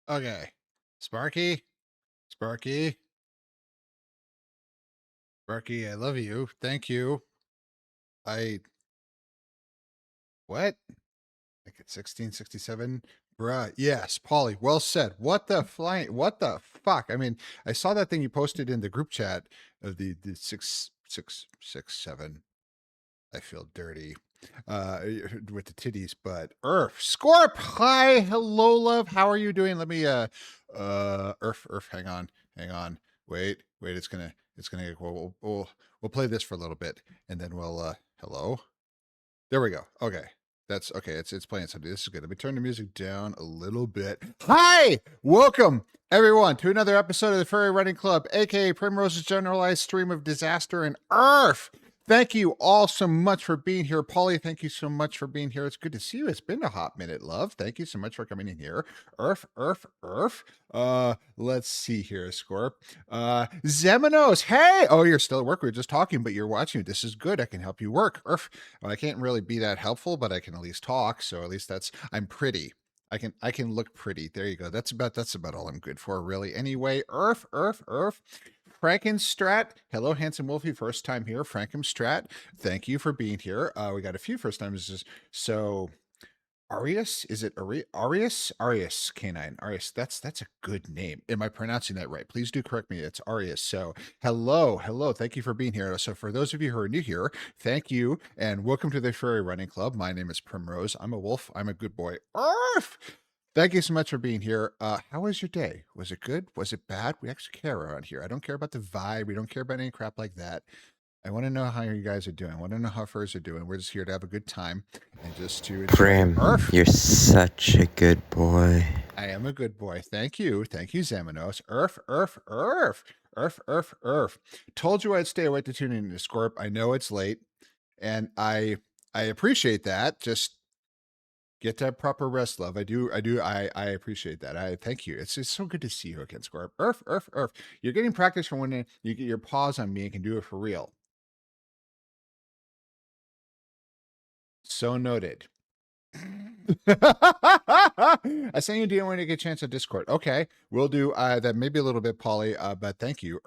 Okay. Sparky, Sparky, Sparky, I love you. Thank you. I, what? Like at 1667? Bruh. Yes, Polly, well said. What the fuck? I mean, I saw that thing you posted in the group chat of the 66667. I feel dirty with the titties, but Scorp, hi, hello, love. How are you doing? Let me hang on, wait. It's gonna. We'll play this for a little bit, and then we'll hello. There we go. Okay. That's okay. It's playing something. This is good. Let me turn the music down a little bit. Hi! Welcome, everyone, to another episode of the Furry Running Club, aka Primrose's generalized stream of disaster and earth. Thank you all so much for being here. Polly, thank you so much for being here. It's good to see you. It's been a hot minute, love. Thank you so much for coming in here. Earth. Let's see here, Scorp. Zeminos, hey! Oh, you're still at work. We were just talking, but you're watching. This is good. I can help you work. Well, I can't really be that helpful, but I can at least talk. So at least I'm pretty. I can look pretty. There you go. That's about all I'm good for, really. Anyway, Earth. Frankenstrat. Hello, handsome Wolfie. First time here. Frankenstrat. Thank you for being here. We got a few first times. So Arius? Is it Arius? Arius Canine. Arius. That's a good name. Am I pronouncing that right? Please do correct me. It's Arius. So hello. Thank you for being here. So for those of you who are new here, thank you and welcome to the Furry Running Club. My name is Primrose. I'm a wolf. I'm a good boy. Arf! Thank you so much for being here. How was your day? Was it good? Was it bad? We actually care around here. I don't care about the vibe. We don't care about any crap like that. I want to know how you guys are doing. I want to know how furs are doing. We're just here to have a good time and just to enjoy. Prim, you're such a good boy. I am a good boy. Thank you. Thank you, Zeminos. Told you I'd stay awake to tune in to Scorp. I know it's late, and I appreciate that. Just get that proper rest, love. I appreciate that. I thank you. It's so good to see you again, Scorp. You're getting practice for when you get your paws on me and can do it for real. So noted. I sent you a DM when you get a chance on Discord. Okay, we'll do that. Maybe a little bit, Polly, but thank you.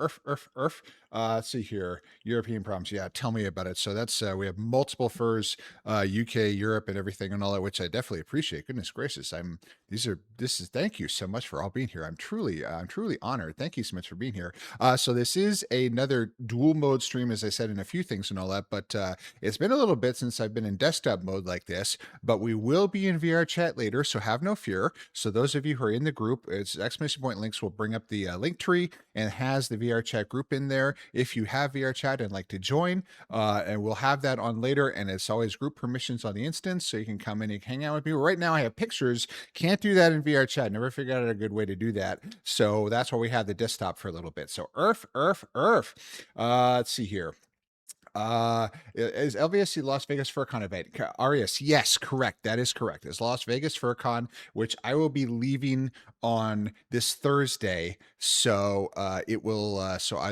Let's see here. European problems. Yeah, tell me about it. So that's we have multiple furs, UK, Europe, and everything and all that, which I definitely appreciate. Goodness gracious, thank you so much for all being here. I'm truly honored. Thank you so much for being here. So this is another dual mode stream, as I said in a few things and all that, but it's been a little bit since I've been in desktop mode like this, but we will be in VR chat later, so have no fear. So those of you who are in the group, it's exclamation point links will bring up the link tree and has the VR chat group in there. If you have VR chat and like to join, and we'll have that on later, and it's always group permissions on the instance, so you can come in and hang out with me. Right now I have pictures, can't do that in VR chat, never figured out a good way to do that, so that's why we have the desktop for a little bit. So let's see here. Is LVFC Las Vegas FurCon event? Arias, yes, correct. That is correct. It's Las Vegas FurCon, which I will be leaving on this Thursday. So it will.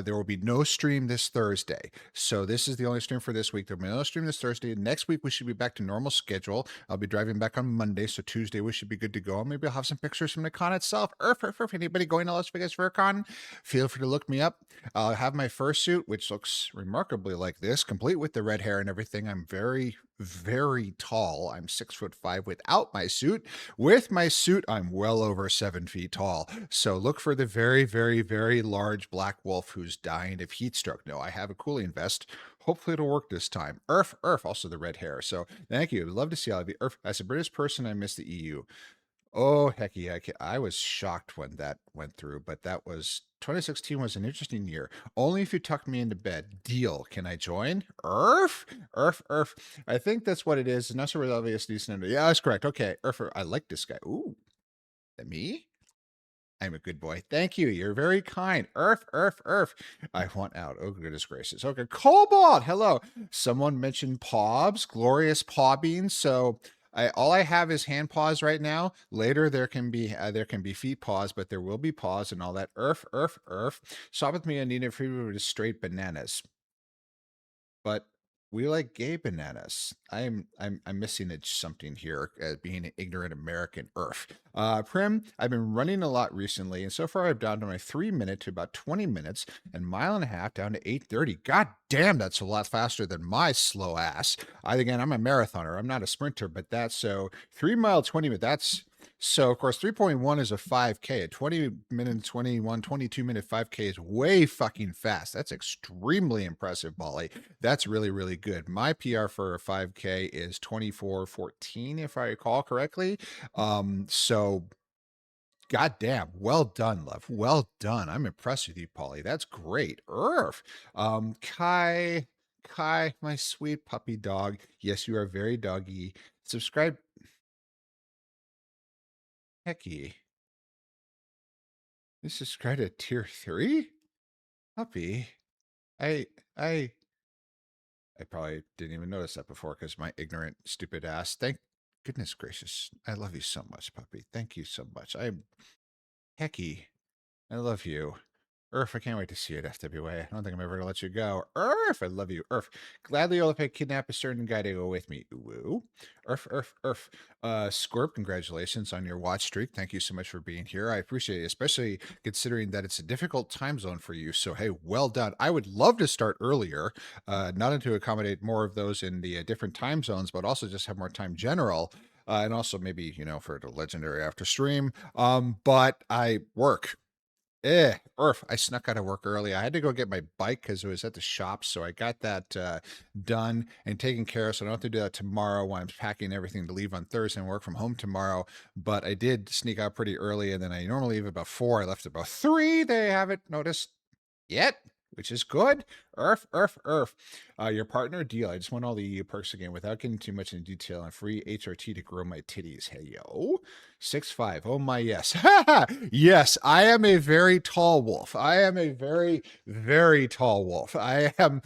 There will be no stream this Thursday. So this is the only stream for this week. There will be no stream this Thursday. Next week we should be back to normal schedule. I'll be driving back on Monday, so Tuesday we should be good to go. Maybe I'll have some pictures from the con itself. Anybody going to Las Vegas FurCon? Feel free to look me up. I'll have my fursuit, which looks remarkably like this, complete with the red hair and everything. I'm very, very tall. I'm 6'5" without my suit. With my suit, I'm well over 7 feet tall. So look for the very, very, very large black wolf who's dying of heat stroke. No, I have a cooling vest. Hopefully it'll work this time. Also the red hair. So thank you. I'd love to see all of you. As a British person, I miss the EU. Oh, heck yeah. I was shocked when that went through, but 2016 was an interesting year. Only if you tucked me into bed. Deal. Can I join? Earth. I think that's what it is. Not so obvious. Decent. Yeah, that's correct. Okay. I like this guy. Ooh. That me? I'm a good boy. Thank you. You're very kind. Earth. I want out. Oh, goodness gracious. Okay. Cobalt. Hello. Someone mentioned Pobs, glorious paw beans. So all I have is hand paws right now. Later there can be feet paws, but there will be paws and all that. Earth. Shop with me. I need it free with straight bananas. But We like gay bananas. I'm missing something here as being an ignorant American earth. Prim, I've been running a lot recently, and so far I've down to my 3 minute to about 20 minutes and mile and a half down to 8:30. God damn, that's a lot faster than my slow ass. Again, I'm a marathoner. I'm not a sprinter, but that's so 3 mile 20 minutes. That's so, of course, 3.1 is a 5K. A 20 minute, 21, 22 minute 5K is way fucking fast. That's extremely impressive, Molly. That's really, really good. My PR for a 5K is 24:14, if I recall correctly. So goddamn, well done, love. Well done. I'm impressed with you, Polly. That's great. Earth. Kai, my sweet puppy dog. Yes, you are very doggy. Subscribe. Hecky. This is quite a tier 3? Puppy. I I I probably didn't even notice that before because my ignorant, stupid ass. Thank goodness gracious. I love you so much, puppy. Thank you so much. I'm Hecky. I love you. Earth, I can't wait to see you at FWA. I don't think I'm ever going to let you go. Earth, I love you. Earth, gladly I'll if I kidnap a certain guy to go with me. Woo. Earth. Scorp, congratulations on your watch streak. Thank you so much for being here. I appreciate it, especially considering that it's a difficult time zone for you. So, hey, well done. I would love to start earlier, not only to accommodate more of those in the different time zones, but also just have more time general. And also maybe, for the legendary after stream. But I work. Earth. I snuck out of work early. I had to go get my bike because it was at the shop. So I got that done and taken care of. So I don't have to do that tomorrow when I'm packing everything to leave on Thursday and work from home tomorrow. But I did sneak out pretty early. And then I normally leave about 4. I left about 3. They haven't noticed yet, which is good. Earth. Your partner deal. I just want all the perks again without getting too much in detail on free HRT to grow my titties. Hey, yo. 6'5". Oh, my, yes. Yes, I am a very tall wolf. I am a very, very tall wolf. I am,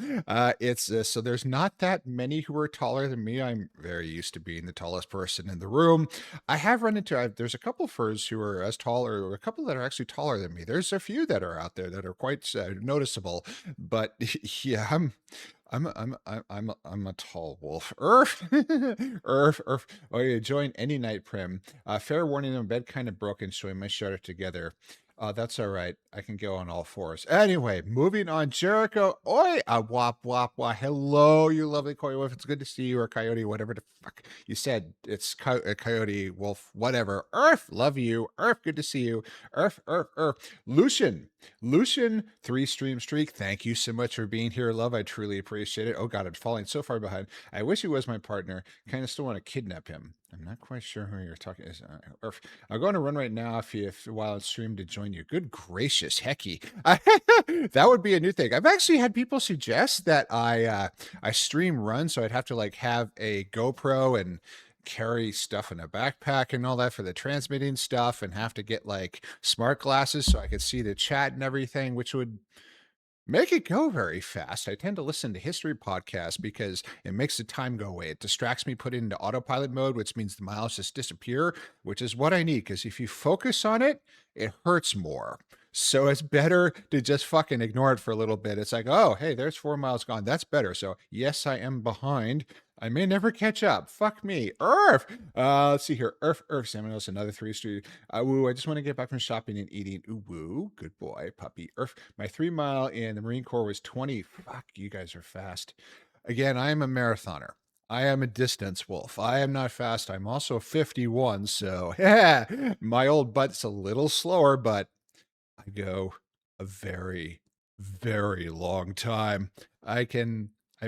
so there's not that many who are taller than me. I'm very used to being the tallest person in the room. I have run into, there's a couple furs who are as tall, or a couple that are actually taller than me. There's a few that are out there that are quite noticeable, but yeah, I'm a tall wolf. Earth. Oh, yeah, join any night, Prim. Fair warning, I'm bed kind of broken, so we might shut it together. That's all right. I can go on all 4s. Anyway, moving on. Jericho. Oi! Wop, wop, wop. Hello, you lovely coyote wolf. It's good to see you, or coyote, whatever the fuck you said. It's coyote, wolf, whatever. Earth, love you. Earth, good to see you. Earth. Lucian, 3-stream streak. Thank you so much for being here, love. I truly appreciate it. Oh god, I'm falling so far behind. I wish he was my partner. Kind of still want to kidnap him. I'm not quite sure who you're talking is. I'm going to run right now if while it's streamed to join you. Good gracious, Hecky. That would be a new thing. I've actually had people suggest that I stream run, so I'd have to like have a GoPro and carry stuff in a backpack and all that for the transmitting stuff, and have to get like smart glasses so I could see the chat and everything, which would make it go very fast. I tend to listen to history podcasts because it makes the time go away. It distracts me, put it into autopilot mode, which means the miles just disappear, which is what I need. Because if you focus on it, it hurts more. So it's better to just fucking ignore it for a little bit. It's like, oh, hey, there's 4 miles gone. That's better. So yes, I am behind. I may never catch up. Fuck me. Earth. Let's see here. Earth. Salmonos, another 3-street. Woo, I just want to get back from shopping and eating. Ooh, woo. Good boy, puppy. Earth. My 3 mile in the Marine Corps was 20. Fuck, you guys are fast. Again, I am a marathoner. I am a distance wolf. I am not fast. I'm also 51, so yeah, my old butt's a little slower, but I go a very, very long time. I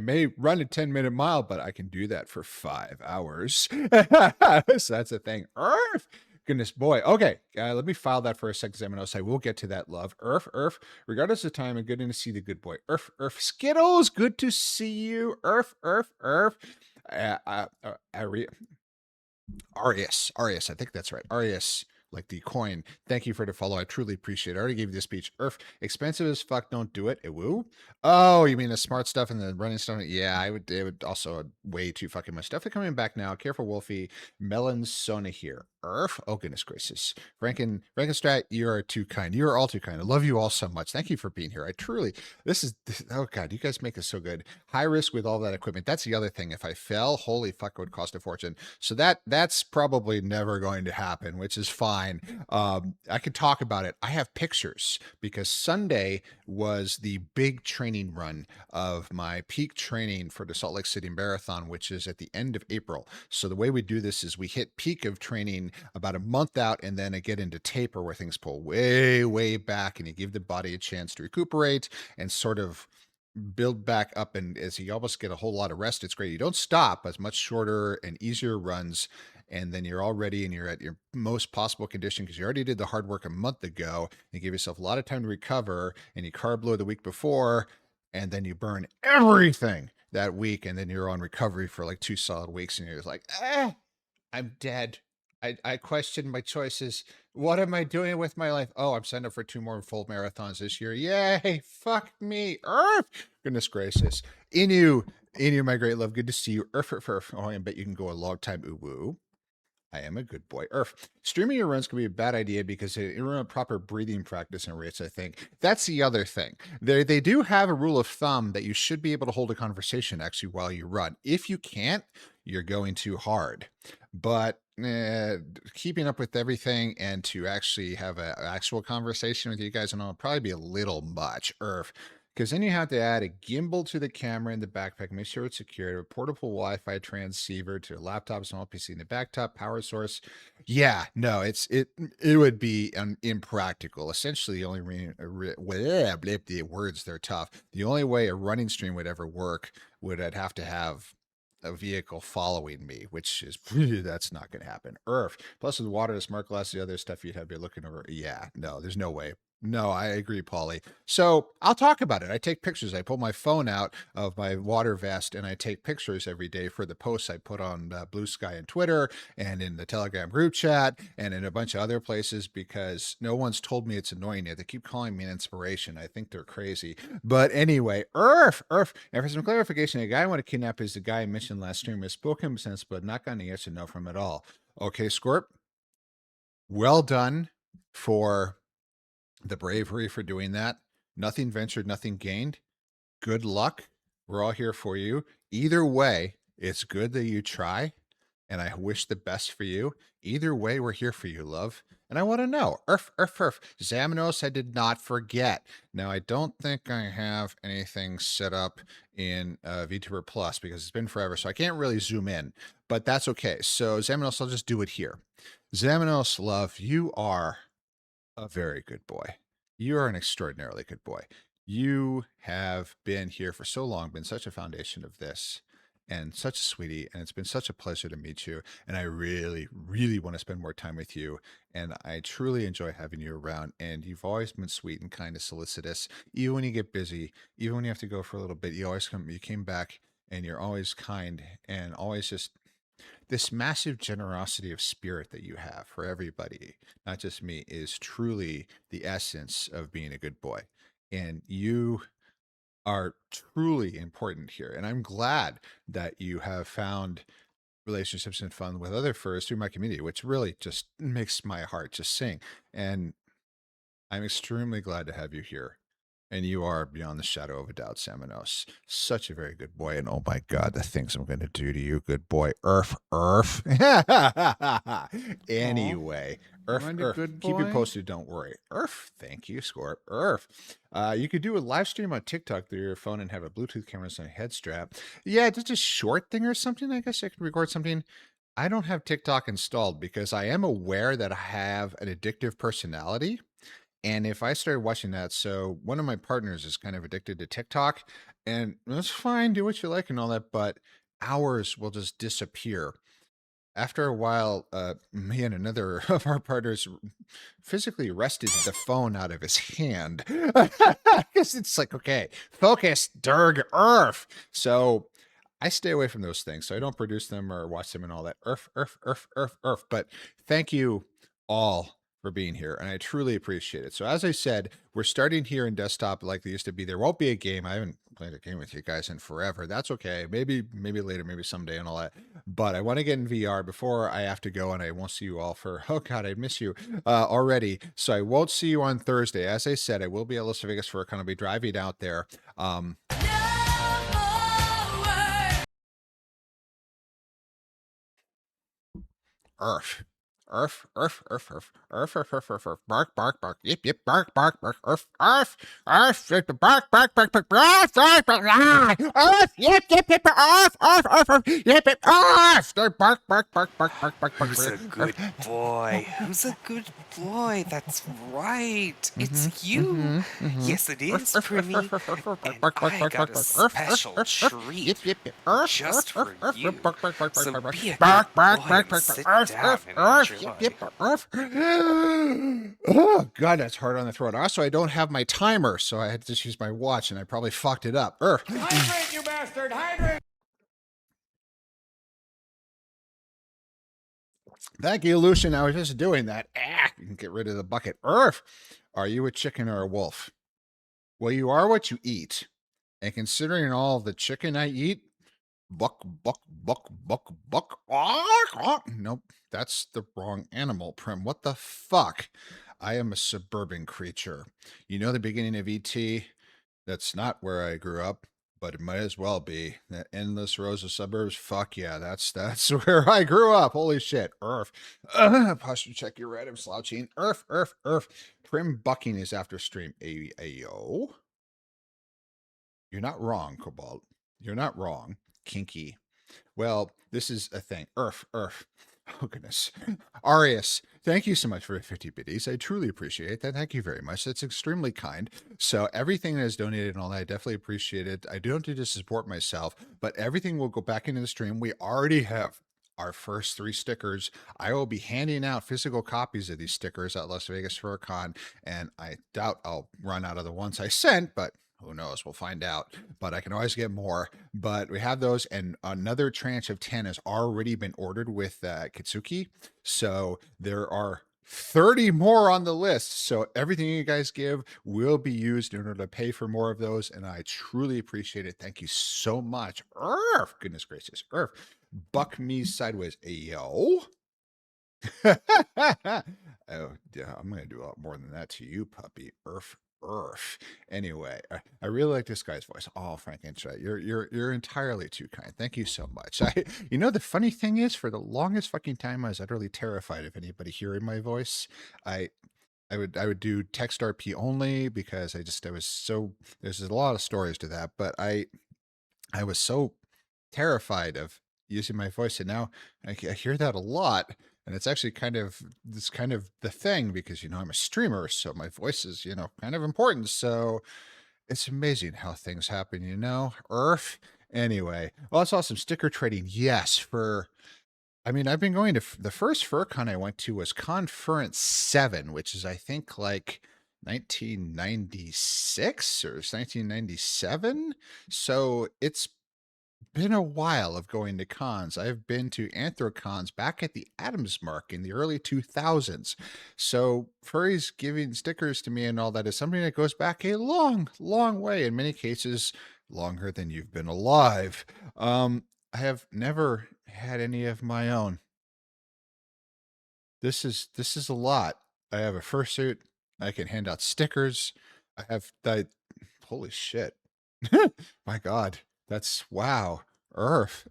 may run a 10-minute mile, but I can do that for 5 hours. So that's a thing. Earth. Goodness boy. Okay, let me file that for a second, Zemanos. I will get to that, love. Earth. Regardless of time, and good to see the good boy. Earth. Skittles, good to see you. Earth. Arius. I think that's right. Arius like the coin. Thank you for the follow. I truly appreciate it. I already gave you the speech. Expensive as fuck. Don't do it. Woo. Oh, you mean the smart stuff and the running stuff? Yeah, I would. It would also way too fucking much. Definitely coming back now. Careful, Wolfie. Melon Sona here. Oh goodness gracious. Frankenstrat, you are too kind. You are all too kind. I love you all so much. Thank you for being here. I truly. Oh god, you guys make this so good. High risk with all that equipment. That's the other thing. If I fell, holy fuck, it would cost a fortune. So that's probably never going to happen, which is fine. I could talk about it. I have pictures because Sunday was the big training run of my peak training for the Salt Lake City Marathon, which is at the end of April. So the way we do this is we hit peak of training about a month out, and then I get into taper where things pull way, way back, and you give the body a chance to recuperate and sort of build back up. And as you almost get a whole lot of rest, it's great. You don't stop, as much shorter and easier runs, and then you're all ready and you're at your most possible condition because you already did the hard work a month ago. You give yourself a lot of time to recover, and you carb load the week before, and then you burn everything that week, and then you're on recovery for like 2 solid weeks, and you're just like, I'm dead. I question my choices. What am I doing with my life? Oh, I'm signed up for 2 more full marathons this year. Yay! Fuck me. Earth! Goodness gracious. Inu, my great love. Good to see you. Earth. Oh, I bet you can go a long time. Ooh, woo. I am a good boy. Streaming your runs can be a bad idea because it ruins proper breathing practice and rates, I think. That's the other thing. They do have a rule of thumb that you should be able to hold a conversation actually while you run. If you can't, you're going too hard. But keeping up with everything and to actually have an actual conversation with you guys and all probably be a little much. Because then you have to add a gimbal to the camera in the backpack, make sure it's secured, a portable Wi-Fi transceiver to a laptop, small PC in the backtop, power source. Yeah, no, it would be impractical. Essentially, the only the words they're tough. The only way a running stream would ever work would I'd have to have a vehicle following me, which is that's not going to happen. Plus with water, the smart glass, the other stuff you'd have to be looking over. Yeah, no, there's no way. No, I agree, Paulie. So I'll talk about it. I take pictures. I pull my phone out of my water vest and I take pictures every day for the posts I put on Blue Sky and Twitter and in the Telegram group chat and in a bunch of other places because no one's told me it's annoying yet. They keep calling me an inspiration. I think they're crazy. But anyway, and for some clarification, the guy I want to kidnap is the guy I mentioned last stream. I've spoken since, but not gotten a yes or no from him at all. Okay, Scorp, well done for the bravery for doing that. Nothing ventured, nothing gained. Good luck. We're all here for you. Either way, it's good that you try, and I wish the best for you. Either way, we're here for you, love. And I want to know, Zamanos, I did not forget. Now, I don't think I have anything set up in VTuber Plus because it's been forever, so I can't really zoom in, but that's okay. So, Zamanos, I'll just do it here. Zamanos, love, you are a very good boy. You are an extraordinarily good boy. You have been here for so long, been such a foundation of this, and such a sweetie, and it's been such a pleasure to meet you. And I really, really want to spend more time with you. And I truly enjoy having you around. And you've always been sweet and kind of solicitous, even when you get busy, even when you have to go for a little bit. You came back, and you're always kind and always just this massive generosity of spirit that you have for everybody, not just me, is truly the essence of being a good boy. And you are truly important here. And I'm glad that you have found relationships and fun with other furs through my community, which really just makes my heart just sing. And I'm extremely glad to have you here. And you are beyond the shadow of a doubt, Samanos. Such a very good boy. And oh my God, the things I'm going to do to you, good boy. Earth. Anyway, Good keep you boy? posted. Don't worry. Thank you, Scorp. You could do a live stream on TikTok through your phone and have a Bluetooth camera on a head strap. Yeah, just a short thing or something. I guess I could record something. I don't have TikTok installed because I am aware that I have an addictive personality. And if I started watching that, so one of my partners is kind of addicted to TikTok, and that's fine, do what you like and all that, but hours will just disappear. After a while, me and another of our partners physically wrested the phone out of his hand. Because it's like, okay, focus, Derg, Earth. So I stay away from those things. So I don't produce them or watch them and all that. Earth. But thank you all for being here, and I truly appreciate it. So as I said, we're starting here in desktop like they used to be. There won't be a game. I haven't played a game with you guys in forever. That's okay. Maybe later, maybe someday and all that. But I want to get in VR before I have to go, and I won't see you all for, oh God, I miss you already. So I won't see you on Thursday. As I said, I will be at Las Vegas for kind of be driving out there. Earth. Earth, earth, earth, earth, earth, earth, earth, earth, earth, bark, bark, bark, yip, yip, bark, bark, bark, earth, earth, earth, bark, bark, bark, bark, earth, earth, earth, yip, yip, yip, earth, earth, earth, earth, yip, yip, earth, bark, bark, bark, bark, bark, bark, bark, Who's a good boy? Who's a good boy? That's right. It's you. Yes, it is, Primmy. And I got a special treat just for you. So be a good boy and sit down and enjoy. Oh God, that's hard on the throat. Also, I don't have my timer, so I had to just use my watch, and I probably fucked it up. Hydrate, you bastard! Hydrate! Thank you, Lucian. I was just doing that. You can get rid of the bucket. Earth, are you a chicken or a wolf? Well, you are what you eat. And considering all the chicken I eat, buck, buck, buck, buck, buck. Nope, that's the wrong animal, Prim. What the fuck? I am a suburban creature. You know the beginning of E.T.? That's not where I grew up, but it might as well be. The endless rows of suburbs. Fuck yeah, that's where I grew up. Holy shit. Earth. Posture check, you're right. I'm slouching. Earth, earth, earth. Prim bucking is after stream. Ayo. You're not wrong, Cobalt. You're not wrong. Kinky. Well, this is a thing. Earth, earth. Oh, goodness. Arius, thank you so much for the 50 biddies. I truly appreciate that. Thank you very much. That's extremely kind. So everything that is donated and all that, I definitely appreciate it. I don't do this to support myself, but everything will go back into the stream. We already have our first 3 stickers. I will be handing out physical copies of these stickers at Las Vegas Fur Con, and I doubt I'll run out of the ones I sent, but who knows? We'll find out. But I can always get more. But we have those, and another tranche of 10 has already been ordered with Kitsuki. So there are 30 more on the list. So everything you guys give will be used in order to pay for more of those. And I truly appreciate it. Thank you so much. Earth, goodness gracious. Earth, buck me sideways. Ayo. Oh, yeah, I'm going to do a lot more than that to you, puppy. Earth. Anyway, I really like this guy's voice. Oh, Frankenstein, you're entirely too kind. Thank you so much. You know, the funny thing is, for the longest fucking time, I was utterly terrified of anybody hearing my voice. I would do text RP only because I was so, there's a lot of stories to that, but I was so terrified of using my voice, and now I hear that a lot. And it's actually kind of the thing because, you know, I'm a streamer, so my voice is, you know, kind of important. So it's amazing how things happen, you know. Earth. Anyway, well, I saw some sticker trading. Yes, I mean, I've been going to the first FurCon I went to was Conference 7, which is I think like 1996 or 1997. So it's been a while of going to cons. I've been to Anthrocons back at the Adams Mark in the early 2000s. So furries giving stickers to me and all that is something that goes back a long, long way. In many cases, longer than you've been alive. I have never had any of my own. This is a lot. I have a fursuit. I can hand out stickers. I have holy shit. My God. That's wow. Earth.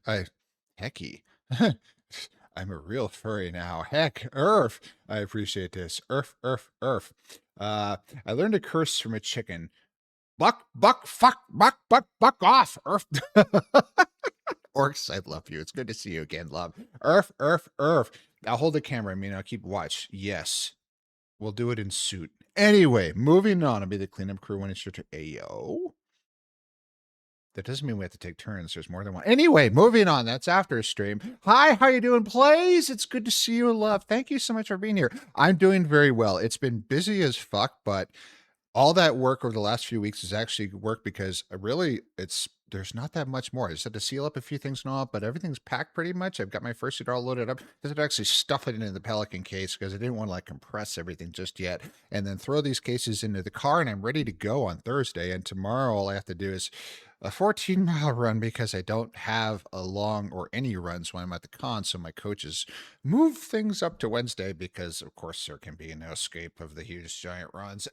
Hecky. I'm a real furry now. Heck, Earth. I appreciate this. Earth. I learned a curse from a chicken. Buck, fuck, buck off. Earth. Orcs, I love you. It's good to see you again, love. Earth. I'll hold the camera. I mean, I'll keep watch. Yes. We'll do it in suit. Anyway, moving on. I'll be the cleanup crew when it's your turn. Ayo. That doesn't mean we have to take turns. There's more than one. Anyway, moving on. That's after stream. Hi, how you doing, Plays? It's good to see you, love. Thank you so much for being here. I'm doing very well. It's been busy as fuck, but all that work over the last few weeks has actually worked because really it's there's not that much more. I just had to seal up a few things and all, but everything's packed pretty much. I've got my first suit all loaded up. Just had to actually stuff it into the Pelican case because I didn't want to like compress everything just yet, and then throw these cases into the car, and I'm ready to go on Thursday. And tomorrow, all I have to do is a 14-mile run because I don't have a long or any runs when I'm at the con. So my coaches move things up to Wednesday because, of course, there can be no escape of the huge giant runs.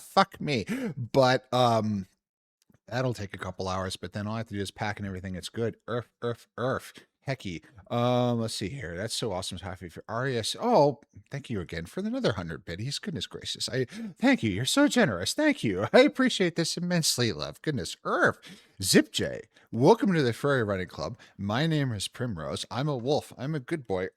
Fuck me. But that'll take a couple hours, but then all I have to do is pack and everything. It's good. Earth. Hecky. Let's see here. That's so awesome. Happy for RES. Oh, thank you again for another 100 biddies. Goodness gracious. I thank you. You're so generous. Thank you. I appreciate this immensely, love. Goodness. Earth. Zip J. Welcome to the Furry Running Club. My name is Primrose. I'm a wolf. I'm a good boy.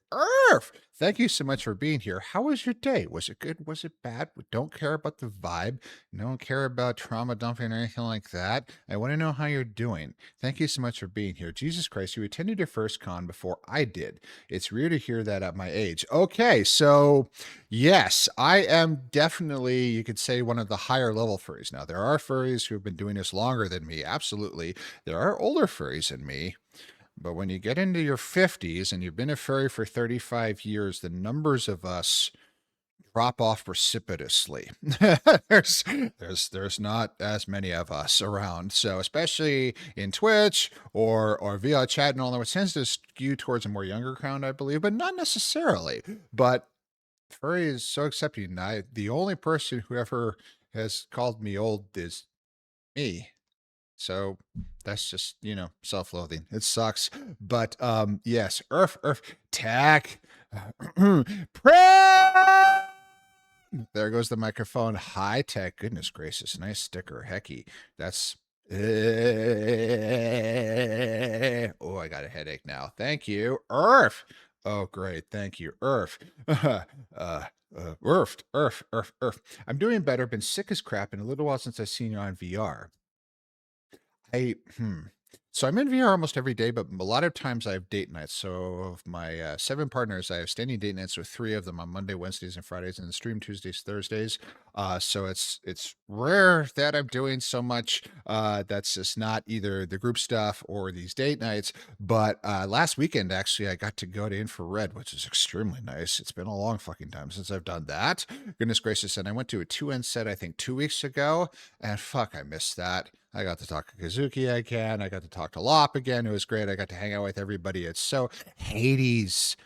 Earth. Thank you so much for being here. How was your day? Was it good? Was it bad? Don't care about the vibe. Don't care about trauma dumping or anything like that. I want to know how you're doing. Thank you so much for being here. Jesus Christ, you attended your first con before I did. It's weird to hear that at my age. Okay, so yes, I am definitely, you could say, one of the higher level furries. Now, there are furries who have been doing this longer than me. Absolutely. There are older furries than me. But when you get into your 50s and you've been a furry for 35 years, the numbers of us drop off precipitously. there's not as many of us around. So especially in Twitch or via chat and all that, it tends to skew towards a more younger crowd, I believe, but not necessarily. But furry is so accepting. The only person who ever has called me old is me. So that's just, self-loathing. It sucks. But yes, Earth, tack. Prayer! There goes the microphone. High tech. Goodness gracious. Nice sticker. Hecky. That's. Oh, I got a headache now. Thank you. Earth. Oh, great. Thank you. Earth. Earth. I'm doing better. Been sick as crap in a little while since I've seen you on VR. So I'm in VR almost every day, but a lot of times I have date nights. So of my 7 partners, I have standing date nights with 3 of them on Monday, Wednesdays, and Fridays, and stream Tuesdays, Thursdays. So it's rare that I'm doing so much. That's just not either the group stuff or these date nights. But last weekend, actually, I got to go to Infrared, which is extremely nice. It's been a long fucking time since I've done that. Goodness gracious. And I went to a 2N set, I think, 2 weeks ago. And fuck, I missed that. I got to talk to Kazuki again. I got to talk to Lop again. It was great. I got to hang out with everybody. It's so Hades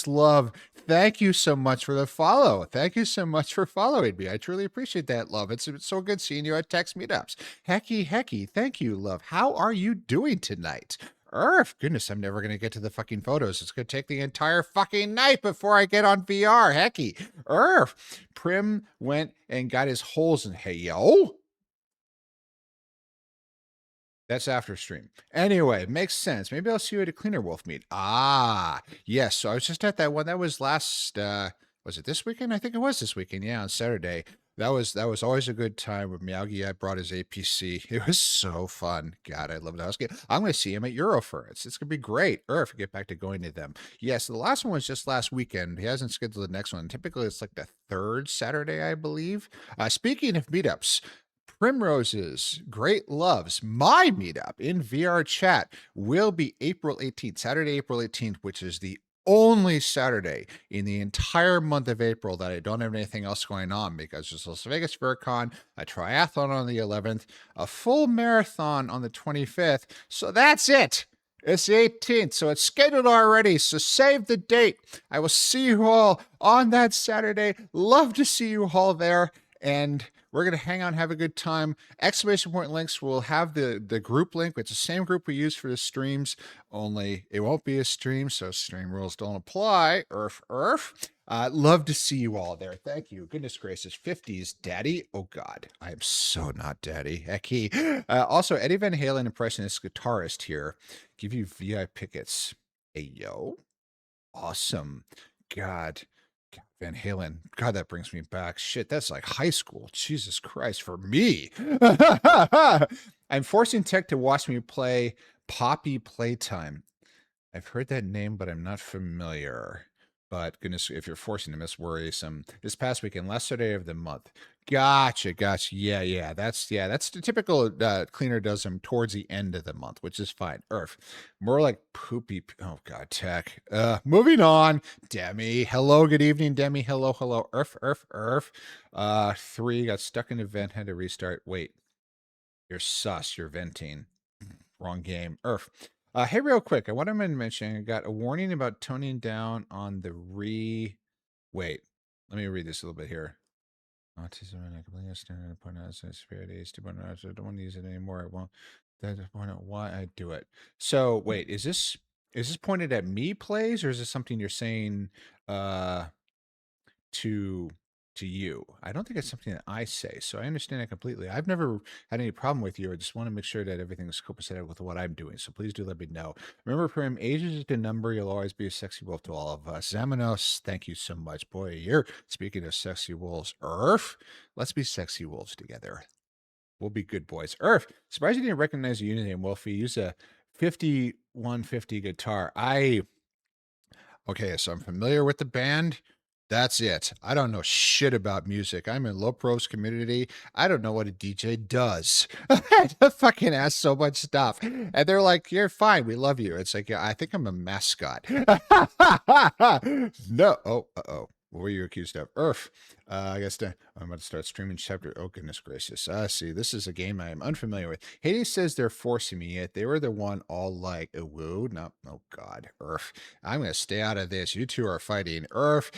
love. Thank you so much for the follow. Thank you so much for following me. I truly appreciate that, love. It's so good seeing you at Text Meetups. Hecky. Thank you, love. How are you doing tonight? Goodness, I'm never going to get to the fucking photos. It's going to take the entire fucking night before I get on VR. Hecky. Prim went and got his holes in. Hey, yo. That's after stream. Anyway, makes sense. Maybe I'll see you at a Cleaner Wolf meet. Yes. So I was just at that one. That was last, was it this weekend? I think it was this weekend. Yeah, on Saturday. That was always a good time with Miyagi. I brought his APC. It was so fun. God, I love the house game. I'm going to see him at Eurofur. It's going to be great. Or if we get back to going to them. Yes, the last one was just last weekend. He hasn't scheduled the next one. Typically, it's like the 3rd Saturday, I believe. Speaking of meetups, Primrose's Great Loves, my meetup in VR chat will be April 18th, Saturday, April 18th, which is the only Saturday in the entire month of April that I don't have anything else going on because there's Las Vegas FurCon, a triathlon on the 11th, a full marathon on the 25th. So that's it. It's the 18th, so it's scheduled already, so save the date. I will see you all on that Saturday. Love to see you all there, and we're going to hang out and have a good time. Exclamation point links will have the group link. It's the same group we use for the streams, only it won't be a stream, so stream rules don't apply. Love to see you all there. Thank you. Goodness gracious. 50s daddy. Oh, God. I am so not daddy. Hecky. Also, Eddie Van Halen impressionist guitarist here. Give you VI pickets. Hey, yo. Awesome. God. Van Halen. God, that brings me back. Shit, that's like high school. Jesus Christ, for me. I'm forcing Tech to watch me play Poppy Playtime. I've heard that name, but I'm not familiar. But goodness, if you're forcing them, it's worrisome. This past weekend, last Saturday of the month. Gotcha. Yeah. That's the typical cleaner does them towards the end of the month, which is fine. Earth. More like poopy. Oh God, tech. Moving on. Demi. Hello, good evening, Demi. Hello. Earth. 3 got stuck in a vent, had to restart. Wait. You're sus, you're venting. Wrong game. Earth. Hey, real quick, I want to mention I got a warning about toning down on the Wait, let me read this a little bit here. Autism and I completely understand the point out spirit is 2.0. I don't want to use it anymore. I won't. That's point out why I do it. So wait, is this pointed at me, plays, or is this something you're saying to you? I don't think it's something that I say, so I understand that completely. I've never had any problem with you. I just want to make sure that everything is copacetic with what I'm doing. So please do let me know. Remember, Prim, age is just a number. You'll always be a sexy wolf to all of us. Zamanos, thank you so much. Boy, you're speaking of sexy wolves. Earth, let's be sexy wolves together. We'll be good boys. Earth, surprised you didn't recognize the unit name, Wolfie. Use a 5150 guitar. Okay, so I'm familiar with the band. That's it. I don't know shit about music. I'm in low pros community. I don't know what a DJ does. I had to fucking ask so much stuff. And they're like, you're fine. We love you. It's like, yeah, I think I'm a mascot. No. Oh, uh-oh. What were you accused of? Earth. I guess I'm about to start streaming chapter. Oh, goodness gracious. See, this is a game I am unfamiliar with. Hades says they're forcing me, yet they were the one all like, woo. No, oh, God. Earth. I'm going to stay out of this. You two are fighting. Earth.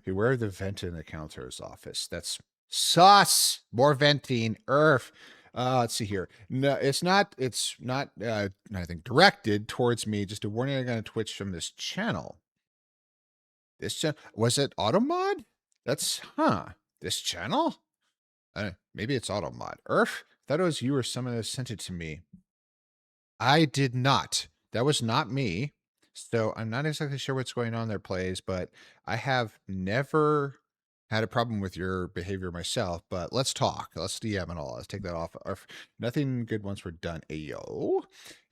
Beware of the vent in the counselor's office. That's sus. More venting. Earth. Let's see here. No, it's not, I think, directed towards me. Just a warning I'm going to Twitch from this channel. This channel, was it Automod? This channel? Maybe it's Automod. Earth? Thought it was you or someone that sent it to me. I did not. That was not me. So I'm not exactly sure what's going on there, plays, but I have never had a problem with your behavior myself. But let's talk. Let's DM and all. Let's take that off. Nothing good once we're done. Ayo.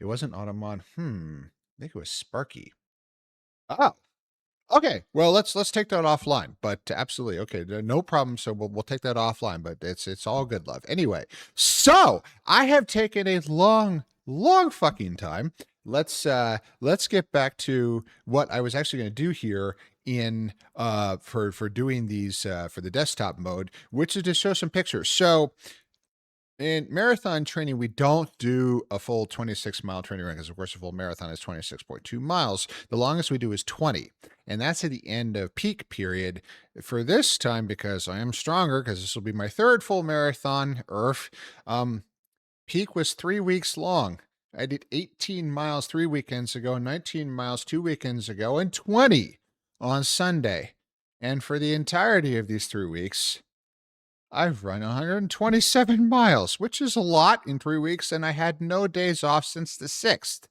It wasn't Automod. I think it was Sparky. Oh. Okay, well let's take that offline. But absolutely, okay, no problem. So we'll take that offline. But it's all good, love. Anyway, so I have taken a long fucking time. Let's get back to what I was actually going to do here in for doing these for the desktop mode, which is to show some pictures. So in marathon training, we don't do a full 26-mile training run because, of course, a full marathon is 26.2 miles. The longest we do is 20, and that's at the end of peak period. For this time, because I am stronger, because this will be my third full marathon, Earth, peak was 3 weeks long. I did 18 miles 3 weekends ago, 19 miles 2 weekends ago, and 20 on Sunday. And for the entirety of these 3 weeks, I've run 127 miles, which is a lot in 3 weeks, and I had no days off since the 6th.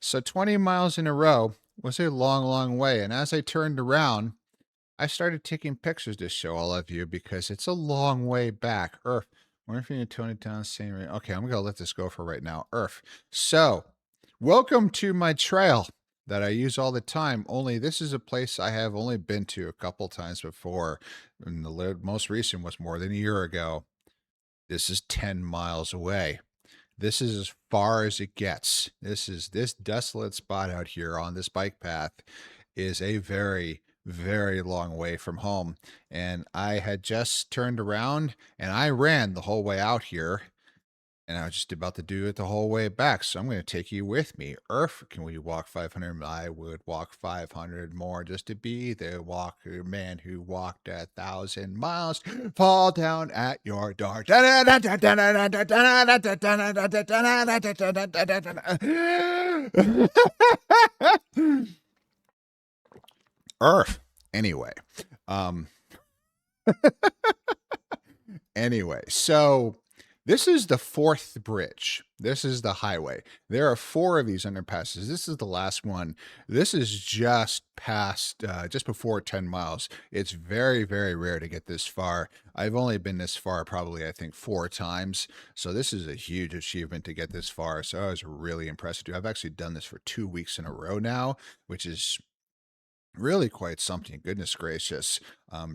So 20 miles in a row was a long way. And as I turned around, I started taking pictures to show all of you because it's a long way back. Earth. Wonder if you need to tone it down. Okay, I'm going to let this go for right now. Earth. So, welcome to my trail that I use all the time. Only this is a place I have only been to a couple times before. And the most recent was more than a year ago. This is 10 miles away. This is as far as it gets. This desolate spot out here on this bike path is a very long way from home. And I had just turned around and I ran the whole way out here. And I was just about to do it the whole way back. So I'm going to take you with me. Earth, can we walk 500? I would walk 500 more just to be the man who walked 1,000 miles. Fall down at your door. Earth. Anyway, so this is the 4th bridge. This is the highway. There are 4 of these underpasses. This is the last one. This is just past, just before 10 miles. It's very rare to get this far. I've only been this far probably, I think, 4 times. So this is a huge achievement to get this far. So I was really impressed with you. I've actually done this for 2 weeks in a row now, which is Really quite something, goodness gracious.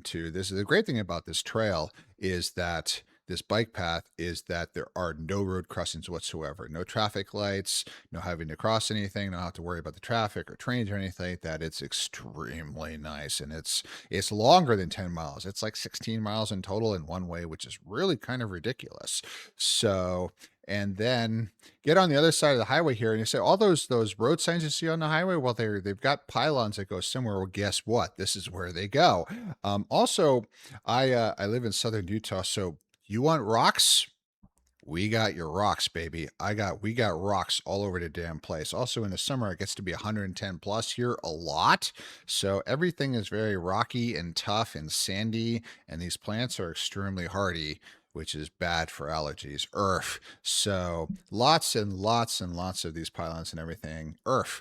To this is the great thing about this trail is that this bike path is that there are no road crossings whatsoever, no traffic lights, no having to cross anything, no have to worry about the traffic or trains or anything like that. It's extremely nice, and it's longer than 10 miles. It's like 16 miles in total in one way, which is really kind of ridiculous. So, and then get on the other side of the highway here, and you say all those road signs you see on the highway. Well, they've got pylons that go somewhere. Well, guess what? This is where they go. Also, I live in southern Utah, so you want rocks? We got your rocks, baby. We got rocks all over the damn place. Also in the summer, it gets to be 110 plus here a lot. So everything is very rocky and tough and sandy, and these plants are extremely hardy, which is bad for allergies. Earth. So lots and lots and lots of these pylons and everything. Earth.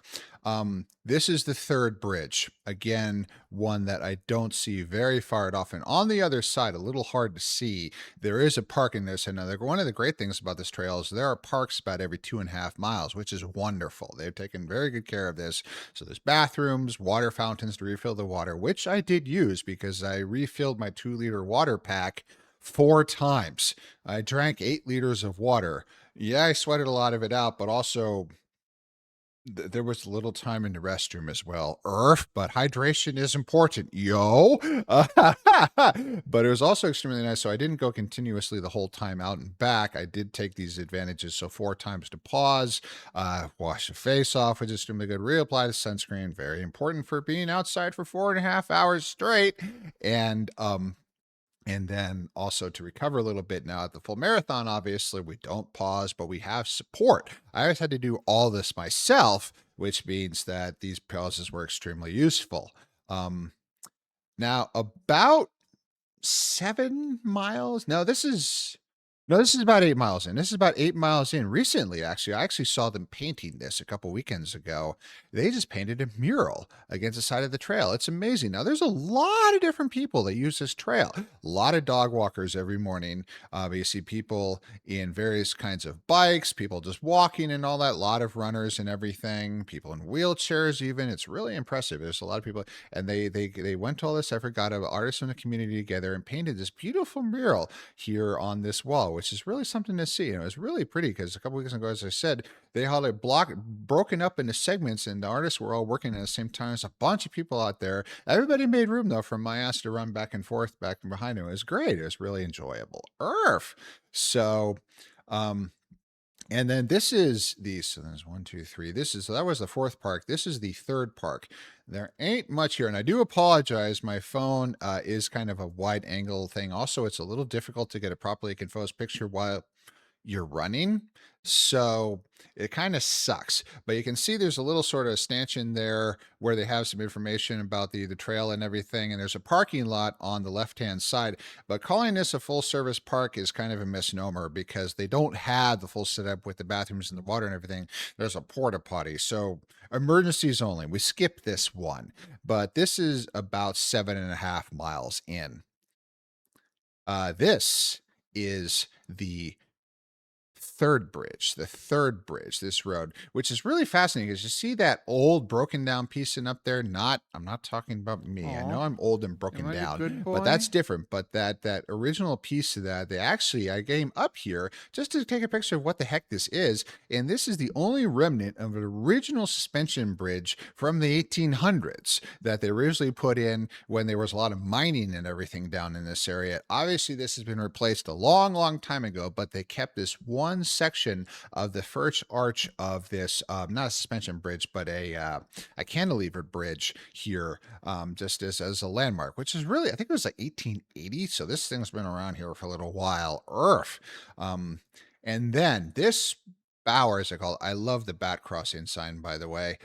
This is the third bridge. Again, one that I don't see very far often. On the other side, a little hard to see, there is a park in this. And one of the great things about this trail is there are parks about every 2.5 miles, which is wonderful. They've taken very good care of this. So there's bathrooms, water fountains to refill the water, which I did use because I refilled my 2-liter water pack 4 times. I drank 8 liters of water. Yeah, I sweated a lot of it out, but also there was a little time in the restroom as well. But hydration is important, yo. But it was also extremely nice. So I didn't go continuously the whole time out and back. I did take these advantages. So 4 times to pause, wash the face off, which is extremely good. Reapply the sunscreen, very important for being outside for 4.5 hours straight. And then also to recover a little bit now at the full marathon, obviously, we don't pause, but we have support. I always had to do all this myself, which means that these pauses were extremely useful. Now, about 7 miles. No, this is about 8 miles in. This is about 8 miles in. Recently, actually, I actually saw them painting this a couple weekends ago. They just painted a mural against the side of the trail. It's amazing. Now, there's a lot of different people that use this trail. A lot of dog walkers every morning. You see people in various kinds of bikes, people just walking and all that. A lot of runners and everything. People in wheelchairs, even. It's really impressive. There's a lot of people, and they went to all this effort, got an artist in the community together, and painted this beautiful mural here on this wall, which is really something to see. And it was really pretty because a couple weeks ago, as I said, they had it broken up into segments, and the artists were all working at the same time. There's a bunch of people out there. Everybody made room though for my ass to run back and forth, back and behind him. It was great. It was really enjoyable. So, and then this is so there's 1, 2, 3. So that was the fourth park. This is the third park. There ain't much here, and I do apologize. My phone is kind of a wide angle thing. Also, it's a little difficult to get a properly composed picture while you're running. So it kind of sucks, but you can see there's a little sort of stanchion there where they have some information about the trail and everything. And there's a parking lot on the left-hand side, but calling this a full service park is kind of a misnomer because they don't have the full setup with the bathrooms and the water and everything. There's a porta potty. So emergencies only. We skip this one, but this is about 7.5 miles in. This is the third bridge, this road, which is really fascinating because you see that old broken down piece in up there. I'm not talking about me. I know I'm old and broken down, but that's different. But that original piece of that, I came up here just to take a picture of what the heck this is. And this is the only remnant of an original suspension bridge from the 1800s that they originally put in when there was a lot of mining and everything down in this area. Obviously, this has been replaced a long, long time ago, but they kept this one section of the first arch of this, not a suspension bridge, but a cantilevered bridge here, just as a landmark, which is really, I think it was like 1880. So this thing's been around here for a little while. And then this bower, as I call it, I love the bat crossing sign, by the way.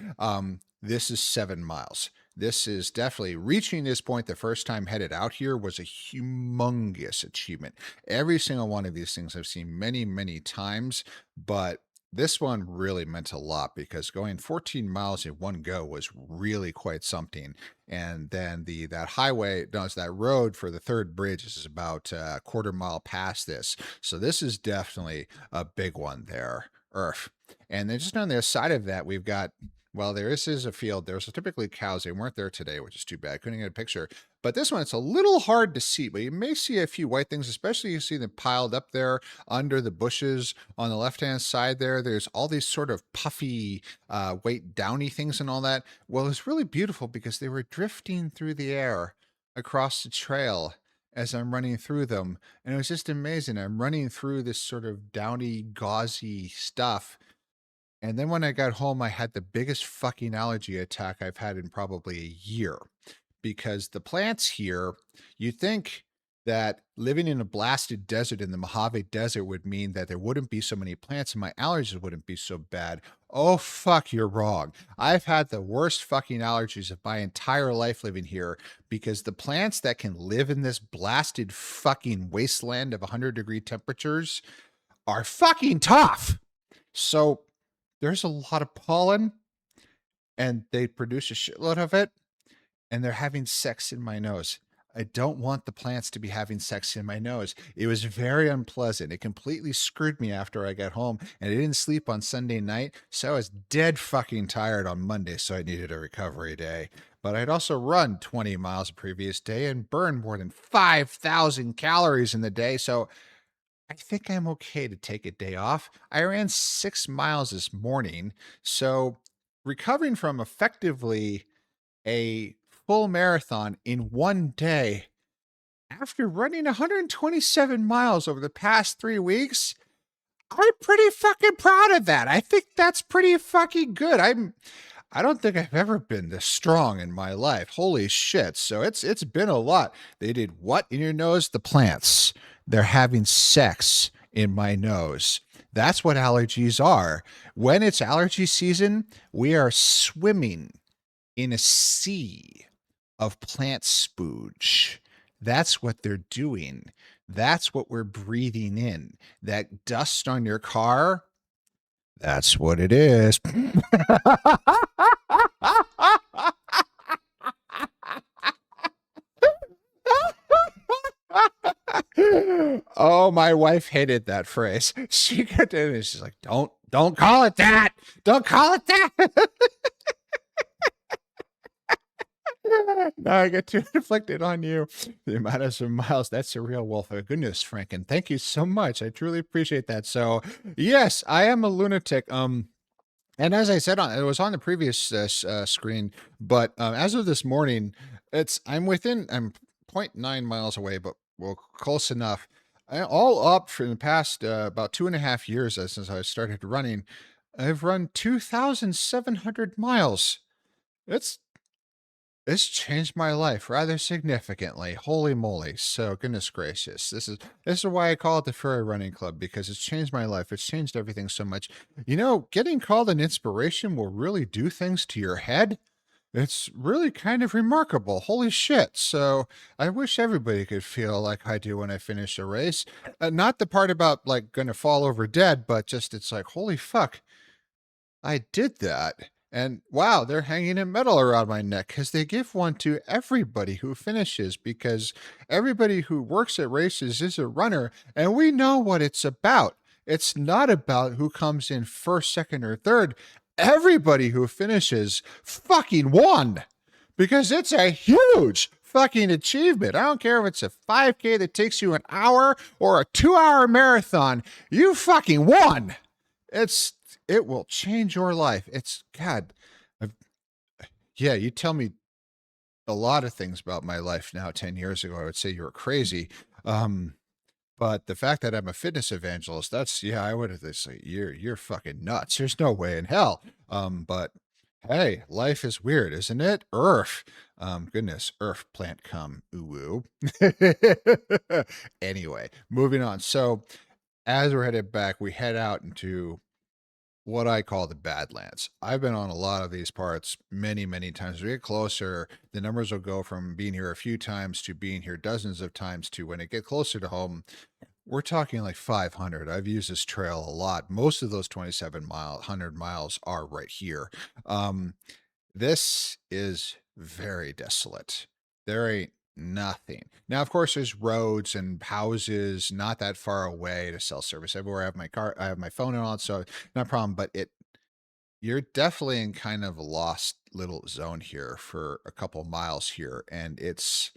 This is 7 miles. This is definitely reaching this point the first time headed out here was a humongous achievement. Every single one of these things I've seen many, many times, but this one really meant a lot because going 14 miles in one go was really quite something. And then that road for the third bridge is about a quarter mile past this. So this is definitely a big one there. And then just on the other side of that, we've got Well, is a field. There's typically cows. They weren't there today, which is too bad. Couldn't get a picture. But this one, it's a little hard to see, but you may see a few white things, especially you see them piled up there under the bushes on the left-hand side there. There's all these sort of puffy, white downy things and all that. Well, it's really beautiful because they were drifting through the air across the trail as I'm running through them. And it was just amazing. I'm running through this sort of downy, gauzy stuff, and then when I got home, I had the biggest fucking allergy attack I've had in probably a year because the plants here, you think that living in a blasted desert in the Mojave Desert would mean that there wouldn't be so many plants and my allergies wouldn't be so bad. Oh, fuck, you're wrong. I've had the worst fucking allergies of my entire life living here because the plants that can live in this blasted fucking wasteland of 100-degree temperatures are fucking tough. So there's a lot of pollen and they produce a shitload of it and they're having sex in my nose. I don't want the plants to be having sex in my nose. It was very unpleasant. It completely screwed me after I got home and I didn't sleep on Sunday night. So I was dead fucking tired on Monday. So I needed a recovery day. But I'd also run 20 miles the previous day and burned more than 5,000 calories in the day. So I think I'm okay to take a day off. I ran 6 miles this morning, so recovering from effectively a full marathon in one day after running 127 miles over the past 3 weeks, I'm pretty fucking proud of that. I think that's pretty fucking good. I don't think I've ever been this strong in my life. Holy shit. So it's been a lot. They did what in your nose? The plants. They're having sex in my nose. That's what allergies are. When it's allergy season, we are swimming in a sea of plant spooge. That's what they're doing. That's what we're breathing in. That dust on your car, that's what it is. Oh, my wife hated that phrase. She got in and she's like, don't call it that. Don't call it that. Now I get to inflict it on you. The amount of some miles, that's a real wolf. Oh, goodness, Franken. Thank you so much. I truly appreciate that. So yes, I am a lunatic. And as I said, it was on the previous screen, but as of this morning, I'm I'm 0.9 miles away, but well, close enough. All up for the past about 2.5 years since I started running, I've run 2,700 miles. It's changed my life rather significantly. Holy moly. So goodness gracious. This is why I call it the Furry Running Club, because it's changed my life. It's changed everything so much. You know, getting called an inspiration will really do things to your head. It's really kind of remarkable. Holy shit. So I wish everybody could feel like I do when I finish a race. Not the part about like gonna fall over dead, but just it's like, holy fuck. I did that. And wow, they're hanging a medal around my neck because they give one to everybody who finishes, because everybody who works at races is a runner and we know what it's about. It's not about who comes in first, second, or third. Everybody who finishes fucking won, because it's a huge fucking achievement. I don't care if it's a 5K that takes you an hour or a 2-hour marathon. You fucking won. It will change your life. It's God. Yeah, you tell me a lot of things about my life now. 10 years ago, I would say you were crazy. But the fact that I'm a fitness evangelist, that's, yeah, I would have said you're fucking nuts. There's no way in hell. But hey, life is weird, isn't it? Earth. Goodness, Earth plant come. Ooh woo. Anyway, moving on. So as we're headed back, we head out into what I call the Badlands. I've been on a lot of these parts many, many times. As we get closer, the numbers will go from being here a few times to being here dozens of times to when it get closer to home, we're talking like 500. I've used this trail a lot. Most of those 100 miles are right here. This is very desolate. There ain't nothing. Now, of course, there's roads and houses not that far away to cell service everywhere. I have my car, I have my phone and all that, so not a problem. But You're definitely in kind of a lost little zone here for a couple miles here, and it's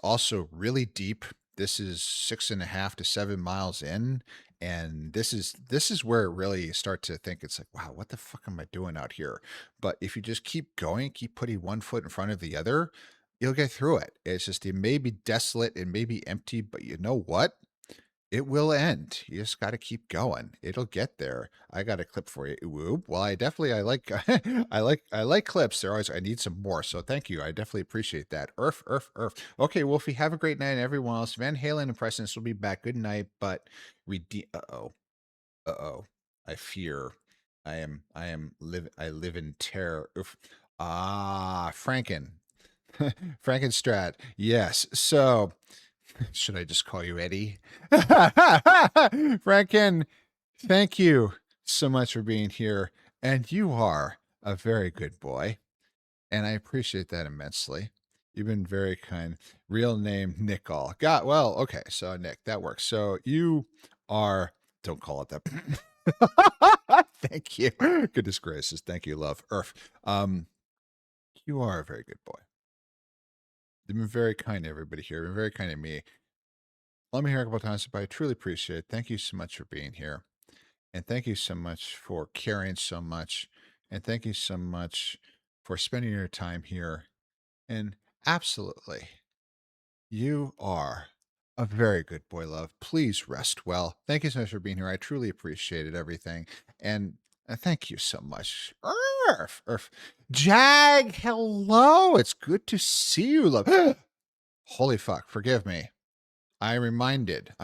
also really deep. This is 6.5 to 7 miles in, and this is where it really start to think it's like, wow, what the fuck am I doing out here? But if you just keep going, keep putting one foot in front of the other, you'll get through it. It's just it may be desolate, it may be empty, but you know what? It will end. You just got to keep going. It'll get there. I got a clip for you. Whoop. Well, I like I like clips. They're always I need some more. So thank you. I definitely appreciate that. Earth. Okay, Wolfie, have a great night, everyone else. Van Halen and Presence will be back. Good night, but uh-oh. I fear. I live in terror. Oof. Ah, Frankenstrat. Yes. So should I just call you Eddie? Franken, thank you so much for being here. And you are a very good boy. And I appreciate that immensely. You've been very kind. Real name, Nick All. Got, well, okay. So, Nick, that works. So, you are, don't call it that. Thank you. Goodness gracious. Thank you, love. Earth. You are a very good boy. You've been very kind to everybody here. You've been very kind to me. Let me hear a couple times, but I truly appreciate it. Thank you so much for being here. And thank you so much for caring so much. And thank you so much for spending your time here. And absolutely, you are a very good boy, love. Please rest well. Thank you so much for being here. I truly appreciated everything. And thank you so much. Earth. Jag, hello. It's good to see you, love. Holy fuck, forgive me. I reminded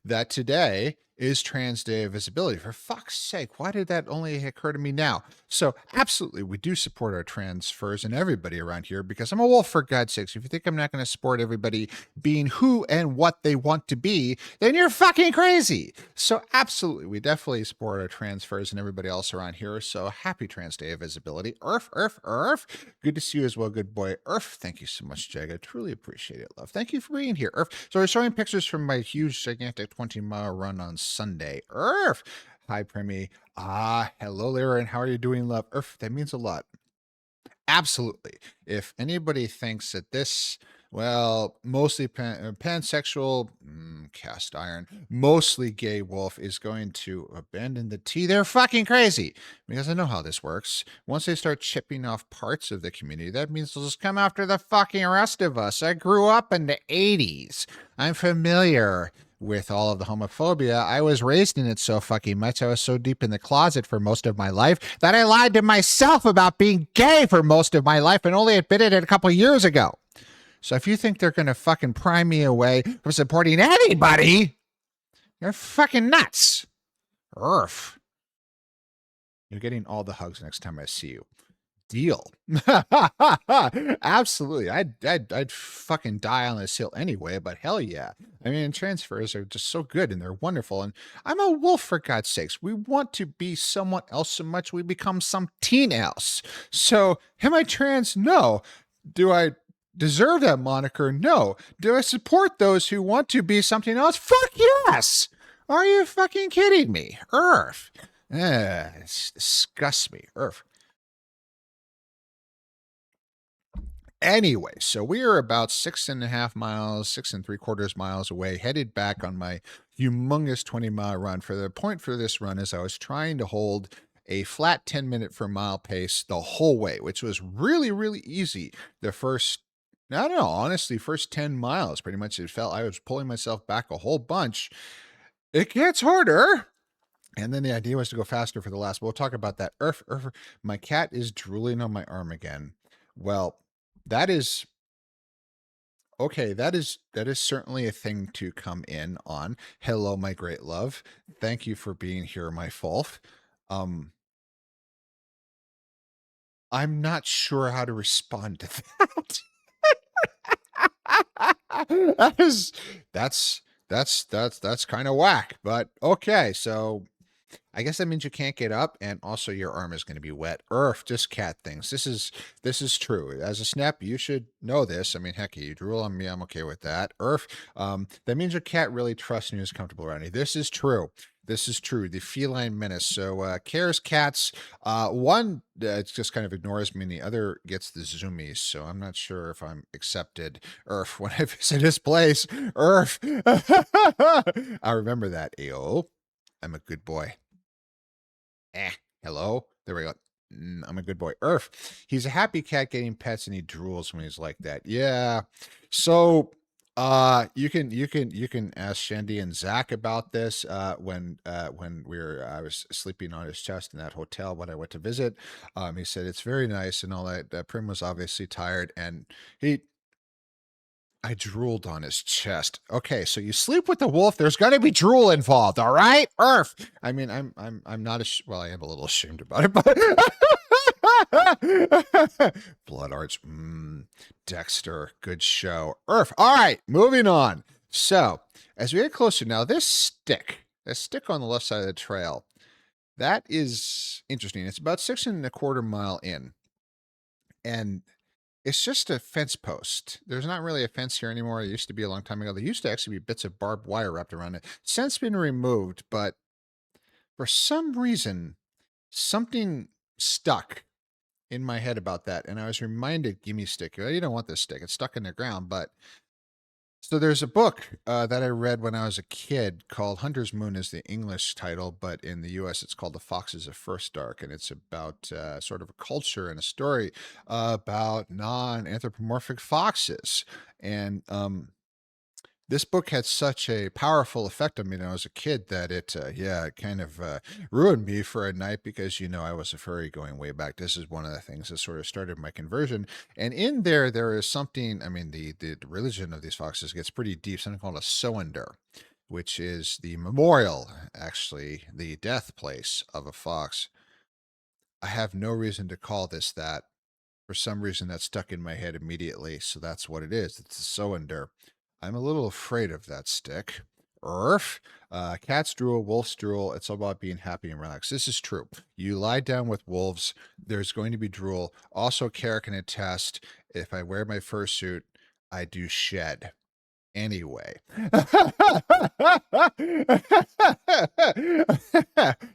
that today is Trans Day of Visibility. For fuck's sake, why did that only occur to me now? So, absolutely, we do support our trans furs and everybody around here because I'm a wolf, for God's sakes. If you think I'm not going to support everybody being who and what they want to be, then you're fucking crazy. So, absolutely, we definitely support our trans furs and everybody else around here. So, happy Trans Day of Visibility. Earth. Good to see you as well, good boy. Earth, thank you so much, Jag. I truly appreciate it, love. Thank you for being here, Earth. So, we're showing pictures from my huge, gigantic 20-mile run on Sunday. Earth. Hi, Premi. Hello, Lyra, and how are you doing, love? Earth, that means a lot. Absolutely. If anybody thinks that this, well, mostly pansexual, cast iron, mostly gay wolf is going to abandon the tea, they're fucking crazy. Because I know how this works. Once they start chipping off parts of the community, that means they'll just come after the fucking rest of us. I grew up in the 80s. I'm familiar with all of the homophobia. I was raised in it so fucking much. I was so deep in the closet for most of my life that I lied to myself about being gay for most of my life and only admitted it a couple years ago. So if you think they're going to fucking pry me away from supporting anybody, you're fucking nuts. Earth. You're getting all the hugs next time I see you. Deal. Absolutely. I'd fucking die on this hill anyway, but hell yeah. I mean, transfers are just so good and they're wonderful. And I'm a wolf, for God's sakes. We want to be someone else so much we become something else. So, am I trans? No. Do I deserve that moniker? No. Do I support those who want to be something else? Fuck yes. Are you fucking kidding me? Earth. It disgusts me. Earth. Anyway, so we are about 6.5 miles, 6.75 miles away, headed back on my humongous 20-mile run. For the point for this run is I was trying to hold a flat 10-minute per mile pace the whole way, which was really, really easy. The first, I don't know, honestly, first 10 miles, pretty much it felt I was pulling myself back a whole bunch. It gets harder. And then the idea was to go faster for the last. We'll talk about that. My cat is drooling on my arm again. Well, that is okay. That is certainly a thing to come in on. Hello, my great love. Thank you for being here, my Fulf. I'm not sure how to respond to that. That's kind of whack, but okay. So I guess that means you can't get up, and also your arm is going to be wet. Earth, just cat things. This is true. As a snap, you should know this. I mean, heck, you drool on me. I'm okay with that. Earth, that means your cat really trusts you and is comfortable around you. This is true. This is true. The feline menace. So Care's cats, one just kind of ignores me, and the other gets the zoomies. So I'm not sure if I'm accepted, or if when I visit his place, or if I remember that. Ayo, I'm a good boy. Hello. There we go. I'm a good boy. Earth. He's a happy cat getting pets, and he drools when he's like that. Yeah. So you can ask Shandy and Zach about this when I was sleeping on his chest in that hotel when I went to visit. He said it's very nice and all that. Prim was obviously tired, and he I drooled on his chest. Okay, so you sleep with the wolf. There's going to be drool involved. All right, Earth. I mean, I'm not well. I am a little ashamed about it, but Blood Arts. Dexter, good show. Earth. All right, moving on. So as we get closer now, this stick on the left side of the trail, that is interesting. It's about 6.25 miles in, and it's just a fence post. There's not really a fence here anymore. It used to be a long time ago. There used to actually be bits of barbed wire wrapped around it. Since been removed, but for some reason, something stuck in my head about that. And I was reminded, gimme stick. You don't want this stick. It's stuck in the ground. But so there's a book that I read when I was a kid called Hunter's Moon is the English title, but in the US it's called The Foxes of First Dark, and it's about sort of a culture and a story about non-anthropomorphic foxes. And this book had such a powerful effect on me when I was a kid that it kind of ruined me for a night because, I was a furry going way back. This is one of the things that sort of started my conversion. And in there is something, I mean, the religion of these foxes gets pretty deep, something called a soender, which is the memorial, actually, the death place of a fox. I have no reason to call this that. For some reason, that stuck in my head immediately, so that's what it is. It's a soender. I'm a little afraid of that stick. Earth. Cat's drool, wolf's drool. It's all about being happy and relaxed. This is true. You lie down with wolves, there's going to be drool. Also, Kara can attest, if I wear my fursuit, I do shed. Anyway.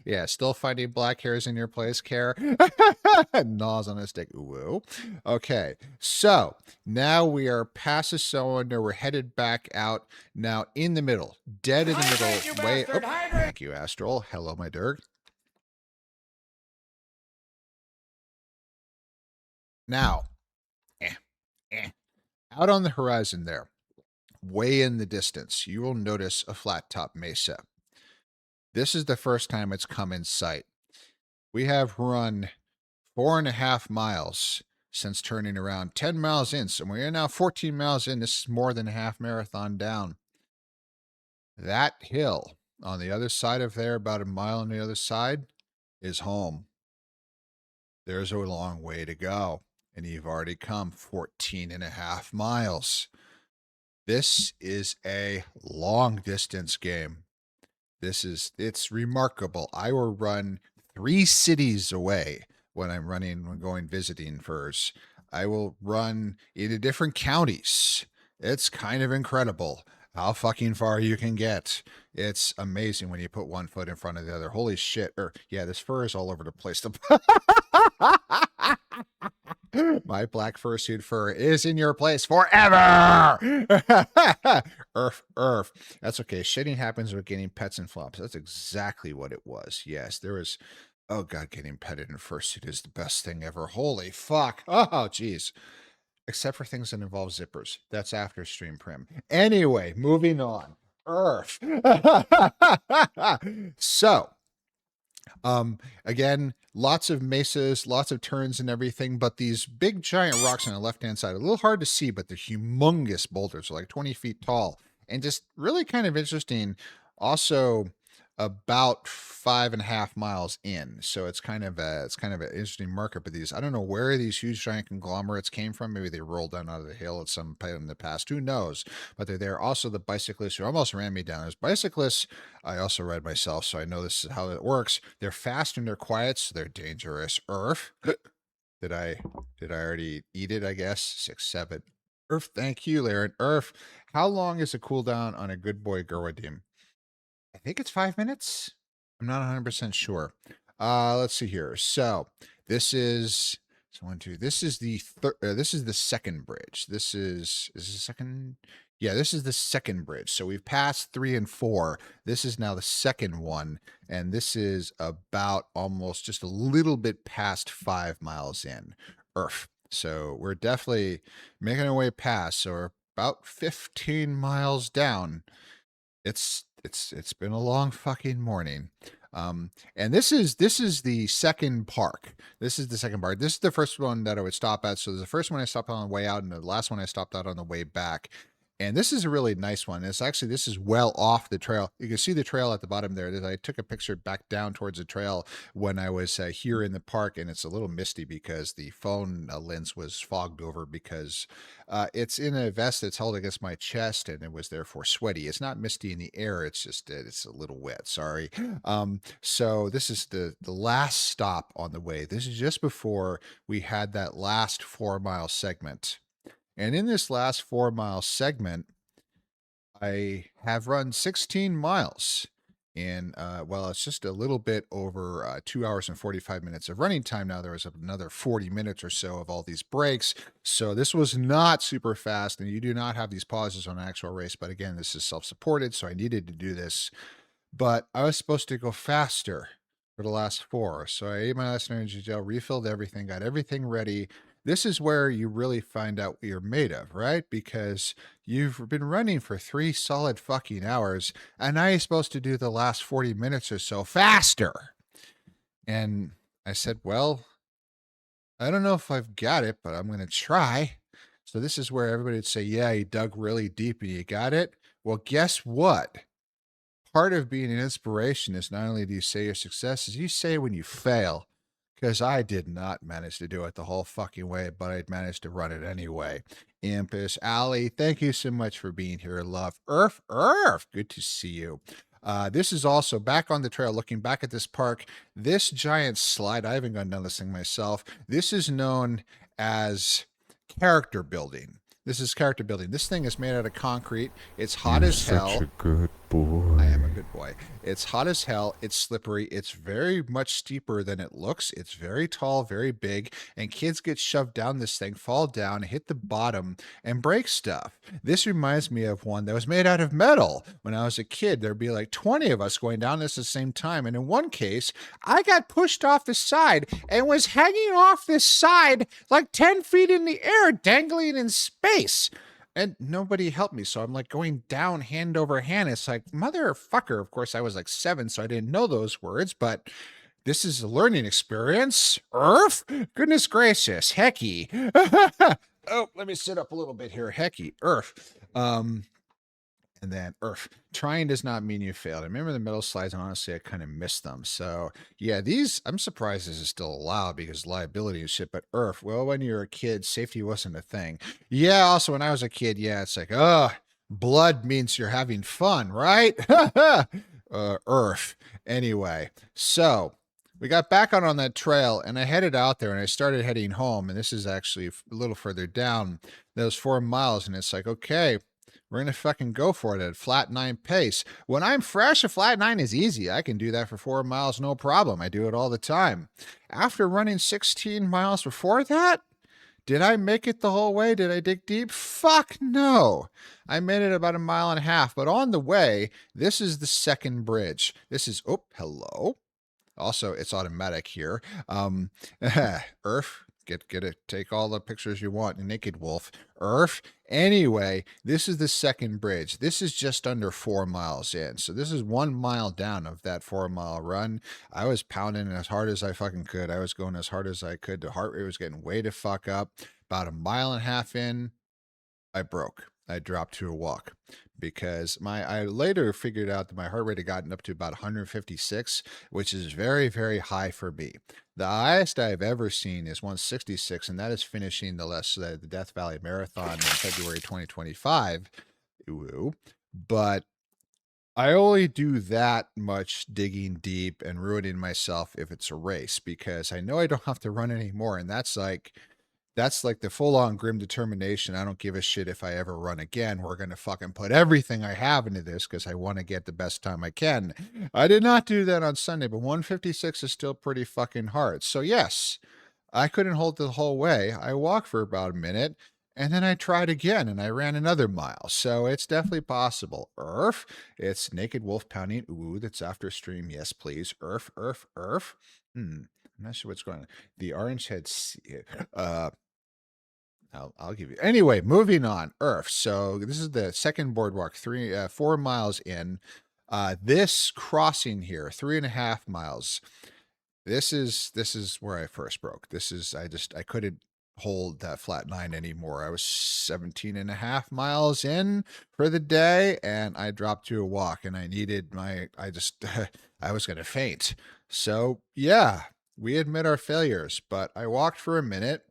Yeah, still finding black hairs in your place, Care. Gnaws on a stick. Ooh. Okay, so now we are past the cylinder. We're headed back out. Now in the middle, dead in the Hydrant, you middle. Way. bastard, hydrant! Thank you, Astral. Hello, my Dirk. Now, eh, out on the horizon there, way in the distance, you will notice a flat top mesa. This is the first time it's come in sight. We have run 4.5 miles since turning around, 10 miles in. So we are now 14 miles in. This is more than a half marathon down. That hill on the other side of there, about a mile on the other side, is home. There's a long way to go. And you've already come 14.5 miles. This is a long distance game. It's remarkable. I will run 3 cities away when going visiting furs. I will run into different counties. It's kind of incredible how fucking far you can get. It's amazing when you put one foot in front of the other. Holy shit. This fur is all over the place. My black fursuit fur is in your place forever. Earth. That's okay. Shitting happens with getting pets and flops. That's exactly what it was. Yes, there was. Oh god, getting petted in fursuit is the best thing ever. Holy fuck. Oh jeez. Except for things that involve zippers. That's after stream prim. Anyway, moving on. Earth. So, again, lots of mesas, lots of turns and everything, but these big giant rocks on the left-hand side, a little hard to see, but they're humongous boulders, like 20 feet tall, and just really kind of interesting. Also, about 5.5 miles in, so it's kind of an interesting marker. But I don't know where these huge giant conglomerates came from. Maybe they rolled down out of the hill at some point in the past. Who knows? But they're there. Also, the bicyclists who almost ran me down. As bicyclists, I also ride myself, so I know this is how it works. They're fast and they're quiet, so they're dangerous. Earth. Did I already eat it? I guess 6, 7. Earth. Thank you, Laren. Earth. How long is a cooldown on a good boy Gerwadim? I think it's 5 minutes. I'm not 100% sure. Let's see here. So this is so one, two. This is the this is the second bridge. This is the second. Yeah, this is the second bridge. So we've passed 3 and 4. This is now the second one, and this is about almost just a little bit past 5 miles in. Earth. So we're definitely making our way past. So we're about 15 miles down. It's been a long fucking morning. And this is the second park. This is the second park. This is the first one that I would stop at. So the first one I stopped on the way out, and the last one I stopped at on the way back. And this is a really nice one. It's actually, this is well off the trail. You can see the trail at the bottom there. I took a picture back down towards the trail when I was here in the park, and it's a little misty because the phone lens was fogged over because it's in a vest that's held against my chest, and it was therefore sweaty. It's not misty in the air. It's just it's a little wet. Sorry. So this is the last stop on the way. This is just before we had that last 4 mile segment. And in this last 4 mile segment, I have run 16 miles. And well, it's just a little bit over 2 hours and 45 minutes of running time. Now there was another 40 minutes or so of all these breaks. So this was not super fast, and you do not have these pauses on an actual race. But again, this is self-supported, so I needed to do this. But I was supposed to go faster for the last 4. So I ate my last energy gel, refilled everything, got everything ready. This is where you really find out what you're made of, right? Because you've been running for 3 solid fucking hours, and now you're supposed to do the last 40 minutes or so faster. And I said, well, I don't know if I've got it, but I'm going to try. So this is where everybody would say, yeah, you dug really deep and you got it. Well, guess what? Part of being an inspiration is not only do you say your successes, you say when you fail. Because I did not manage to do it the whole fucking way, but I'd managed to run it anyway. Impus Alley, thank you so much for being here, love. Earth, good to see you. This is also back on the trail, looking back at this park. This giant slide, I haven't gone down this thing myself. This is known as character building. This is character building. This thing is made out of concrete. It's hot You're as hell. such a good boy. I am a good boy. It's hot as hell. It's slippery. It's very much steeper than it looks. It's very tall, very big, and kids get shoved down this thing, fall down, hit the bottom, and break stuff. This reminds me of one that was made out of metal. When I was a kid, there'd be like 20 of us going down this at the same time, and in one case, I got pushed off the side and was hanging off this side like 10 feet in the air, dangling in space. And nobody helped me. So I'm like going down hand over hand. It's like, motherfucker. Of course, I was like 7, so I didn't know those words, but this is a learning experience. Earth? Goodness gracious. Hecky. Oh, let me sit up a little bit here. Hecky. Earth. And then Earth. Trying does not mean you failed. I remember the middle slides, and honestly, I kind of missed them. So, yeah, these, I'm surprised this is still allowed because liability and shit. But Earth, well, when you're a kid, safety wasn't a thing. Yeah, also, when I was a kid, yeah, it's like, blood means you're having fun, right? Earth. Anyway, so we got back out on that trail, and I headed out there, and I started heading home. And this is actually a little further down those 4 miles. And it's like, okay, we're going to fucking go for it at flat 9 pace. When I'm fresh, a flat 9 is easy. I can do that for 4 miles, no problem. I do it all the time. After running 16 miles before that, did I make it the whole way? Did I dig deep? Fuck no. I made it about 1.5 miles, but on the way, this is the second bridge. This is, oh, hello. Also, it's automatic here. Earth. Get it. Take all the pictures you want. Naked wolf. Earth. Anyway, this is the second bridge. This is just under 4 miles in. So this is 1 mile down of that 4 mile run. I was pounding as hard as I fucking could. I was going as hard as I could. The heart rate was getting way to fuck up. About 1.5 miles in, I broke. I dropped to a walk because I later figured out that my heart rate had gotten up to about 156, which is very, very high for me. The highest I've ever seen is 166, and that is finishing the Death Valley Marathon in February 2025. Ooh. But I only do that much digging deep and ruining myself if it's a race because I know I don't have to run anymore, and that's like that's like the full on grim determination. I don't give a shit if I ever run again. We're going to fucking put everything I have into this because I want to get the best time I can. I did not do that on Sunday, but 156 is still pretty fucking hard. So, yes, I couldn't hold the whole way. I walked for about a minute and then I tried again and I ran another mile. So, it's definitely possible. It's Naked Wolf Pounding. Ooh, that's after stream. Yes, please. I'm not sure what's going on. The orange head. I'll give you. Anyway, moving on. So this is the second boardwalk, 4 miles in. This crossing here, 3.5 miles. This is where I first broke. I couldn't hold that flat 9 anymore. I was 17.5 miles in for the day and I dropped to a walk and I was going to faint. So yeah, we admit our failures, but I walked for a minute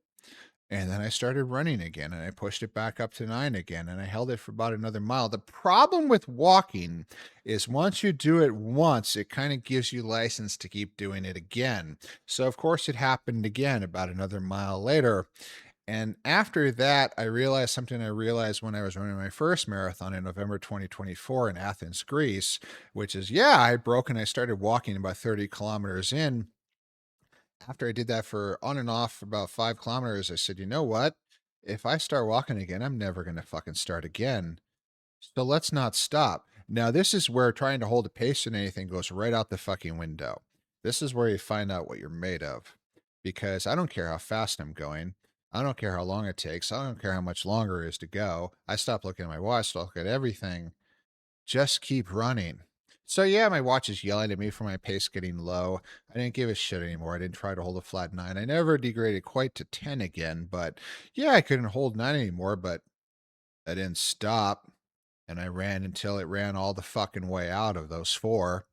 and then I started running again and I pushed it back up to 9 again and I held it for about another mile. The problem with walking is once you do it once, it kind of gives you license to keep doing it again. So, of course, it happened again about another mile later. And after that, I realized something I realized when I was running my first marathon in November 2024 in Athens, Greece, which is, yeah, I broke and I started walking about 30 kilometers in. After I did that for on and off for about 5 kilometers, I said, you know what? If I start walking again, I'm never going to fucking start again. So let's not stop. Now, this is where trying to hold a pace in anything goes right out the fucking window. This is where you find out what you're made of. Because I don't care how fast I'm going. I don't care how long it takes. I don't care how much longer it is to go. I stop looking at my watch, stop looking at everything. Just keep running. So yeah, my watch is yelling at me for my pace getting low. I didn't give a shit anymore. I didn't try to hold a flat 9. I never degraded quite to 10 again, but yeah, I couldn't hold 9 anymore, but I didn't stop. And I ran until it ran all the fucking way out of those 4.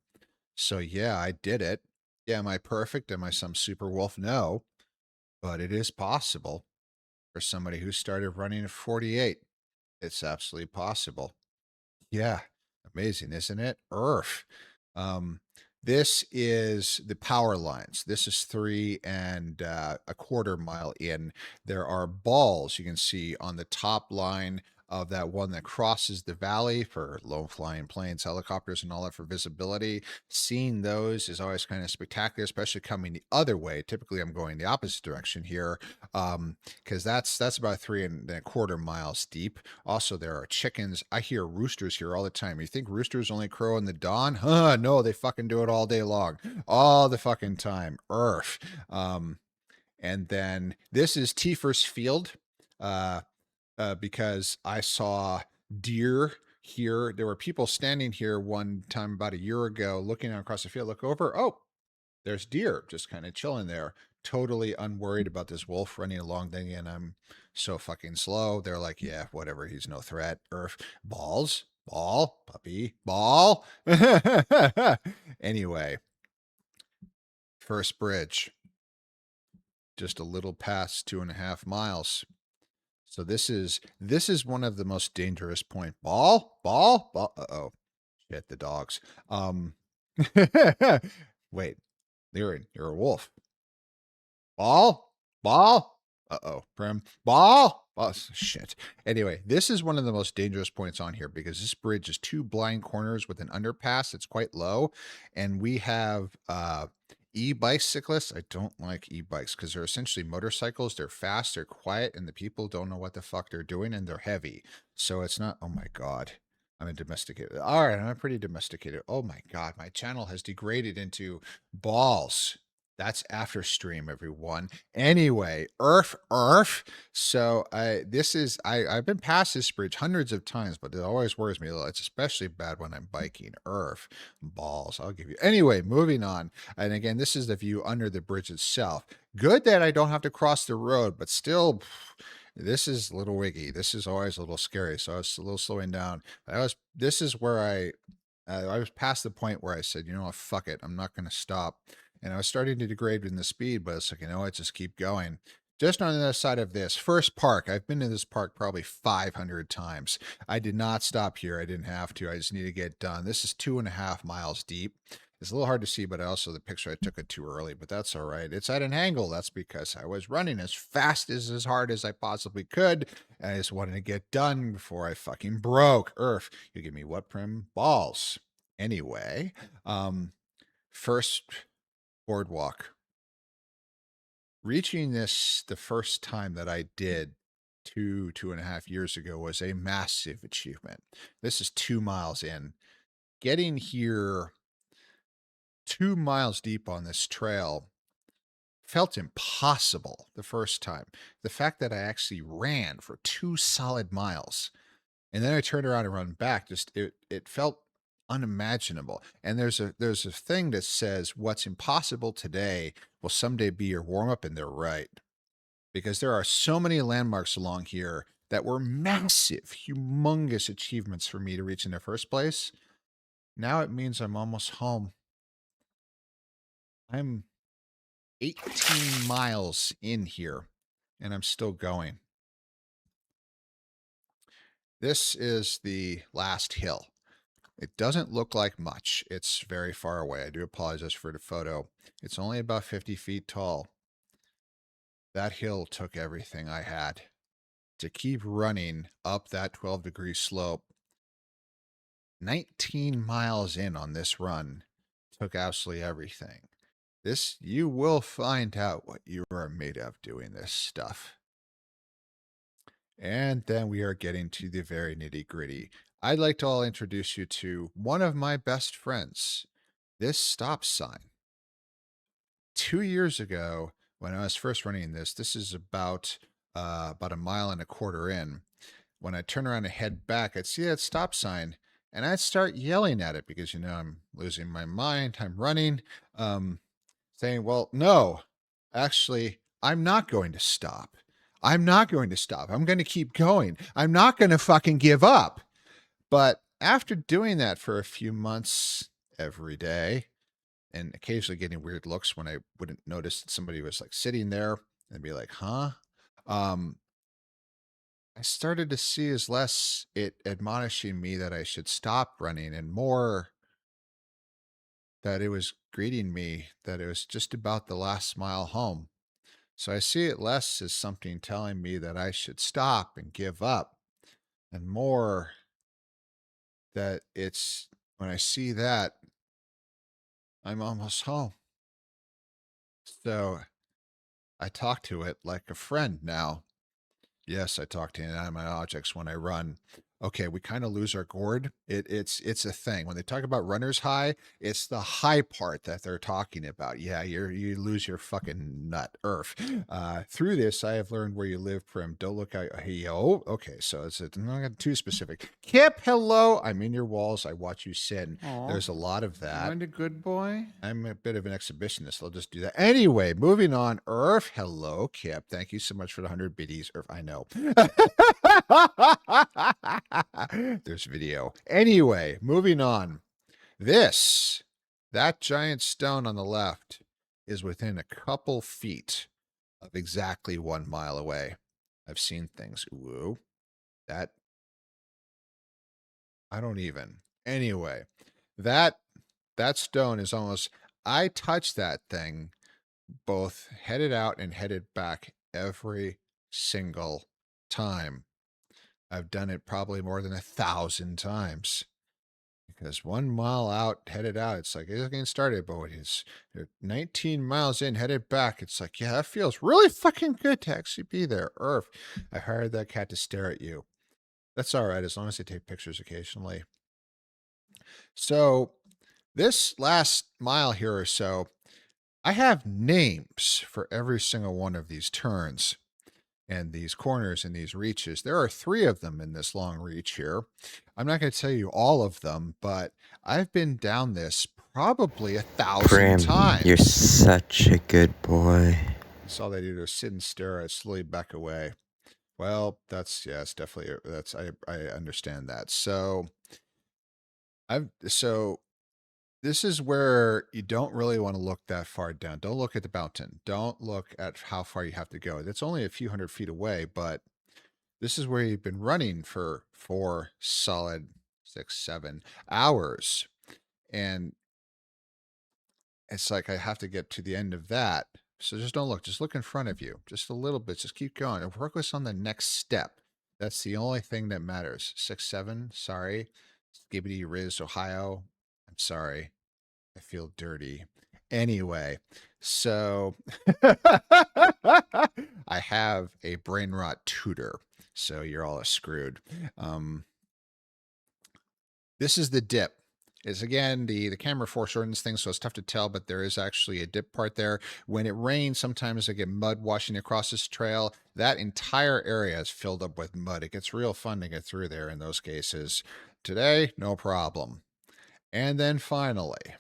So yeah, I did it. Yeah, am I perfect? Am I some super wolf? No, but it is possible for somebody who started running at 48. It's absolutely possible. Yeah, amazing, isn't it? Um, this is the power lines. This is 3.25 mile in. There are balls you can see on the top line of that one that crosses the valley for low flying planes, helicopters, and all that for visibility. Seeing those is always kind of spectacular, especially coming the other way. Typically, I'm going the opposite direction here, because that's about 3.25 miles deep. Also, there are chickens. I hear roosters here all the time. You think roosters only crow in the dawn? Huh? No, they fucking do it all day long, all the fucking time. And then this is Tiefer's Field. Because I saw deer here. There were people standing here one time about a year ago looking out across the field, look over. Oh, there's deer just kind of chilling there, totally unworried about this wolf running along thing. And I'm so fucking slow. They're like, yeah, whatever. He's no threat. Balls, ball, puppy, ball. Anyway, first bridge, just a little past 2.5 miles. So this is one of the most dangerous point. Ball. Uh-oh. Shit, the dogs. Wait. You're a wolf. Ball. Uh-oh. Prim. Ball. Oh, shit. Anyway, this is one of the most dangerous points on here because this bridge is 2 blind corners with an underpass. It's quite low. And we have e-bicyclists. I don't like e-bikes because they're essentially motorcycles. They're fast, they're quiet, and the people don't know what the fuck they're doing, and they're heavy. So it's not, oh my God. I'm a domesticated. All right, I'm pretty domesticated. Oh my God, my channel has degraded into balls. That's after stream, everyone. Anyway, Earth. So I've been past this bridge hundreds of times, but it always worries me a little. It's especially bad when I'm biking. Balls. I'll give you. Anyway, moving on. And again, this is the view under the bridge itself. Good that I don't have to cross the road, but still, this is a little wiggy. This is always a little scary. So I was a little slowing down. This is where I was past the point where I said, you know what, fuck it. I'm not going to stop. And I was starting to degrade in the speed, but it's like, you know what, just keep going. Just on the other side of this, first park. I've been to this park probably 500 times. I did not stop here. I didn't have to. I just need to get done. This is 2.5 miles deep. It's a little hard to see, but also the picture I took it too early, but that's all right. It's at an angle. That's because I was running as fast as hard as I possibly could. And I just wanted to get done before I fucking broke. Earth, you give me what, Prim? Balls. Anyway, first boardwalk. Reaching this the first time that I did 2.5 years ago was a massive achievement. This is 2 miles in. Getting here 2 miles deep on this trail felt impossible the first time. The fact that I actually ran for 2 solid miles and then I turned around and run back, just it felt unimaginable. And there's a thing that says what's impossible today will someday be your warm up, and they're right. Because there are so many landmarks along here that were massive, humongous achievements for me to reach in the first place. Now it means I'm almost home. I'm 18 miles in here, and I'm still going. This is the last hill. It doesn't look like much. It's very far away. I do apologize for the photo. It's only about 50 feet tall. That hill took everything I had. To keep running up that 12-degree slope, 19 miles in on this run, took absolutely everything. This, you will find out what you are made of doing this stuff. And then we are getting to the very nitty gritty. I'd like to all introduce you to one of my best friends, this stop sign. 2 years ago, when I was first running this is about a mile and a quarter in. When I turn around and head back, I'd see that stop sign and I'd start yelling at it because, I'm losing my mind. I'm running, saying, well, no, actually, I'm not going to stop. I'm not going to stop. I'm going to keep going. I'm not going to fucking give up. But after doing that for a few months every day, and occasionally getting weird looks when I wouldn't notice that somebody was like sitting there and be like, huh? I started to see as less it admonishing me that I should stop running and more that it was greeting me that it was just about the last mile home. So I see it less as something telling me that I should stop and give up, and more that it's when I see that, I'm almost home. So I talk to it like a friend now. Yes, I talk to inanimate objects when I run. Okay, we kind of lose our gourd. It's a thing. When they talk about runner's high, it's the high part that they're talking about. Yeah, you lose your fucking nut. Earth. Through this, I have learned where you live, Prim. Don't look out. Hey, oh, okay. So it's not too specific. Kip, hello. I'm in your walls. I watch you sin. Aw. There's a lot of that. I'm a good boy. I'm a bit of an exhibitionist. I'll just do that. Anyway, moving on. Earth, hello, Kip. Thank you so much for the 100 biddies. Earth, I know. There's video. Anyway, moving on. That giant stone on the left is within a couple feet of exactly 1 mile away. I've seen things. Woo. That. I don't even. Anyway, that stone is almost. I touched that thing both headed out and headed back every single time. I've done it probably more than 1,000 times. Because 1 mile out, headed out, it's like, it's getting started, but it's 19 miles in, headed back. It's like, yeah, that feels really fucking good to actually be there. Earth, I hired that cat to stare at you. That's all right, as long as they take pictures occasionally. So, this last mile here or so, I have names for every single one of these turns and these corners and these reaches. There are 3 of them in this long reach here. I'm not going to tell you all of them, but I've been down this probably 1,000 Prim, times. you're such a good boy. That's all they do to sit and stare at, slowly back away. Well, it's definitely, I understand that. So this is where you don't really want to look that far down. Don't look at the mountain. Don't look at how far you have to go. That's only a few hundred feet away, but this is where you've been running for 4 solid 6, 7 hours. And It's like I have to get to the end of that. So just don't look. Just look in front of you. Just a little bit. Just keep going. And focus on the next step. That's the only thing that matters. 6-7. Sorry. Skibbity Riz, Ohio. I'm sorry. I feel dirty. Anyway, so I have a brain rot tutor. So you're all screwed. Um, this is the dip. Is again the camera foreshortens things, so it's tough to tell, but there is actually a dip part there. When it rains, sometimes I get mud washing across this trail. That entire area is filled up with mud. It gets real fun to get through there in those cases. Today, no problem. And then finally,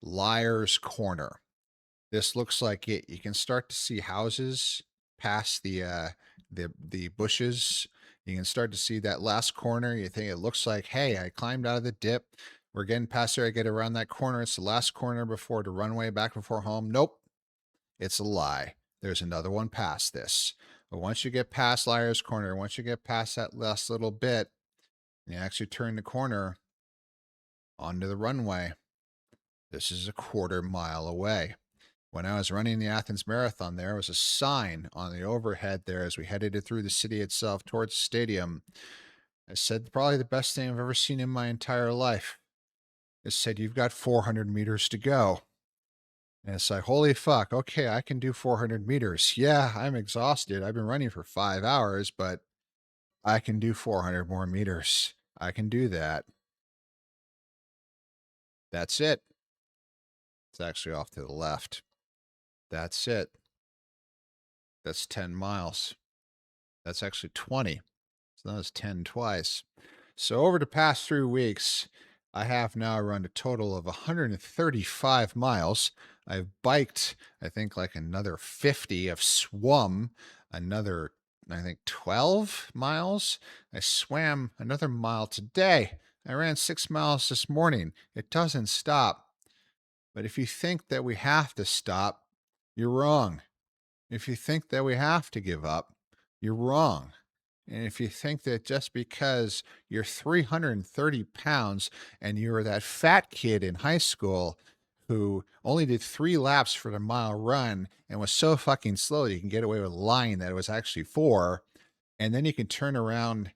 Liar's Corner. This looks like it. You can start to see houses past the bushes. You can start to see that last corner. You think it looks like, hey, I climbed out of the dip. We're getting past there. I get around that corner. It's the last corner before the runway back before home. Nope. It's a lie. There's another one past this. But once you get past Liar's Corner, once you get past that last little bit, you actually turn the corner onto the runway. This is a quarter-mile away. When I was running the Athens Marathon, there was a sign on the overhead there as we headed through the city itself towards the stadium. It said probably the best thing I've ever seen in my entire life. It said, "You've got 400 meters to go." And it's like, holy fuck, okay, I can do 400 meters. Yeah, I'm exhausted. I've been running for 5 hours, but I can do 400 more meters. I can do that. That's it. It's actually off to the left. That's it. That's 10 miles. That's actually 20. So that was 10 twice. So over the past 3 weeks, I have now run a total of 135 miles. I've biked, I think, like another 50. I've swum another, I think, 12 miles. I swam another mile today. I ran 6 miles this morning. It doesn't stop. But if you think that we have to stop, you're wrong. If you think that we have to give up, you're wrong. And if you think that just because you're 330 pounds and you were that fat kid in high school who only did 3 laps for the mile run and was so fucking slow that you can get away with lying that it was actually 4, and then you can turn around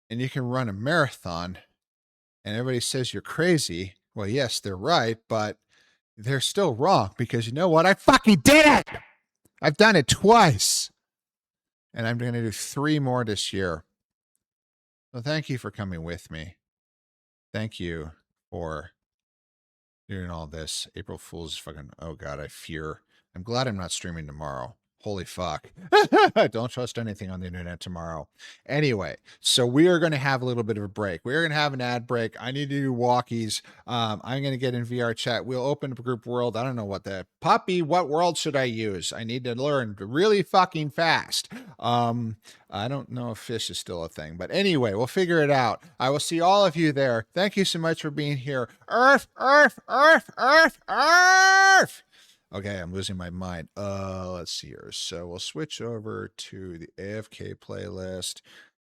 and you can run a marathon and everybody says you're crazy. Well, yes, they're right, but they're still wrong because you know what? I fucking did it! I've done it twice. And I'm going to do 3 more this year. So thank you for coming with me. Thank you for doing all this. April Fool's fucking, oh God, I fear. I'm glad I'm not streaming tomorrow. Holy fuck. Don't trust anything on the internet tomorrow. Anyway, so we are going to have a little bit of a break. We're going to have an ad break. I need to do walkies. I'm going to get in VR chat. We'll open up a group world. I don't know what the puppy, what world should I use? I need to learn really fucking fast. I don't know if fish is still a thing, but anyway, we'll figure it out. I will see all of you there. Thank you so much for being here. Earth, Earth, Earth, Earth, Earth. Okay, I'm losing my mind. Let's see here. So we'll switch over to the AFK playlist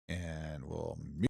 and we'll mute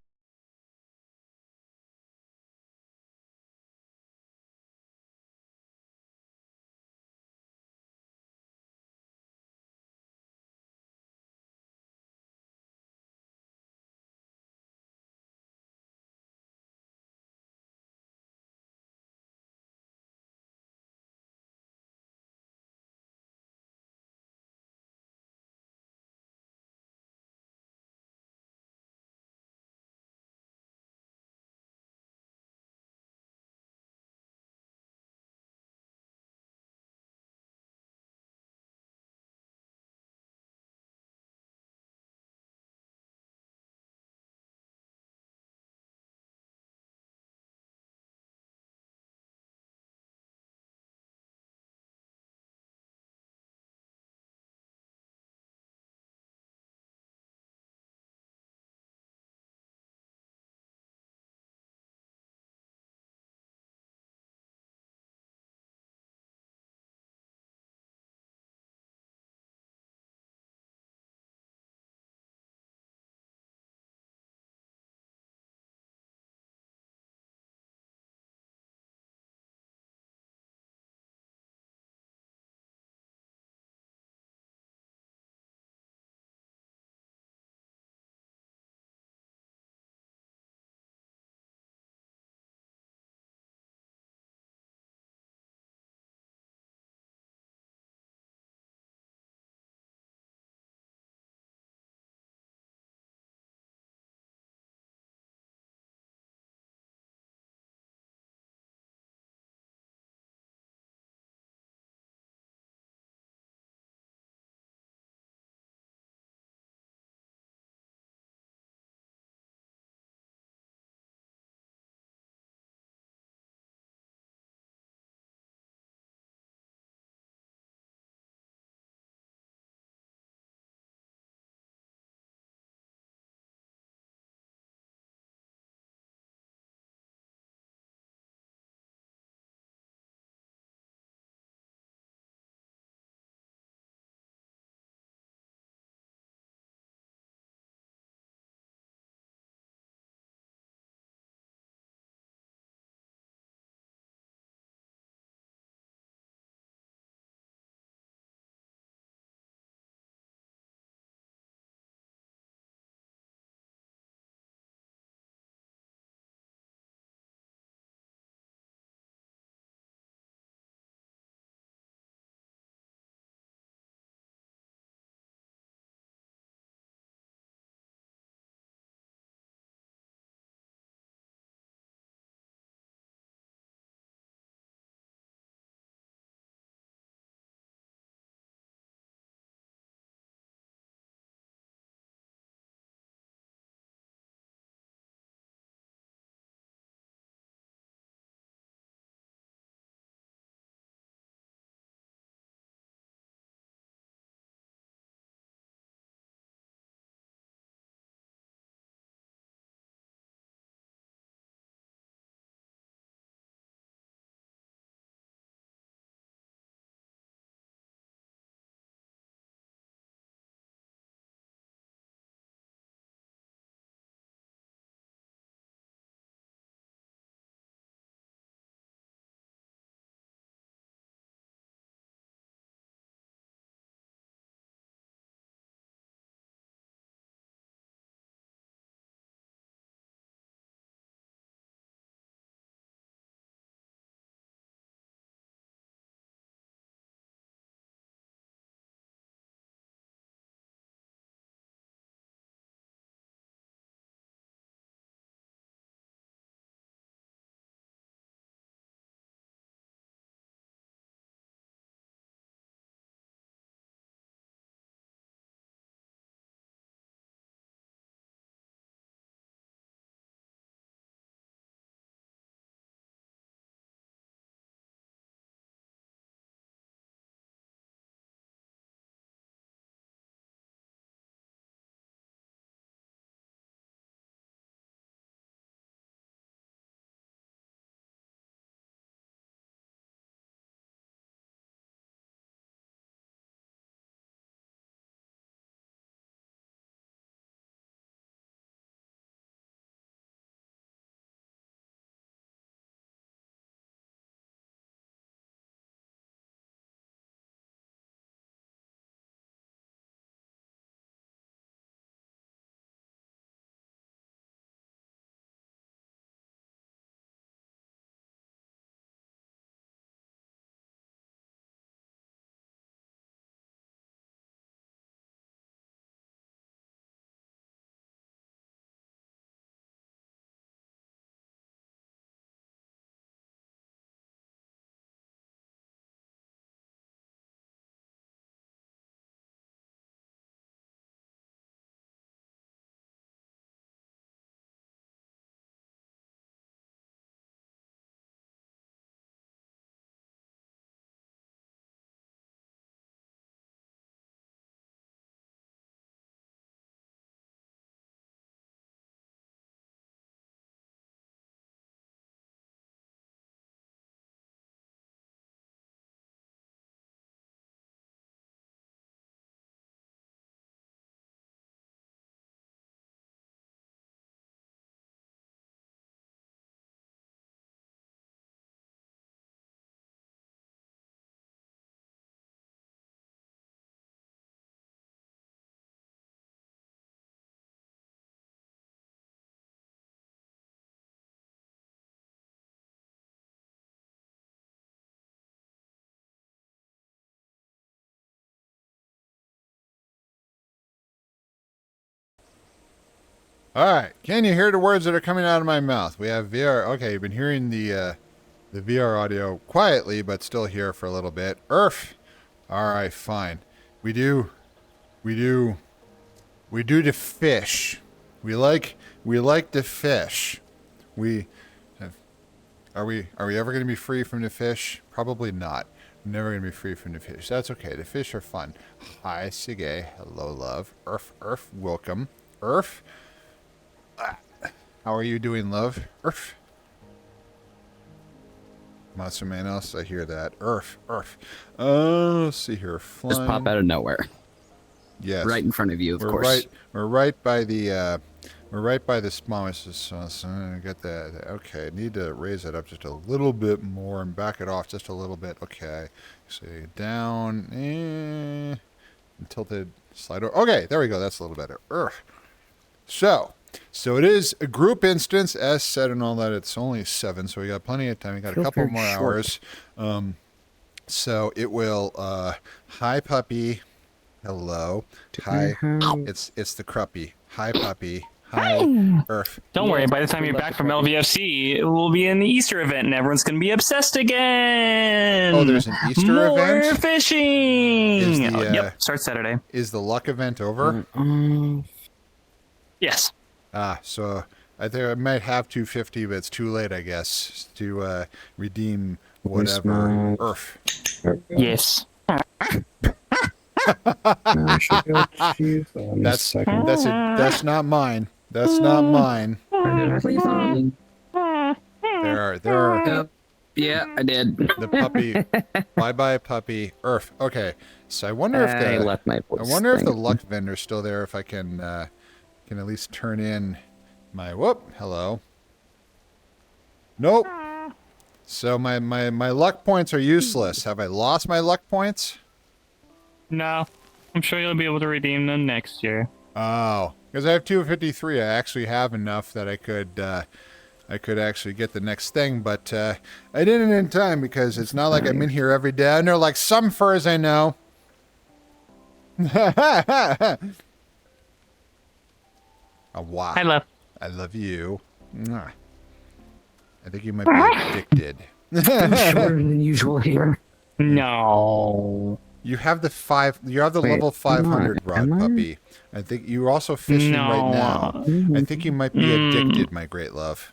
All right. Can you hear the words that are coming out of my mouth? We have VR. Okay, you've been hearing the VR audio quietly, but still here for a little bit. Earth. All right, fine. We do the fish. We like the fish. We have, are we ever going to be free from the fish? Probably not. We're never going to be free from the fish. That's okay. The fish are fun. Hi, Sige. Hello, love. Earth, welcome. Earth. How are you doing, love? Earth. Monster Manos, I hear that. Earth. Let's see here. Flying. Just pop out of nowhere. Yes. Right in front of you, of course. We're right by the spawn. So I'm gonna get that. Okay, need to raise it up just a little bit more and back it off just a little bit. Okay, so down and tilted slide over. Okay, there we go. That's a little better. So it is a group instance, as said and all that. It's only 7, so we got plenty of time. We got a couple more hours. So it will. Hi, puppy. Hello. Hi. It's the cruppy. Hi, puppy. Hi, Earth. Don't worry, by the time you're back from LVFC, it will be an Easter event and everyone's going to be obsessed again. Oh, there's an Easter event? More fishing! The, yep, starts Saturday. Is the luck event over? Yes. So I think I might have 250, but it's too late, I guess, to redeem whatever. Earth. Yes. That's not mine. That's not mine. There are. Yeah, I did. The puppy. Bye puppy. Earth. Okay. So I wonder if the luck vendor's still there. If I can at least turn in my hello. Nope. So my luck points are useless. Have I lost my luck points? No. I'm sure you'll be able to redeem them next year. Oh, because I have 253. I actually have enough that I could actually get the next thing, but I didn't in time because it's not like I'm in here every day. I know like some furs I know. Oh, wow. Hi, love. I love you. Mwah. I think you might be addicted. Shorter than usual here. No. You have the level 500 rod puppy. I think you're also fishing right now. I think you might be addicted, my great love.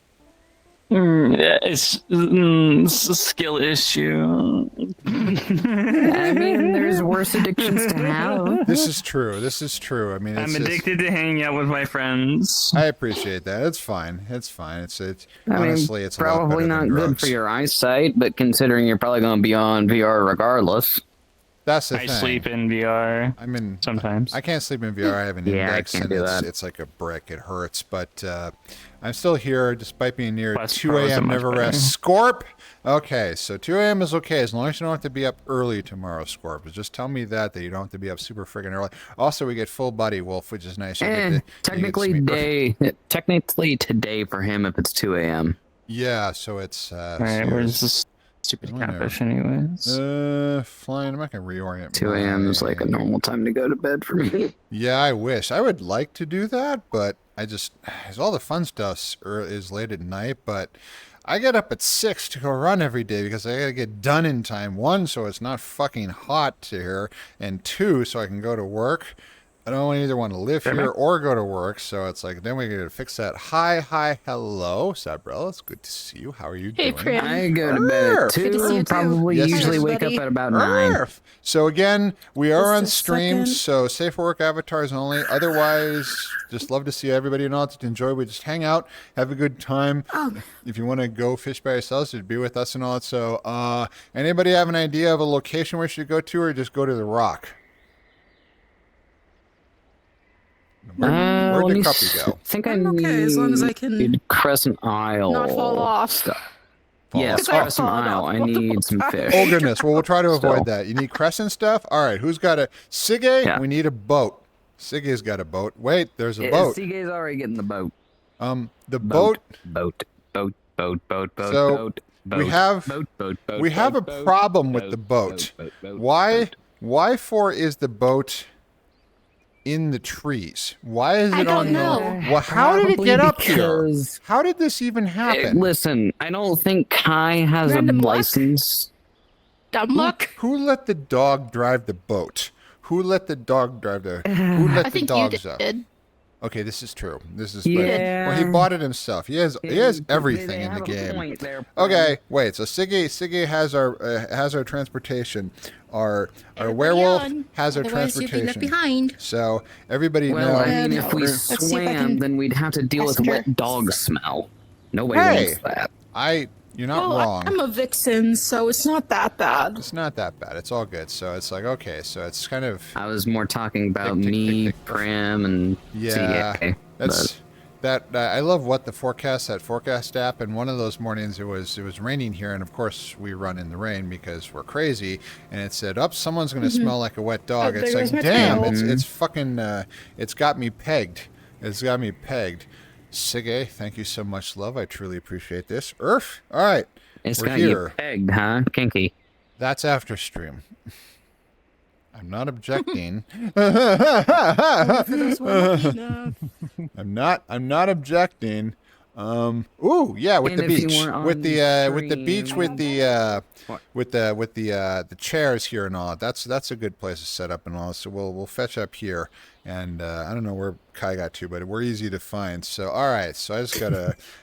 It's a skill issue. I mean, there's worse addictions to have. This is true. I mean, I'm addicted to hanging out with my friends. I appreciate that. It's fine. It's Honestly, it's probably a lot better not than good drugs. for your eyesight, but considering you're probably going to be on VR regardless. That's the I thing. sleep in VR. I mean, sometimes. I can't sleep in VR. I have an Yeah, I index, can't and do that. it's like a brick. It hurts, but I'm still here despite being near Quest 2 Pro is a.m. much Never better. rest. Scorp. Okay, so 2 a.m. is okay as long as you don't have to be up early tomorrow, Scorp. But just tell me that you don't have to be up super friggin' early. Also, we get full body wolf, which is nice. You get to- you Technically today for him if it's 2 a.m. Yeah, so it's Alright, where's this stupid Whatever. catfish anyways? flying. I'm not gonna reorient. 2 a.m. is like a normal time to go to bed for me. Yeah, I wish I would like to do that, but all the fun stuff is late at night. But I get up at 6 to go run every day because I gotta get done in time. 1, so it's not fucking hot here, and 2, so I can go to work. I don't either want to live here or go to work, so it's like then we gotta fix that. Hi, hello, Sabrella. It's good to see you. How are you doing? I go to bed at 2. Good to see you too. Probably Yes, usually yes. wake up at about 9. Earth. So again, we are Just on a stream, second. so safe for work avatars only. Otherwise, just love to see everybody and all to enjoy. We just hang out, have a good time. If you want to go fish by yourselves, just be with us and all that. So, anybody have an idea of a location we should go to, or just go to the Rock? Where'd the cruppy go? I think I'm okay, as long as I can need Crescent Isle. not fall off. Yes, Fall off. Crescent Isle. I need some fish. Oh goodness! Well, we'll try to avoid Still. that. You need crescent stuff. All right, who's got a Sige? Yeah. We need a boat. Sige's got a boat. Wait, there's a Yeah, boat. Seagay's already getting the boat. The boat. Boat. So, we have a problem with the boat. Why for is the boat in the trees? Why is I it don't on know. the? Well, how did it Probably get up here? because- How did this even happen? Listen, I don't think Kai has Random a luck? license. Dumb luck. Who let the dog drive the boat? Who let the dog drive the? Who let I the think dogs you up? did. Okay, this is true. This is Yeah. well, he bought it himself. He has everything in the game. Okay, wait. So Siggy has our transportation. Our Everybody werewolf on, has our otherwise you'll be left transportation. behind. So everybody Well, knows. I mean, if we Let's see if I swam, can then we'd have to deal with ask her. wet dog smell. Nobody Hey! wants that. You're not Well, wrong. I'm a vixen, so it's not that bad. It's not that bad. It's all good. So it's like, okay, so it's kind of I was more talking about Tick, tick, me, tick, tick. Prim, and yeah. CA. That's that. I love that forecast app. And one of those mornings it was raining here, and of course we run in the rain because we're crazy. And it said, "Up, someone's gonna smell like a wet dog." Oh, It's there like, goes my damn, tail. it's fucking, it's got me pegged. It's got me pegged. Sige, thank you so much, love. I truly appreciate this. All right. It's We're got here. you pegged, huh? Kinky. That's after stream. I'm not objecting. I'm not objecting. Ooh, yeah, with And the if you beach, weren't with on the beach, stream- with the What? with the chairs here and all. That's a good place to set up and all. So we'll fetch up here, and I don't know where Kai got to, but we're easy to find. So all right, so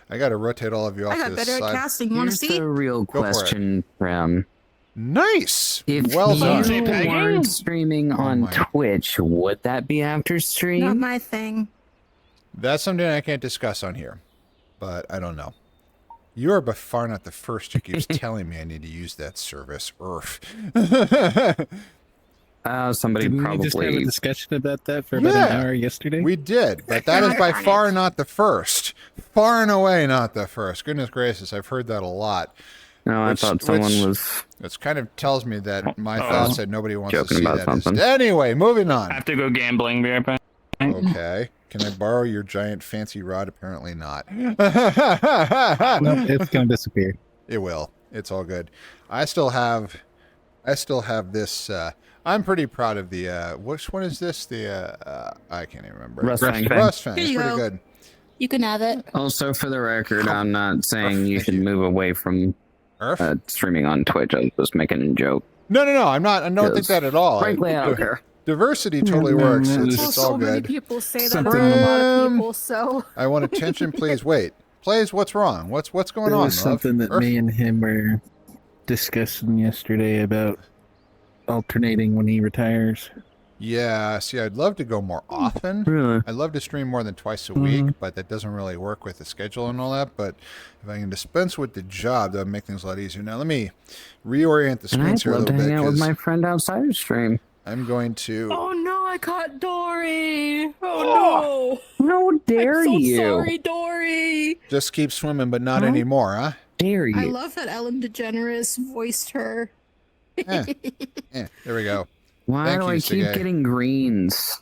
I gotta rotate all of you off I to got the better at side. casting. Want to Here's see? the real Go for it. question, Prim. Nice, If well you done. Say pegging? weren't streaming on my. Twitch, would that be after stream? Not my thing. That's something I can't discuss on here, but I don't know. You are by far not the first who keeps telling me I need to use that service. Urf. Somebody Didn't probably. we just have a discussion about that for about an hour yesterday? We did, but that is by Darn far it. not the first. Far and away not the first. Goodness gracious, I've heard that a lot. No, I Which- thought someone which- was It kind of tells me that my thoughts that nobody wants to Joking see about that. something. Anyway, moving I on. have to go gambling. Be right back. Okay. Can I borrow your giant fancy rod? Apparently not. Nope, it's gonna disappear. It will. It's all good. I still have this. I'm pretty proud of the. Which one is this? The. I can't even remember. Rust Fang. Rust Fang. Here It's you pretty go. good. You can have it. Also, for the record, I'm not saying you Thank should you. move away from Earth? streaming on Twitch. I was just making a joke. No. I'm not. I don't think that at all. Frankly, I don't care. Diversity totally works. It's, Well, it's so all many good. people say that Something- about a lot of people, so I want attention, please. Wait, please. What's wrong? What's going There on? was love? something that Earth? me and him were discussing yesterday about alternating when he retires. Yeah. See, I'd love to go more often. Really? I'd love to stream more than twice a week, but that doesn't really work with the schedule and all that. But if I can dispense with the job, that would make things a lot easier. Now, let me reorient the And screens I'd here a love to little bit hang out with because my friend outside of stream. I'm going to. Oh no, I caught Dory. Oh How no. dare I'm so you? sorry, Dory. Just keep swimming, but not Huh? anymore, huh? Dare I you? love that Ellen DeGeneres voiced her. There we go. Why Thank do you, I keep Sige. getting greens?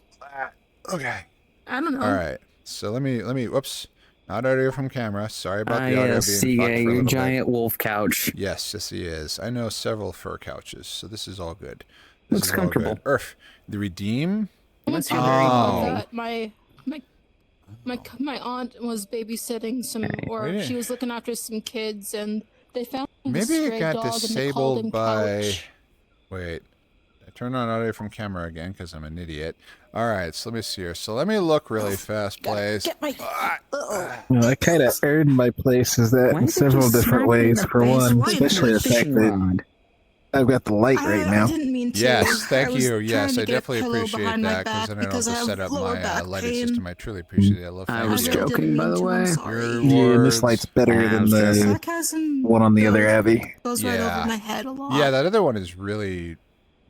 Okay. I don't know. All right. So let me. Whoops. Not audio from camera. Sorry about I the audio being see fucked for a your little bit. giant wolf couch. Yes, he is. I know several fur couches, so this is all good. This Looks is all comfortable. good. Earth, the redeem. Once you're you're very Oh. that my aunt was babysitting some, or Wait. she was looking after some kids, and they found a Maybe stray it got dog and they called him disabled by. Couch. Wait. I turned on audio from camera again because I'm an idiot. All right, so let me see here. So let me look really fast, please. Get my. Well, I kind of earned my place as that Why in did several you different smack me in ways. the For face one, with especially the a fact fishing that rod? I've got the light right I now. didn't mean to. Yes, I thank was you. trying Yes, to I get a definitely pillow appreciate behind my that because back then I don't because have to I set have up lower my back lighting pain. system. I truly appreciate it. I love I thank was you. didn't joking, mean by the to, I'm way. sorry. Your Yeah, this light's better Yeah, than I'm joking. the Sarcasm one on the other goes- Abbey. goes right Yeah. over my head a lot. Yeah, that other one is really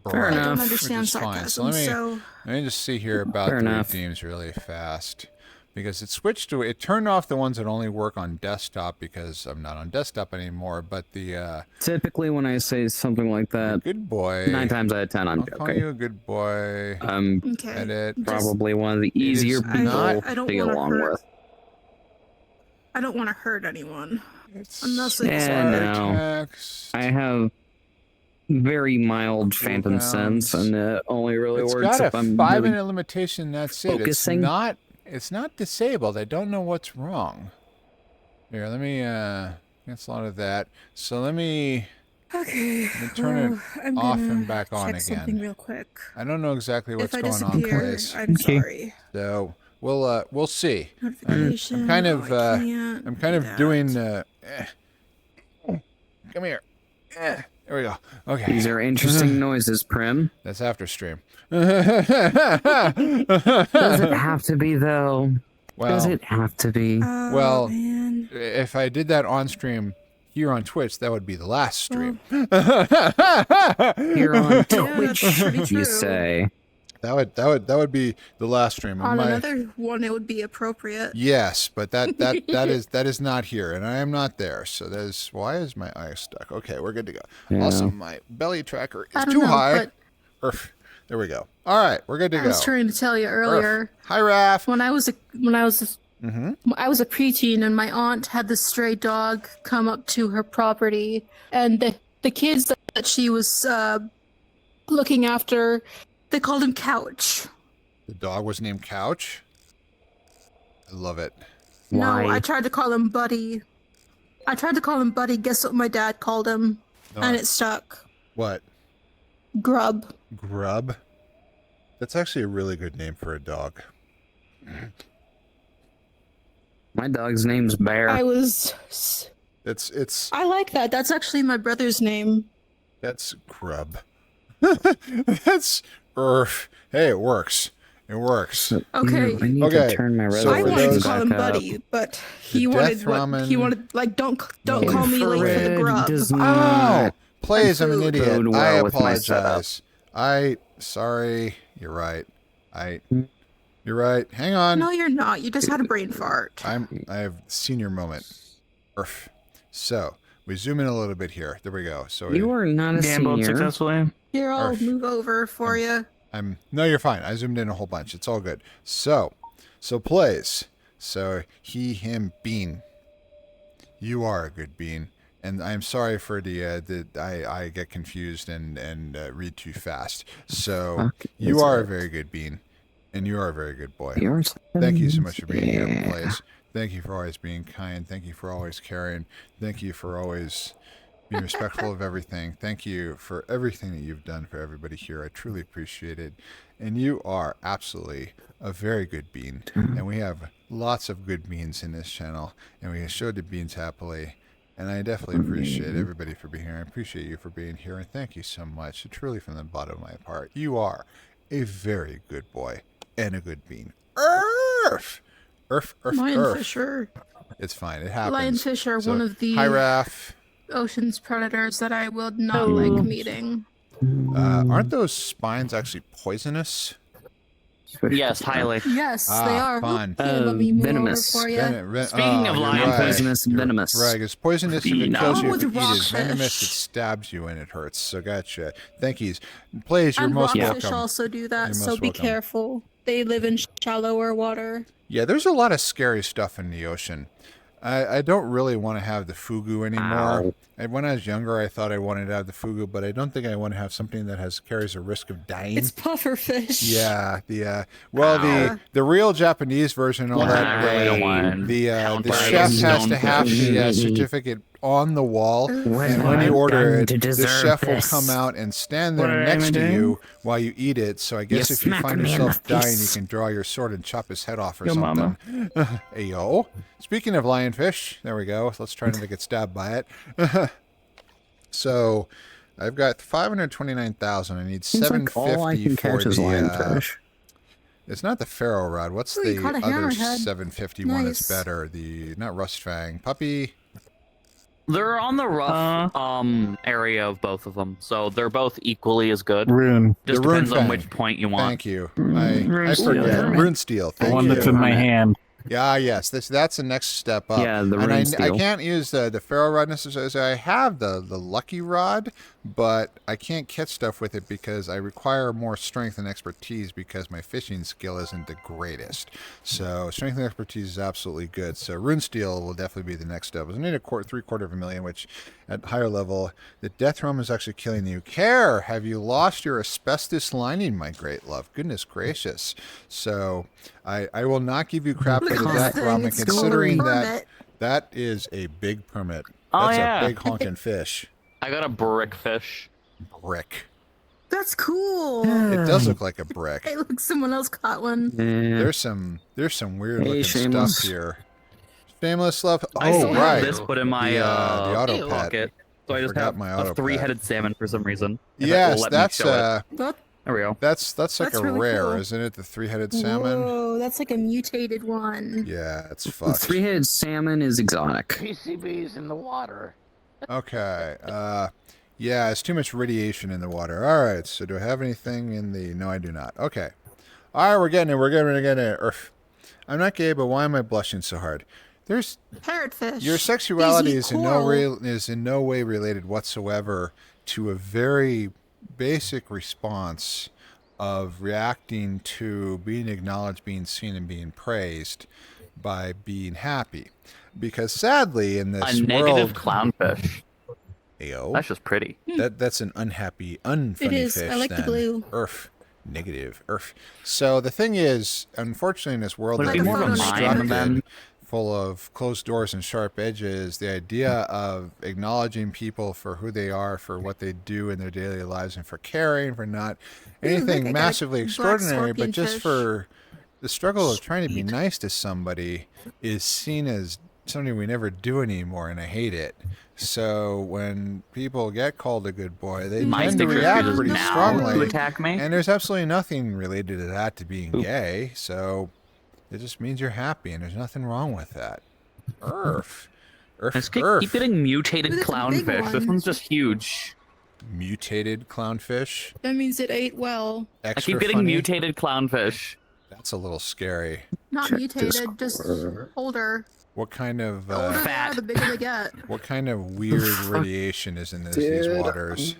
Fair bright, I don't enough. understand which is fine. So sarcasm, let me just see here about Fair the enough. redeems really fast. Because it turned off the ones that only work on desktop because I'm not on desktop anymore. But the Typically, when I say something like that, good boy. 9 times out of 10, I'm I'll call joking. you a good boy. I'm Okay. Edit. Just- probably one of the is easier people not- I don't to get wanna along hurt- with. I don't want to hurt anyone. It's Unless it's Yeah, no. text. I have very mild 2 phantom sense, pounds. and it only really It's works got a if I'm 5-minute really limitation. That's it. focusing. It's not disabled. I don't know what's wrong. Here, let me cancel out of that. So let me Okay. turn it I'm off gonna and back on check something again. real quick. I don't know exactly what's If I going on, disappear, please. I'm sorry. So we'll see. Notification. I'm kind of I can't I'm kind do of that. doing come here. There we go. Okay. These are interesting noises, Prim. That's after stream. Does it have to be, though? Does Well, it have to be? Oh, well, man. if I did that on stream here on Twitch, that would be the last stream. Here on Yeah, Twitch, that's pretty you true. say? That would be the last stream. On My- another one, it would be appropriate. Yes, but that is not here, and I am not there. So there's why is my eye stuck? Okay, we're good to go. Yeah. Also, my belly tracker I is don't too know, high. but There we go. All right, we're good to I go. was trying to tell you earlier. Hi, Raph. When I was a preteen, and my aunt had this stray dog come up to her property, and the kids that she was looking after, they called him Couch. The dog was named Couch. I love it. Why? No, I tried to call him Buddy. Guess what my dad called him? And it stuck. What? Grub. Grub. That's actually a really good name for a dog. My dog's name's Bear. I like that. That's actually my brother's name. That's Grub. That's Hey, it works. It works. Okay. I need Okay, to turn my so I for wanted to those- call him back up. Buddy, but The he death wanted like don't call me late for the Infrared grub. does Oh, not plays. I'm an food. idiot. Bode I well with my apologize. Sorry. You're right. You're right. Hang on. No, you're not. You just had a brain fart. I have senior moment. So we zoom in a little bit here. There we go. So You are not a Gambled senior. successfully. Here, I'll Arf. move over for you. No, you're fine. I zoomed in a whole bunch. It's all good. So plays. So he, him, bean. You are a good bean. And I'm sorry for I get confused and read too fast. So Fuck you is are it? a very good bean, and you are a very good boy. Yours? Thank you so much for being here, Yeah. Plays. Thank you for always being kind. Thank you for always caring. Thank you for always being respectful of everything. Thank you for everything that you've done for everybody here. I truly appreciate it. And you are absolutely a very good bean. And we have lots of good beans in this channel, and we show the beans happily. And I definitely appreciate everybody for being here. I appreciate you for being here, and thank you so much. Truly from the bottom of my heart. You are a very good boy and a good bean. Earth! Lionfish It's fine. It happens. Lionfish are So, one of the Hi, Raph. ocean's predators that I would not like meeting. Aren't those spines actually poisonous? Yes, highly. Yes, they are. Fun. Here, let me move venomous. over for you. Speaking of you're lion right. poisonous, You're venomous. Right, it's poisonous if it No. kills you. With If it eats rockfish. venomous, it stabs you and it hurts. So gotcha. Thank you. Plays, you're And most rockfish welcome. also do that, You're so most be welcome. careful. They live in shallower water. Yeah, there's a lot of scary stuff in the ocean. I don't really want to have the fugu anymore. Ow. And when I was younger, I thought I wanted to have the fugu, but I don't think I want to have something that carries a risk of dying. It's pufferfish. Yeah, the real Japanese version, all Yeah, that. I really don't want The Count chef Dragons has to don't have the push. certificate on the wall, What and have when I you order done it, to the deserve chef will this? come out and stand What there am I next to doing? you while you eat it. So I guess You if you smack find me in yourself the dying, you face. can draw your sword and chop his head off or Yo, something. mama. Ayo. Speaking of lionfish, there we go. Let's try not to get stabbed by it. So, I've got 529,000. I need Seems like all I 750 can for catch is the. lionfish. It's not the Pharaoh rod. What's Ooh, you the caught a other hammerhead. 750 one that's Nice. better? Not Rust Fang. Puppy. They're on the rough area of both of them, so they're both equally as good. Rune. Just The Rune depends on Fang. which point you want. Thank you. Rune I Steel, forget. yeah. Rune Steel. The Thank one you. that's in my hand. Yeah, yes. That's the next step up. Yeah, the and Rune I Steel. can't use the Pharaoh rod necessarily. So I have the Lucky Rod, but I can't catch stuff with it because I require more strength and expertise because my fishing skill isn't the greatest. So strength and expertise is absolutely good. So rune steel will definitely be the next step. I need a 3/4 which at higher level, the death realm is actually killing you. Care, have you lost your asbestos lining, my great love? Goodness gracious. So I will not give you crap for the death realm, and considering that is a big permit. Oh, That's yeah. a big honking fish. I got a brick fish. Brick. That's cool. It does look like a brick. Hey, look, someone else caught one. There's some weird looking Shameless. stuff here. Shameless love. I Oh still right. have this put in my the auto pet. pocket. So I just forgot have my auto a pet. 3-headed salmon for some reason. If it will Yes, let me that's show it. That, There we go. that's like That's a really rare, cool. isn't it? The 3-headed salmon. Whoa, that's like a mutated one. Yeah, it's The fucked. three-headed salmon is exotic. PCBs in the water. Okay. Yeah, it's too much radiation in the water. All right. So do I have anything in the? No, I do not. Okay. All right, we're getting it. We're getting it. I'm not gay, but why am I blushing so hard? There's Parrotfish. your sexuality These is eat in no coral. is in no way related whatsoever to a very basic response of reacting to being acknowledged, being seen, and being praised by being happy. Because sadly, in this A negative world, clownfish. Ayo, That's just pretty. that's an unhappy, unfunny It is. fish. I like the then. blue. Earth. Negative. Earth. So the thing is, unfortunately, in this world Would it that be we've more of a mime constructed, then? full of closed doors and sharp edges, the idea of acknowledging people for who they are, for what they do in their daily lives, and for caring, for not anything look, I got a massively black extraordinary, but scorpion just fish. for the struggle of trying to be nice to somebody is seen as something we never do anymore, and I hate it. So when people get called a good boy, they My tend to sticker react chooses pretty now to strongly. attack me. And there's absolutely nothing related to that to being gay, so it just means you're happy, and there's nothing wrong with that. Earth. I just Earth. keep getting mutated Ooh, that's a big clownfish. This one. one's just huge. Mutated clownfish. That means it ate well. I Extra keep getting funny. mutated clownfish. That's a little scary. Not Check mutated, just older. What kind of The older they are, Fat. the bigger they get. what kind of weird radiation is in these waters?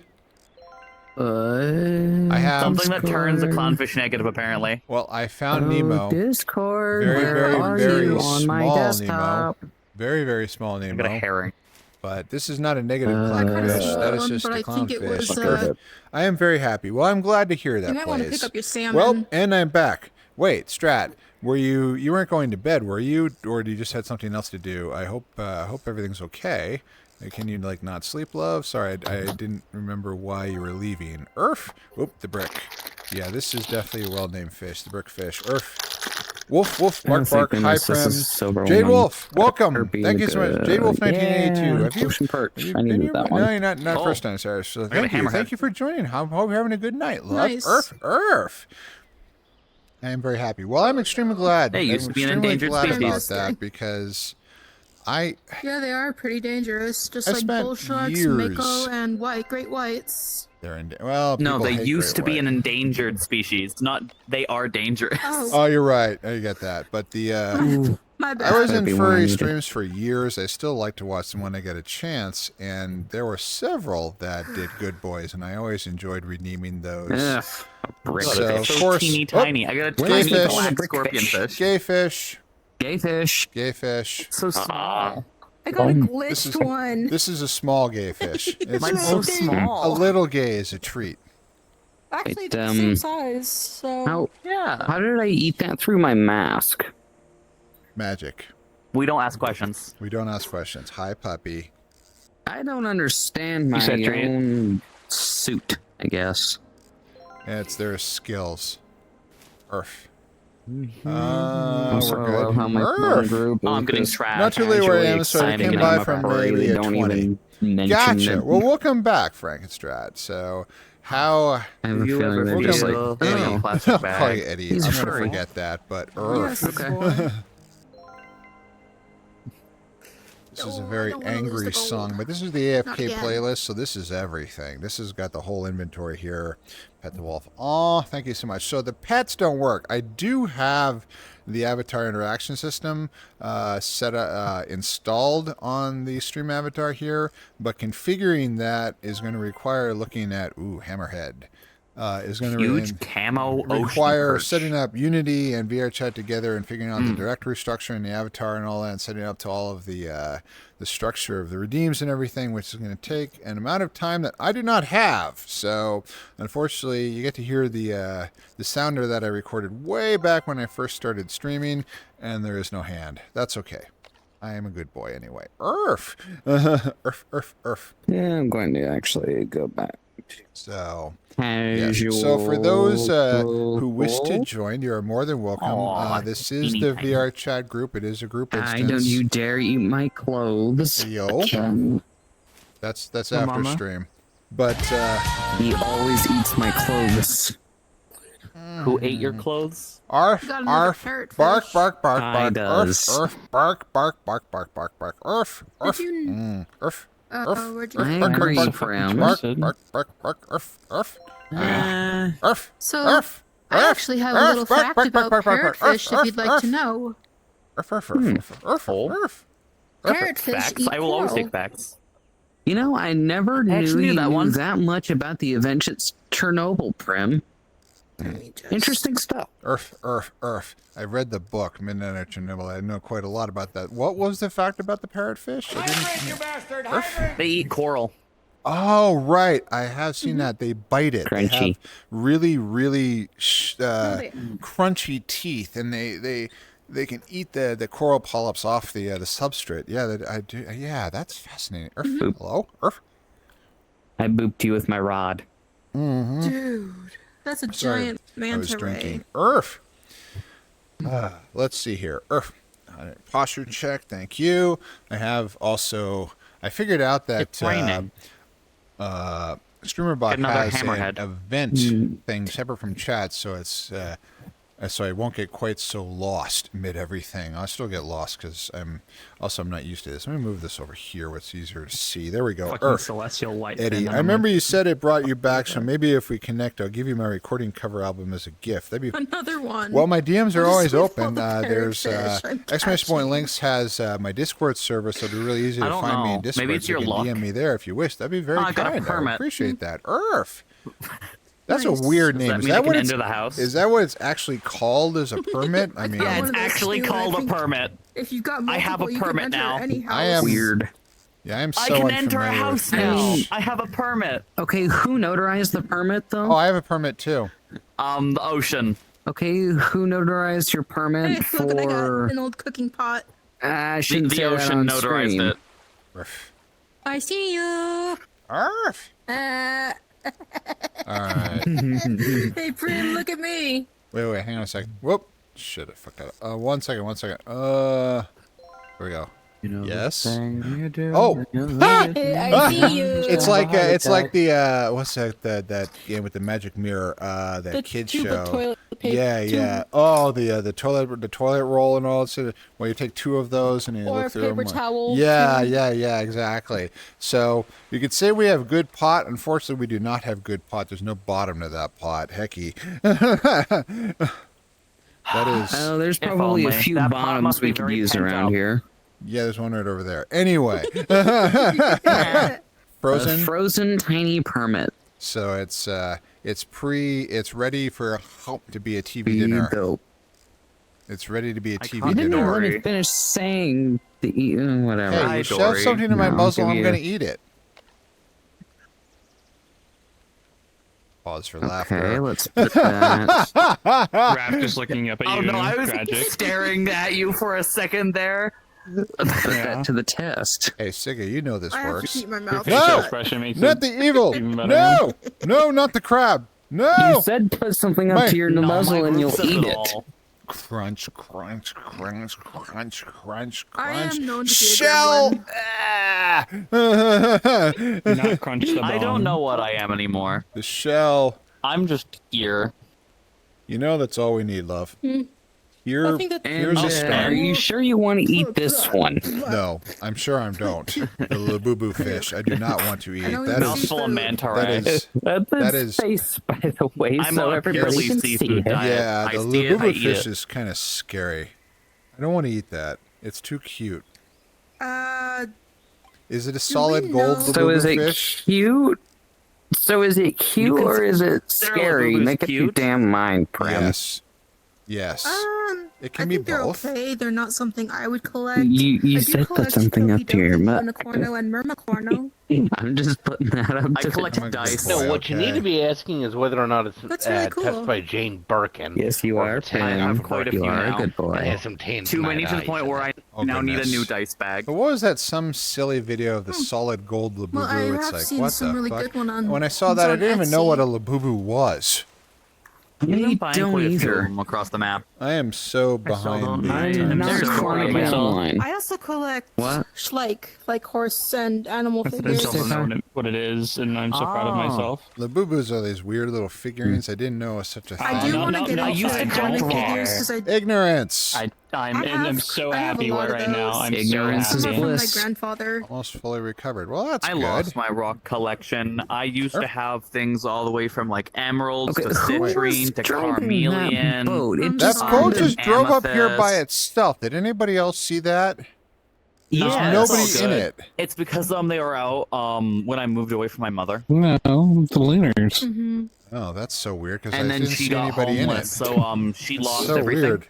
I have Something that turns a clownfish negative, apparently. well, I found Nemo. Discord. Very, where very, are very you on my small desktop? Very, very small I got a Nemo. herring. But this is not a negative I kinda clownfish. saw That is one, just but a I think it was, clownfish. I am very happy. Well, I'm glad to hear that, You might want to Blaze. pick up your salmon. Well, and I'm back. Wait, Strat, were you weren't going to bed, were you, or you just had something else to do? I hope everything's okay. Can you like not sleep, love? Sorry, I didn't remember why you were leaving. Earth. Oop, the brick. Yeah, this is definitely a well-named fish. The brick fish. Earth. Wolf, wolf, bark, bark. Hi, friend. Jade Wolf, welcome. Thank you so much. Jade Wolf, 1982. Have you? Ocean perch. Have you I been needed here? that No, one. you're not Oh. first time, sorry. So got a thank you. hammerhead. Thank you for joining. Hope you're having a good night, love. Nice. Earth. I am very happy. Well, I'm extremely glad. Hey, it used I'm to be an extremely endangered glad species. about that because I Yeah, they are pretty dangerous. Just I like spent bull sharks, years- mako, and great whites. they're in. Well, No, people they hate used to great be an white. endangered species. Not they are dangerous. Oh, Oh, you're right. I get that. But the my bad. I was That'd in be one I furry needed. streams for years. I still like to watch them when I get a chance, and there were several that did good boys, and I always enjoyed redeeming those. Ugh, a brick. So, They're of so course- teeny oh, tiny. I got a gay tiny fish. black Brick scorpion fish. fish. Gay fish. Gay fish. Gay fish. So small. I got a Boom. glitched one. This is a small gay fish. It's Mine's so a small. little gay is a treat. Actually, It, they're the same size. So How Yeah. how did I eat that through my mask? Magic. We don't ask questions. We don't ask questions. Hi, puppy. I don't understand my said trade. own suit, I guess. It's their skills. Earth. Also, I We're love good. how my phone Earth. group Oh, I'm is getting just trapped. Not too late where I am, so I casually came exciting by and I'm from afraid maybe they a don't 20. even mention Gotcha. it. Well, welcome back, Frankenstrat. So, how? I have a You feeling ever that We'll he's go like, with Eddie. Eddie. Plastic I'll call bag. you Eddie. He's I'm gonna furry. forget that, but Earth. yes, Okay. boy. This is a Oh, I very don't wanna lose angry the gold. song, but this is the Not AFK again. playlist, so this is everything. This has got the whole inventory here. Pet the wolf. Oh, thank you so much. So the pets don't work. I do have the avatar interaction system installed on the stream avatar here, but configuring that is going to require looking at Hammerhead. Is going to Huge camo require ocean perch. setting up Unity and VRChat together and figuring out the directory structure and the avatar and all that, and setting up to all of the structure of the redeems and everything, which is going to take an amount of time that I do not have. So, unfortunately, you get to hear the sounder that I recorded way back when I first started streaming, and there is no hand. That's okay. I am a good boy anyway. Earth, Earth. Yeah, I'm going to actually go back. So. Yeah. Casual. So for those who wish to join, you are more than welcome. Aw, This is teeny the tiny. VR chat group. It is a group I instance. don't you dare eat my clothes. Yo, that's Oh, after mama. stream. But He always eats my clothes. Who ate your clothes? arf, You got another arf, parrotfish. bark, bark, bark, I bark, does. arf, bark, bark, bark, bark, bark, bark, arf, arf, Did you- arf, where'd you I find agree, it? Fram. bark, bark, bark, bark, arf, arf, arf, So, arf. I actually have a little fact about parrotfish if you'd like to know. Arf, arf, arf, arf, arf. Parrotfish Facts. eat I will always coral. take facts. You know, I never I knew actually knew you that knew one. that much about the events at Chernobyl, Prim. Interesting stuff. Earth. I read the book, Midnight at Chernobyl. I know quite a lot about that. What was the fact about the parrotfish? They eat coral. Oh, right. I have seen that. They bite it. They Crunchy. have really, really they- crunchy teeth, and they can eat the coral polyps off the substrate. Yeah, I do. Yeah, that's fascinating. Earth. Hello, Earth. I booped you with my rod. Dude, that's a Sorry, giant I was manta drinking. ray. Earth. Let's see here. Earth. Posture check. Thank you. I have also. I figured out that It's raining. StreamerBot Get another has hammerhead. an event thing separate from chat, so it's so I won't get quite so lost mid everything. I'll still get lost because I'm not used to this. Let me move this over here. What's easier to see? There we go. Fucking Earth. celestial light. Eddie, thing I on remember you said it brought you back, so maybe if we connect, I'll give you my recording cover album as a gift. That'd be Another one. well. My DMs are I'll always just leave all open. the There's parrotfish I'm exclamation point catching. links has my Discord server, so it'd be really easy I to don't find me in know. Discord. Maybe it's so you your can luck. DM me there if you wish. That'd be very I got a kind. I permit. appreciate that. Earth. That's Nice. a weird Does name. that Is mean I that can what it's? enter the house? Is that what it's actually called as a permit? I mean, one Yeah, it's of those actually too, called I a think- permit. If you've got I have a multiple, you can permit enter now. Any house. I am Weird. yeah, I'm so I can enter a unfamiliar house with now. this. I have a permit. Okay, who notarized the permit, though? Oh, I have a permit too. The ocean. Okay, who notarized your permit Hey, look, I got for... an old cooking pot. I The, shouldn't the say that ocean on notarized stream. it. Earth. I see you. Earth. All right. Hey, Prim, look at me. Wait, hang on a second. Whoop. Shit, I fucked that up. One second. Here we go. You know Yes. the thing you do Oh. when you Ah! look at Hey, me. I see you. It's like the what's that game with the magic mirror, that The kid tube of show. toilet paper. Yeah. Oh, the toilet roll and all that sort of. Well, you take two of those and you Or look a through paper them. towel. Yeah, exactly. So you could say we have good pot. Unfortunately, we do not have good pot. There's no bottom to that pot. Hecky. That is. Oh, there's If probably a only. few That pot bottoms must be we could very use pent around up. here. Yeah, there's one right over there. Anyway. Frozen. A frozen tiny permit. So it's ready for to be a TV dinner. Dope. It's ready to be a I TV can't You didn't dinner. let me Dory. finish saying the whatever. Hey, Hi, you shove Dory. something in my No, muzzle, give I'm you- gonna eat it. Pause for Okay, laughter. let's put that. Raph just looking up at Oh you. no, I was Tragic. staring at you for a second there. Put Yeah. that to the test. Hey, Sigga, you know this I have to works. keep my Your mouth facial No! expression makes Not it the evil! even better. No, not the crab! You No! said put something up Mate. to your No, my muzzle and group you'll says eat it it. all. Crunch, crunch, crunch, crunch, crunch, I am crunch. known to be a Shell! gremlin. Ah! Not crunch the bone. I don't know what I am anymore. The shell. I'm just here. You know that's all we need, love. Here, think that- here's And a start. are you sure you want to eat this one? No, I'm sure I don't. The Labubu fish, I do not want to eat. don't That eat is Mouthful of manta that ray. is That's that its is face, by the way, I'm so on a everybody purely can see seafood it. diet. yeah. I The see it, I Labubu eat fish it. is kind of scary. I don't want to eat that. It's too cute. Is it a solid we gold know- Labubu So is it fish? cute? So is it cute can or is it consider scary? Labubu's Make up your cute. damn mind, Prim. Yes. Yes. It can I be think they're both. okay. They're not something I would collect. You I do said put collect something up to your mouth. Unicorno and Mermacorno. I'm just putting that up I to collect I'm a good dice. boy. No, what you okay. need to be asking is whether or not it's That's really cool. tested by Jane Birkin. Yes, you or are, if it's I have Prim. quite a You few are now. a good It boy. has some taint Too many to the eyes point in where it. I Oh, now need a goodness. new dice bag. But what was that? Some silly video of the solid gold Labubu. Well, I it's have like, seen what some the really fuck? good one on. When I saw it's that, I on didn't even know Etsy. what a Labubu was. I'm I buying don't quite a few either. of them across the map. I am so I still behind don't the know. I'm I'm not so quite sorry myself. online. I also collect What? Schleich, like horse and animal I figures. still don't know what it is, and I'm so proud of Oh. myself. Labubus are these weird little figurines. I didn't know was such a thing. I do No, want to no, get no, into you said anime don't figures care. because Ignorance. I'm I have- so I have a happy lot of right now. those. I'm Ignorance so is some are happy. from my bliss. grandfather. Almost fully recovered. Well, that's I good. lost my rock collection. I used to have things all the way from like emeralds Okay, to who was citrine to driving that carmelian. boat? It That That just Um, boat the just drove up here by amethyst. itself. Did anybody else see that? Yeah, There's it's nobody all in good. it. It's because they were out when I moved away from my mother, No, the Lunars. Mm-hmm. Oh, that's so weird because I and then didn't she see got anybody in it. homeless, so she It's lost so everything. weird.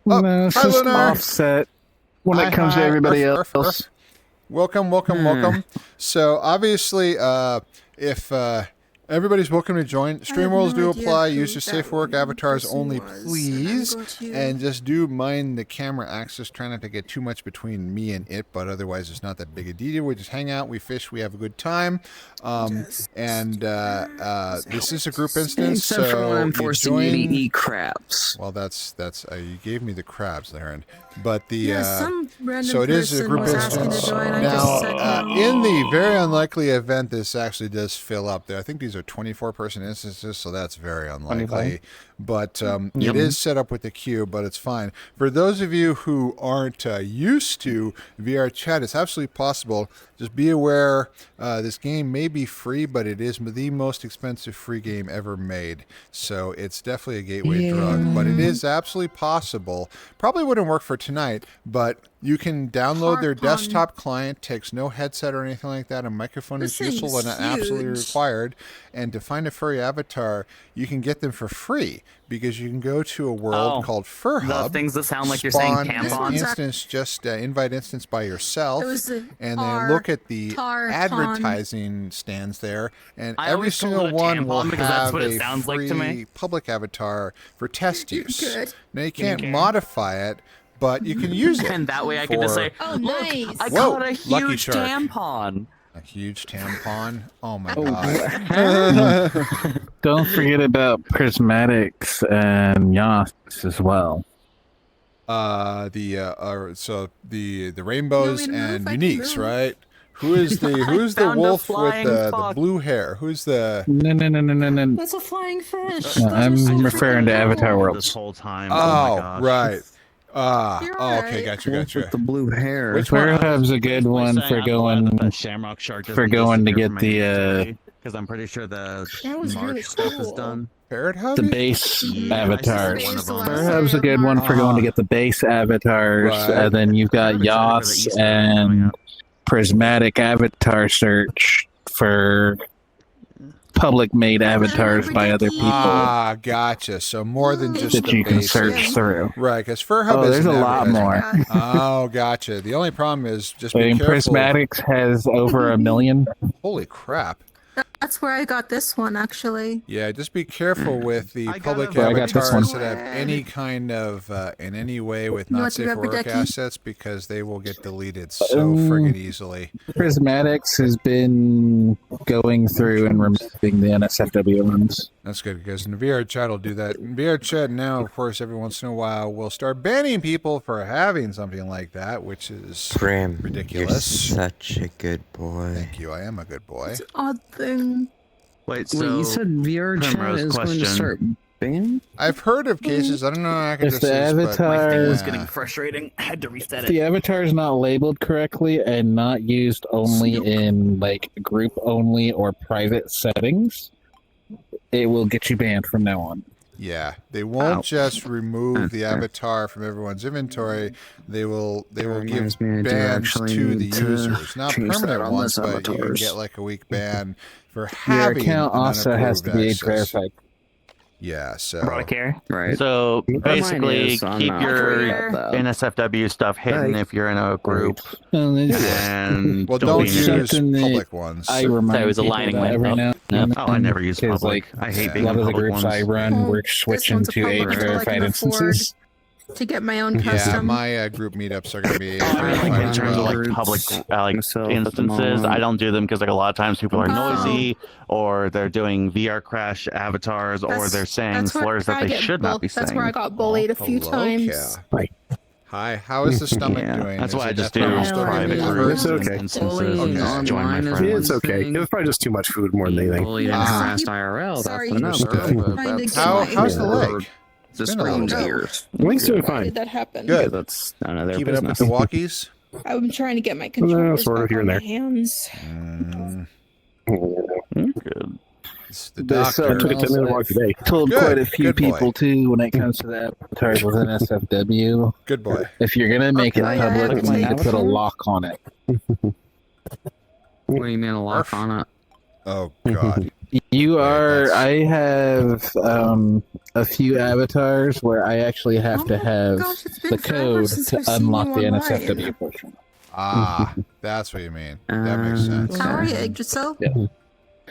Oh, No, it's hi, just Lunar. offset when Hi, it comes hi. to everybody Arf, arf, else. arf. Welcome, welcome, Hmm. welcome. So obviously, if everybody's welcome to join, stream no rules do idea apply. who Use your that safe work avatars person only, was, please, and I'm going to- and just do mind the camera access. Try not to get too much between me and it, but otherwise it's not that big a deal. We just hang out, we fish, we have a good time, and this is a group instance. Except for when I'm you forcing you to join- eat crabs. Well, that's you gave me the crabs, Aaron. But the Yeah, some random so it is a person group was asking instance. to join. I Now, just said no. in the very unlikely event this actually does fill up, there I think these are 24-person instances, so that's very unlikely. 25. But it is set up with the queue, but it's fine. For those of you who aren't used to VR chat, it's absolutely possible. Just be aware, this game may be free, but it is the most expensive free game ever made. So it's definitely a gateway drug, but it is absolutely possible. Probably wouldn't work for tonight, but you can download their Heart pun. desktop client, takes no headset or anything like that. A microphone is This useful and thing's absolutely huge. required. And to find a furry avatar, you can get them for free because you can go to a world Oh, called Fur The Hub. things that sound like you're saying spawn an tampons. instance, just invite instance by yourself, It was the and tar- then look at the tar con. advertising stands there, and I every always call single it a one will tampon because that's have what it a sounds like free to me. public avatar for test use. Good. Now you can't care. modify it, but you can use it. And that way I can just for say, Oh, look, nice. I Whoa, caught a Lucky huge Shark. tampon. a huge tampon. Oh my Oh, god! Don't forget about prismatics and yachts as well. So the rainbows You want me to move? and I can uniques, move. right? Who's the found a wolf with flying the fox. blue hair? Who's the No. That's a flying fish. No, Those are I'm so referring to freaking Avatar cool. World. This whole time. Oh, my gosh. right. You're Okay, right. gotcha, Wolf gotcha. with the blue hair. Which one? Fur Hub's a good one Saying for I'm glad going. that the Shamrock Shark for going to get the, because I'm pretty sure the That was March really stuff is cool. done. Parrot Hub? the base Yeah, avatars. one of them. Fur Hub's a good one for going to get the base avatars, Right. and then you've got I'm excited for the yachts Easter egg coming and up. prismatic avatar search for public-made avatars by other people Ah, gotcha. So more than just that the you can base. search through. Right, because Fur Hub Oh, is there's a an lot advertising. more. Oh, gotcha. The only problem is just I be mean, careful. prismatics has over 1 million. Holy crap. That's where I got this one, actually. Yeah, just be careful with the I got public a- I got this avatars one. that have any kind of, in any way with You not want to safe for rubber work ducky? assets because they will get deleted so Oh. friggin' easily. Prismatics has been going through and removing the NSFW ones. That's good because in VR chat will do that. In VR chat now, of course, every once in a while will start banning people for having something like that, which is Prim, ridiculous. You're such a good boy. Thank you. I am a good boy. It's an odd thing. Wait, Wait, you said VR chat Primrose is going to question. start band? I've heard of cases. I don't know how If the avatar My thing was yeah. getting frustrating. I had to reset if it. the avatar is not labeled correctly and not used only in like group only or private settings, it will get you banned from now on. Yeah, they won't just remove the avatar from everyone's inventory. They will give reminds me I do bans actually to the need to users, not change that permanent on ones, this but you can avatars. get like a week ban for Your having account an also has to be age unapproved access. verified. Yeah, so Brought a care. Right. So Mine basically, is, I'm keep not your worried about that. NSFW stuff hidden if you're in a group, and well, don't delete it. use Something that public ones. I remind I was people aligning that every myself. now and Oh, I never use because, public. like, I hate yeah. being a lot in of the public groups ones. I run, we're This switching one's a to public age until I verified can instances. to get my own Yeah, custom. my group meetups are going to be I mean, like, in verified as terms of well. like public like myself at the instances, I moment. don't do them because like a lot of times people are Oh. noisy or they're doing VR crash avatars or That's- they're saying that's where slurs that I they get should not be saying. That's where I got bullied a few Hello, times. Cal. Hi, how is the stomach Yeah, doing? that's Is why I it just do definitely still private giving you groups hurt? It's okay. instances. Bullying and join my online is friends. It's okay. It was probably just too much food more than anything. Bullied in Ah. fast IRL. Sorry, That's Understood. another. Trying to get How's the my- leg? The It's been a little screen bit. years. Link's doing Why fine. did that happen? Good. That's none of their Keep it up with business. the walkies. I'm trying to get my controllers sort of back here on and my there. hands. Good. It's the This, doctor. Took it 10 minutes walk today. Told Good, quite a few good boy. people too when it comes to the avatars with NSFW. Good boy. If you're gonna make Okay, it yeah, I have public, to you need to take- put a lock on it. What do you mean a lock on it? Oh God. You are. that's- I have a few avatars where I actually have to Oh, have gosh, it's been the forever code since to I've seen unlock you the online. NSFW portion. Ah, that's what you mean. That makes sense. How are you, egged yourself?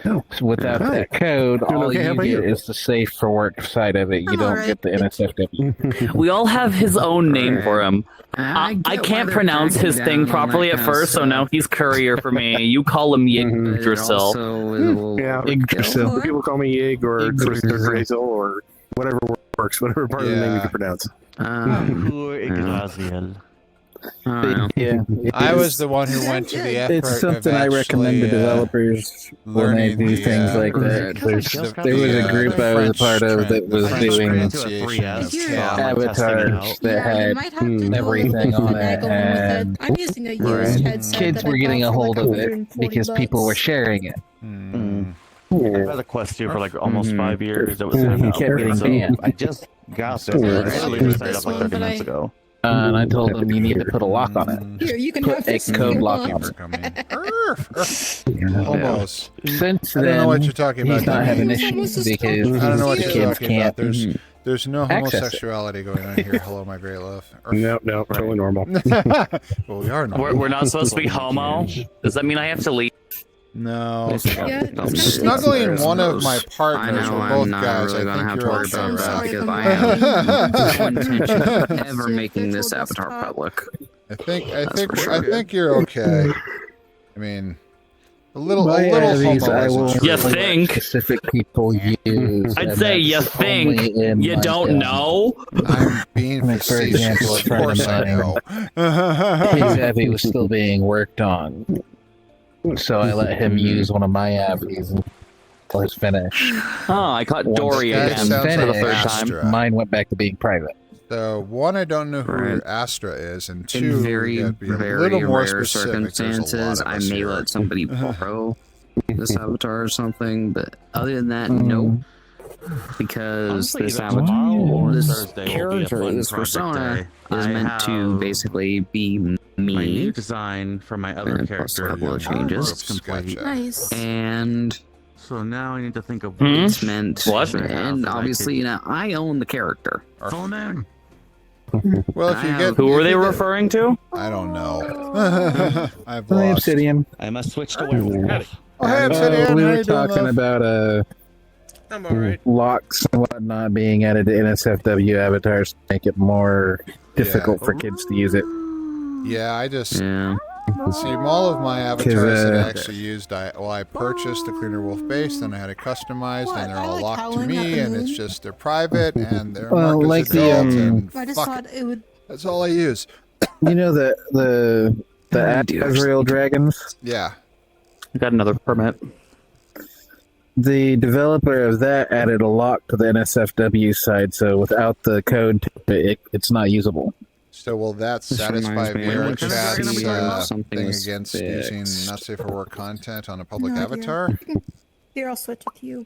So without that code, Doing all okay, how you about get you? is the safe for work side of it. You I'm don't alright. get the NSFW. We all have his own name for him. I get why can't they're pronounce cracking his down thing on properly that at kind of first, so now stuff. he's courier for me. You call him Mhm. Yig yourself. Yeah. Yggdrasil. People call me Yig or Yggdrasil. Grazel or whatever works, whatever part of the name you Yeah. can pronounce. Poor Yggdrasil. Yeah, I was the one who went to the effort it's something I of recommend to actually, developers when they learning do the, things like that. There was a group I was a part of that was doing avatars that had might have to do a everything little on bit it, of finagling with and I'm using a used headset kids that I were getting bought a for hold like of it 140 because people were bucks. sharing it. I've had a Quest 2 for like almost 5 years. It was He handheld, kept getting so banned. I just got So this. yeah, I it's literally good. just set it up like 30 But minutes I- ago. And I told them you need to put a lock on it. Here, you can Put have a this if code you lock want. on it. Almost. Since I don't know then, what you're talking about. he's not Jimmy. having It's issues almost as because tough I don't know what the you're kids talking about. can't. There's no access it. homosexuality going on here. Hello, my great love. No, totally normal. Well, we are not. We're not supposed to be homo. Does that mean I have to leave? No. Yeah, Snuggling one of my I partners, know we're I'm both not guys. really I gonna think have to you're worry okay, about that right? because I have no intention of ever making this avatar public. I think for sure. you're okay. I mean, a little My homo Avies, I isn't will true. You let think? specific people use. I'd and say you that's think. only in You my don't town. know? I'm being Like, for example, facetious. a Of friend course of I mine, know. His Avi was still being worked on, so I let him use one of my Avies until it's finished. Oh, I caught Once Dory guy again sounds for the like third Astra. time. Mine went back to being private. So one, I don't know who Right. Astra is, and In two, very, we gotta be a very little more rare specific. There's a lot circumstances, of I us may here. let somebody borrow this avatar or something, but other than that, Mm. nope. Because Honestly, this either avatar, tomorrow or this Thursday will be a character, fun this project persona day. is I meant to have basically be my new me, design for my other and plus a character. couple of Yeah, changes. groups, complete. gotcha. Nice. and So now I need to think of Hmm? it's meant. What? And obviously, you know, I own the character. Full moon. Well, if you get Who if were they you get- referring to? I don't know. I've Hi, lost. Obsidian. I must switch to werewolf. Oh, hey, Obsidian. We How were you doing, talking love? about I'm alright. locks and whatnot being added to NSFW avatars to make it more difficult for kids to use it. Yeah, I just Yeah. see all of my avatars that I uh, actually used. I purchased the Cleaner Wolf base, then I had it customized, What? and they're I all like locked to Howlin' me, at the and it's Moon. just they're private and they're Well, marked like as the, adult, and I just fuck thought it. it would. That's all I use. You know the Azrael dragons. Yeah. Got another permit. the developer of that added a lock to the NSFW side, so without the code, it's not usable. So will that This satisfy reminds me, Vera what kind of Chat's dragon something thing was against fixed. using not safe for work content on a public No idea. avatar? Here, I'll switch it to you.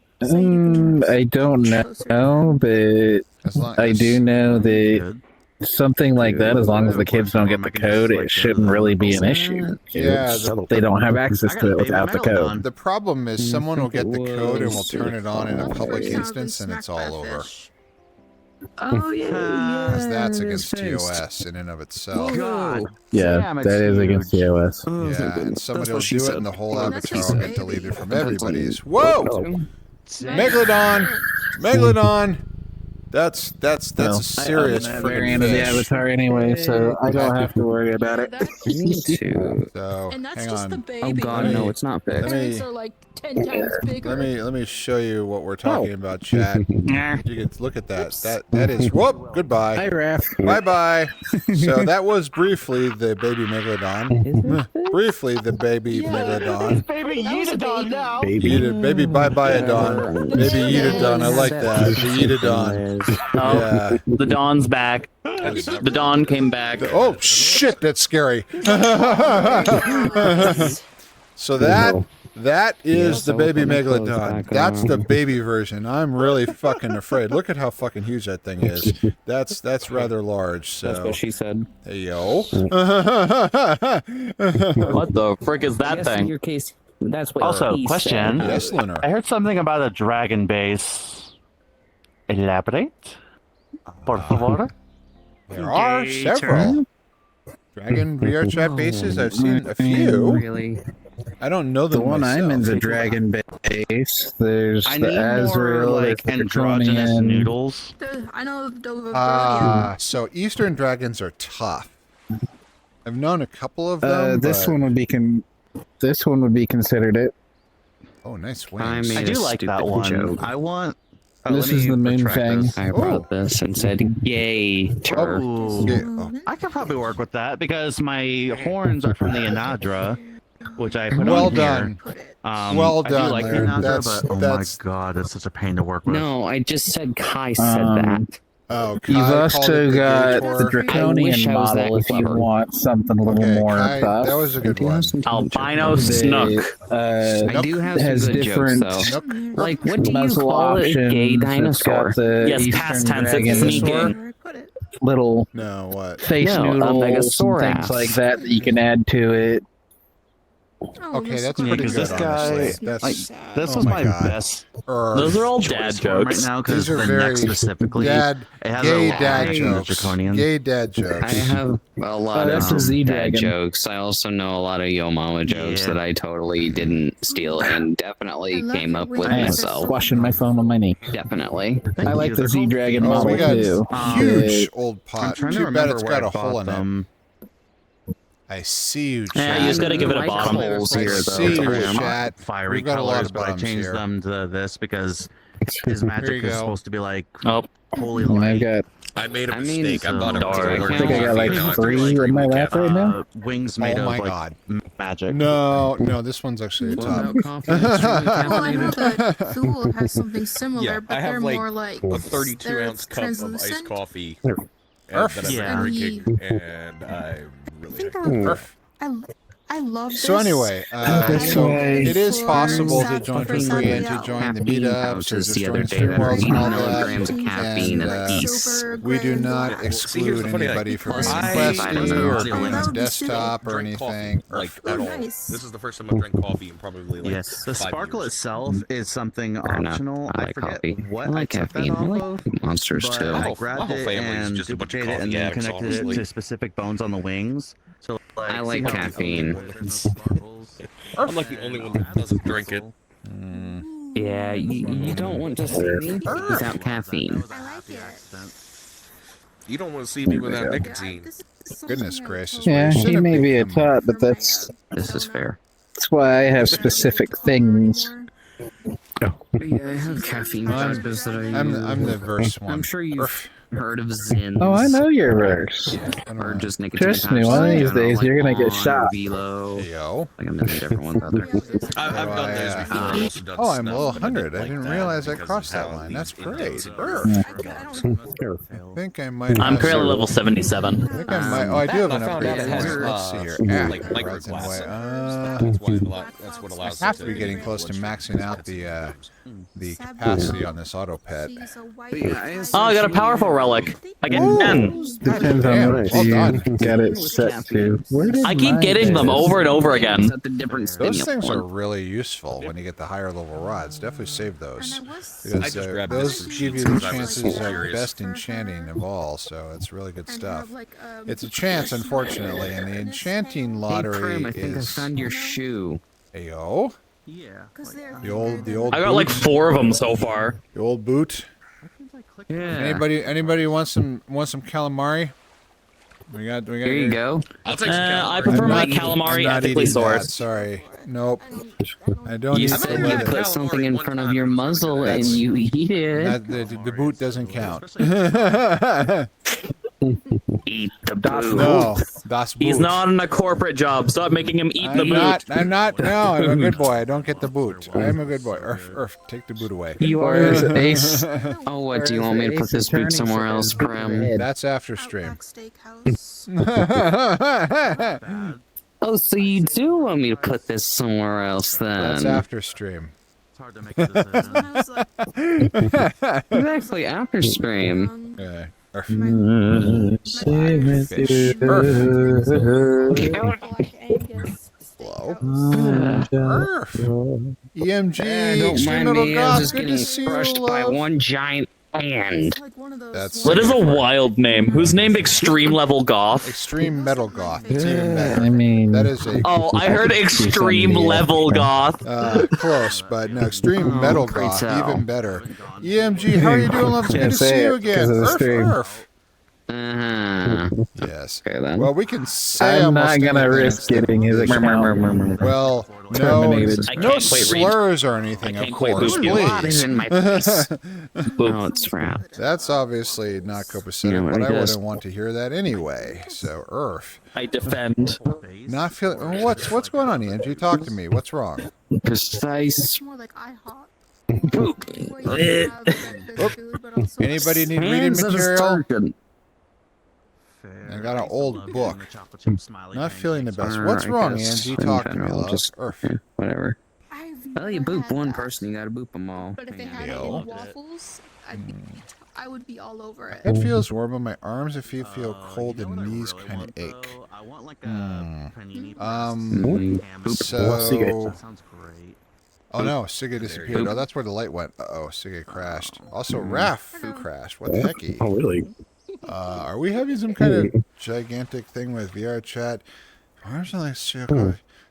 I don't know, but As long I as do know that something like that, as long as the kids don't get the code, it shouldn't really be an issue. Yeah, They don't have access to it without the code. the problem is someone will get the code and will was turn it on in a public Sounds been instance and it's smacked by all a over. fish. Oh yeah, Because that's against fixed. TOS in and of itself. God. Yeah, Damn, that is against the OS. Yeah, and somebody will what she do it said. and the whole Well, that's avatar just will get baby. deleted from Depends on- everybody's. Whoa! Megalodon! Megalodon! That's a serious I own that friggin' variant of the fish. avatar anyway, so I don't have to worry about it. That- I need to. So and that's hang just on. the baby. Oh god, Let no, me- it's not The fixed. let me- parents are like 10 times bigger. Let me show you what we're talking about, chat. Nah. You can look at that. That is whoop. Goodbye. Hi, Raph. Bye bye. So that was briefly the baby megalodon. Briefly the baby megalodon. Baby That was a baby. now. Baby bye bye Adon. Baby Edadon. I like that. The Edadon. Oh, Yeah. the Dawn's back. The Dawn came back. Oh shit, that's scary. So that is the I'll baby put my clothes megalodon. back That's the on. baby version. I'm really fucking afraid. Look at how fucking huge that thing is. That's rather large. So That's what she said. hey yo. What the frick is that Yes, in thing? your case, that's what Also, he question. said. Yes, Lunar. I heard something about a dragon base. Elaborate? Por favor? There are several. Dragon VR chat bases. I've seen a few. Really? I don't know The them one I'm in myself. the Dragon Base. There's I the need more Azrael, like there's the androgynous Draconian. noodles. I know of So Eastern dragons are tough. I've known a couple of them. This but- one would be this one would be considered it. Oh, nice I wings. made I a do like that stupid one. joke. I want. This let me is the moon retract fang. this. I wrote this and said, "Yay, tur." Oh, Yeah, oh. I could probably work with that because my horns are from the Anadra, which I put Well on done. here. Well I done, do like the Larry. Anadra, That's- but oh that's- my god, it's such a pain to work with. No, I just said Kai said Um, that. Oh, Kai You've called also it the got gay the tour. Draconian I was that model if you clever. want something a little Okay, more Kai, tough. that was a I good do one. have some Albino They, Snook. I do have has some good different jokes, though. Nope. Like, what do you muzzle call it? options. Gay It's dinosaur. got the Yes, Eastern past tense, it's dragon sneaking. Where I put it. little No, what? face No, a noodles and Megasaurus. things like that that you can add to it. Oh, Okay, this that's one pretty because good, this guy- honestly. That's, like, This Oh was my my God. best. Those are all dad choice for 'em jokes. right now because These are the very neck specifically. dad, it has gay a lot dad of jokes. draconian. Gay dad I jokes. have a lot that's a of Z dad dragon. jokes. I also know a lot of Yo Mama jokes Yeah. that I totally didn't steal and definitely I love came it up when with you I am guys are myself. squashing my phone on my knee. Definitely. I like the Z Dragon Oh, model we got too. huge old I'm pot. trying to Too bad remember it's where got I a hole bought in it. them. I see you, Yeah, chat. you just gotta give it a Like bottom. holes I here, though. see you, Graham. chat. Fiery We've got a lot colors, of but I bottoms changed here. them to this because his Here magic you is go. supposed to be like Oh, holy And I've light. got I made a I mean, mistake. I bought a dark. particular I think I got like now I have to 3 retrieve in my my lap right now. Wings made Oh of my like God. magic. No, this one's actually a top. Confidence, Well, I know caffeinated. that Thule has something similar, Yeah, but I they're have, like, more like a 32-ounce cup of iced translucent. coffee Urph. that I've Yeah. been drinking, and I'm I really think happy. I love this. So anyway, That's so why- it is possible to That's join for for free and to Sunday join the Caffeine meetups or pouches just the other join day stream that worlds are and all 80 that. milligrams of caffeine And, at a piece. we do not See, here's exclude the funny anybody thing. from being I- Questy Vitamins or and being all. on desktop or Drink coffee, anything. like Oh, at all. nice. This is the first time I've drank coffee in probably like Yes, the 5 sparkle years. itself is something Fair enough. optional. I like forget coffee. what I like took that caffeine. I off like of, monsters but too. I My grabbed whole it family is and just a bunch of duplicated it and coffee then addicts, connected it honestly. to specific bones on the wings. So like, I see like how caffeine. I'm like the only one that doesn't drink it. Yeah, you don't want to see me without caffeine. I like it. You don't want to see me without nicotine. This is something Goodness I gracious. Yeah, we should he have may be a become- tot, but that's This is fair. why I have specific things. Yeah, I have caffeine pouches that I use. I'm the verse one. I'm sure you've Urph. Heard of Zins. Oh, I know your verse. Or just nicotine. Trust me, one of these days you're gonna get shot. Velo. Yo. Like a million different ones out there. I've done those before. I've also done Oh, I'm a snuff, little but I hundred. didn't I like didn't that realize I because crossed of that how line. That's these great. indents in your I think I might. I'm have currently some- level 77. I think I might. Oh, I do have an I found upgrade. out it has, Let's see here. like App, micro Horizon glass. Way. That's what allows I have it to be getting close to maxing out the capacity on this auto pet. Oh, I got a powerful relic. I get 10. Depends on Damn, what well you done. get it set to. Where did I keep mine getting them go? over and over again. Those things are really useful when you get the higher level rods. Definitely save those. I Because just grabbed those this from give you Sheets the because I was chances of curious. best enchanting of all, so it's really good stuff. It's a chance, unfortunately, and the enchanting Hey, lottery Prim, I think I is. found your shoe. Ayo. The old. I got like 4 of them so far. The old boot. Yeah. Anybody want some calamari? We got. Here you go. I'll take some I calamari. prefer I'm my not calamari eating ethically that, sourced. Sorry. Nope. I don't You eat said the you leather. put something in front of your muzzle and That's- you eat it. The boot doesn't count. Eat the boot. No, das Boot. He's not in a corporate job. Stop making him eat the boot. I'm not. No, I'm a good boy. I don't get the boot. I'm a good boy. Urf, take the boot away. You are Where's Ace? Oh, what? Do you want me to put this boot somewhere else, Prim? That's after stream. Oh, so you do want me to put this somewhere else That's then? after stream. Exactly, after stream. Yeah. Urf. Hello. Urf. EMG. Don't Extreme mind Metal me, I was Goth. just Good to getting see you. crushed by love. one giant hand. That's What is a wild name? Who's named Extreme Level Goth? Extreme Metal Goth. It's even better. I mean, That is a Oh, I heard Extreme Level Goth. close, but no, Extreme Metal Goth, tell. even better. EMG, how are you doing, love? It's good Can't to say see you it 'cause again. of the Urf, stream. urf. Uh-huh. Yes. Okay, then. Well, we can say I'm not almost gonna anything risk instead. getting his account. Well, no, Terminated. I no can't quite read. slurs or anything, I of can't quite course, boop you. What is please. in my face? Oh, it's wrapped. That's obviously not copacetic, Yeah, but I it is. wouldn't want to hear that anyway. So, Urf. I defend. Not feeling. What's going on, EMG? Talk to me. What's wrong? Precise. More like IHOP. Anybody need reading Hands of material? surgeon. I got an old book. Not feeling the best. Or, What's I wrong, guess, Angie? in Talk to me, general, love. just- Urf. yeah, whatever. I've Well, you never boop had one that. person, you gotta boop them all. But if they had it in waffles, I would be all over it. It feels warm on my arms. If you feel cold and knees kind of ache. So. Oh no, Siga disappeared. Oh, that's where the light went. Uh-oh, Siga crashed. Also, Raph crashed. What the hecky? Oh, really? Are we having some kind of gigantic thing with VR chat?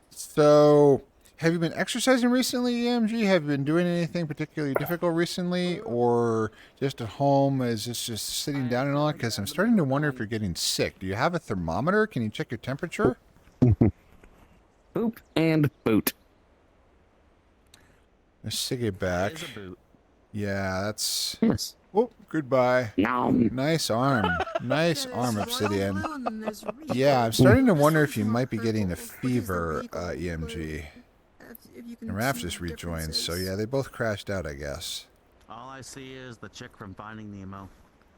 So, have you been exercising recently, EMG? Have you been doing anything particularly difficult recently? Or just at home? Is this just sitting down and all? Because I'm starting to wonder if you're getting sick. Do you have a thermometer? Can you check your temperature? Boop and boot. There's Siggy back. Yeah, that's... Yes. Oh, goodbye. Nom. Nice arm. Nice arm, Obsidian. Yeah, I'm starting to wonder if you might be getting a fever, EMG. And Raph just rejoined, so yeah, they both crashed out, I guess. All I see is the chick from Finding Nemo.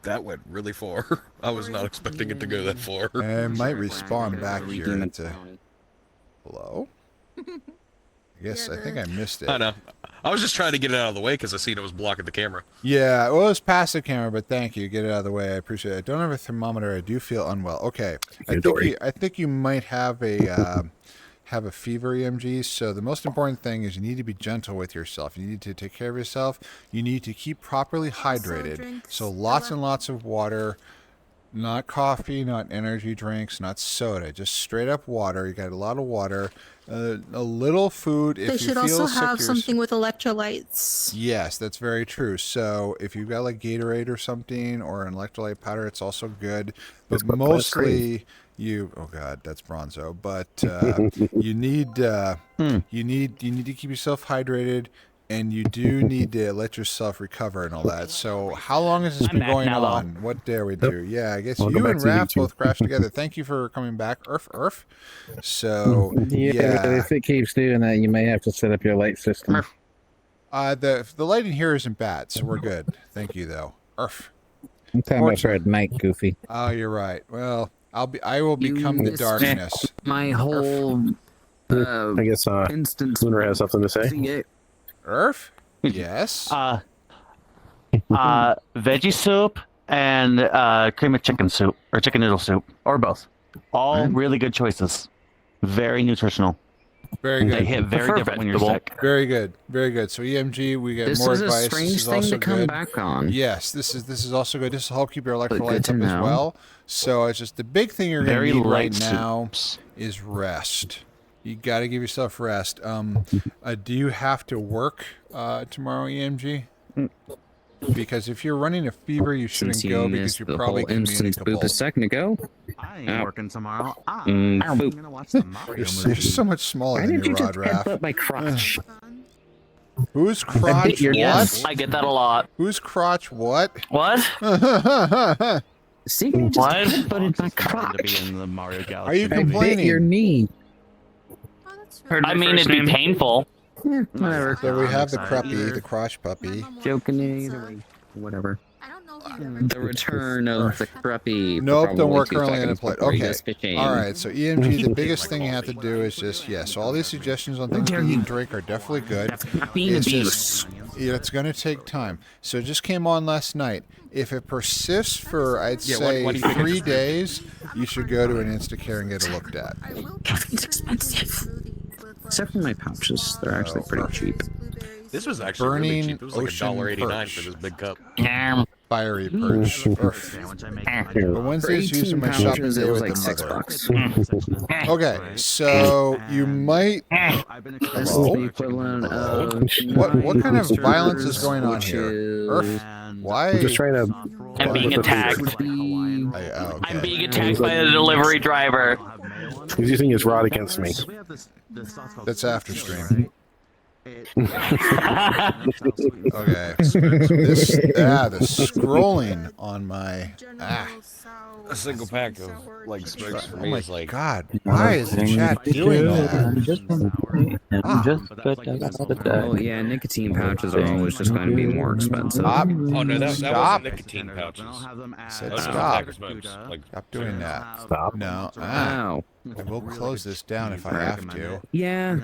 That went really far. I was not expecting it to go that far. I might respawn back here to... Hello? Yes, I think I missed it. I know. I was just trying to get it out of the way because I seen it was blocking the camera. Yeah, well, it was past the camera, but thank you. Get it out of the way. I appreciate it. I don't have a thermometer. I do feel unwell. Okay. I think you might have a fever, EMG. So the most important thing is you need to be gentle with yourself. You need to take care of yourself. You need to keep properly hydrated. So lots and lots of water. Not coffee, not energy drinks, not soda. Just straight up water. You got a lot of water. A little food. If They you should feel also sick have something with electrolytes. Yes, that's very true. So if you've got like Gatorade or something or an electrolyte powder, it's also good. But mostly oh god, that's Bronzo. But you need to keep yourself hydrated. and you do need to let yourself recover and all that. So, how long has this I'm been back going now, though. on? What dare we do? Yeah, I guess I'll go you back and to Raph YouTube. both crashed together. Thank you for coming back, Urf. So, yeah. If it keeps doing that, you may have to set up your light system. The lighting here isn't bad, so we're good. Thank you, though. Urf. I'm talking about for at night, Goofy. Oh, you're right. Well, I will become the missed darkness. My whole I guess instance. Lunar has something to say. Urf? Yes. Veggie soup and cream of chicken soup or chicken noodle soup or both. All really good choices. Very nutritional. Very good. They hit very different when you're sick. Very good. Very good. So EMG, we get This more is a advice. strange This is thing also to come good. back on. Yes, this is also good. This will help keep your But good electrolytes up to as know. well. So it's just the big thing you're going Very to need right light now soups. is rest. You got to give yourself rest. Do you have to work tomorrow, EMG? Because if you're running a fever, you shouldn't Since you go because missed you're the probably whole instance boop communicable. a second ago. I ain't Ow. working tomorrow. Boop. gonna watch the Mario You're so much smaller Why than did you your just rod, Raph. headbutt my crotch? Whose crotch your what? yes. I get that a lot. Whose crotch what? What? See, you just What? headbutted my To be crotch. in the Mario Are Galaxy. you I bit complaining? your knee. Heard my I mean, first it'd be name. painful. Whatever. So we have the excited cruppy, either. the crotch puppy. Joking either way. Whatever. I don't know if you've ever The return of the cruppy. Nope, don't work probably currently 2 in the seconds plate. before he Okay. goes fishing. All right. So EMG, the biggest thing you have to do is just so all these suggestions on things to eat and drink are definitely good. Bean It's abuse. just it's going to take time. So it just came on last night. If it persists for I'd say what do you think 3 days, you should go to an Instacare and get it looked at. It's expensive. Except for my pouches, they're actually pretty cheap. This was actually really Burning cheap. It was like ocean $1.89 perch. for this big cup. Fiery perch. But Wednesday's For using 18 my shopping pouches, day it was with like the $6. mother. Okay, so you might. This is Hello? the equivalent of What kind of 9 violence is oysters, going on which here? is- Urf, why? I'm just trying to. I'm being attacked. would be Okay. I'm being attacked by the delivery driver. He's using his rod against me. That's after stream. Okay. The scrolling on my A single pack of like smokes for Oh me my is like god! Why is the chat doing that? Well, yeah, nicotine pouches are always just going to be more expensive. Stop! Oh no, that Stop! wasn't nicotine pouches. Said That was just a stop! pack of smokes. Like Stop doing that! Stop. No. Wow. I will close this down if I have to. Yeah.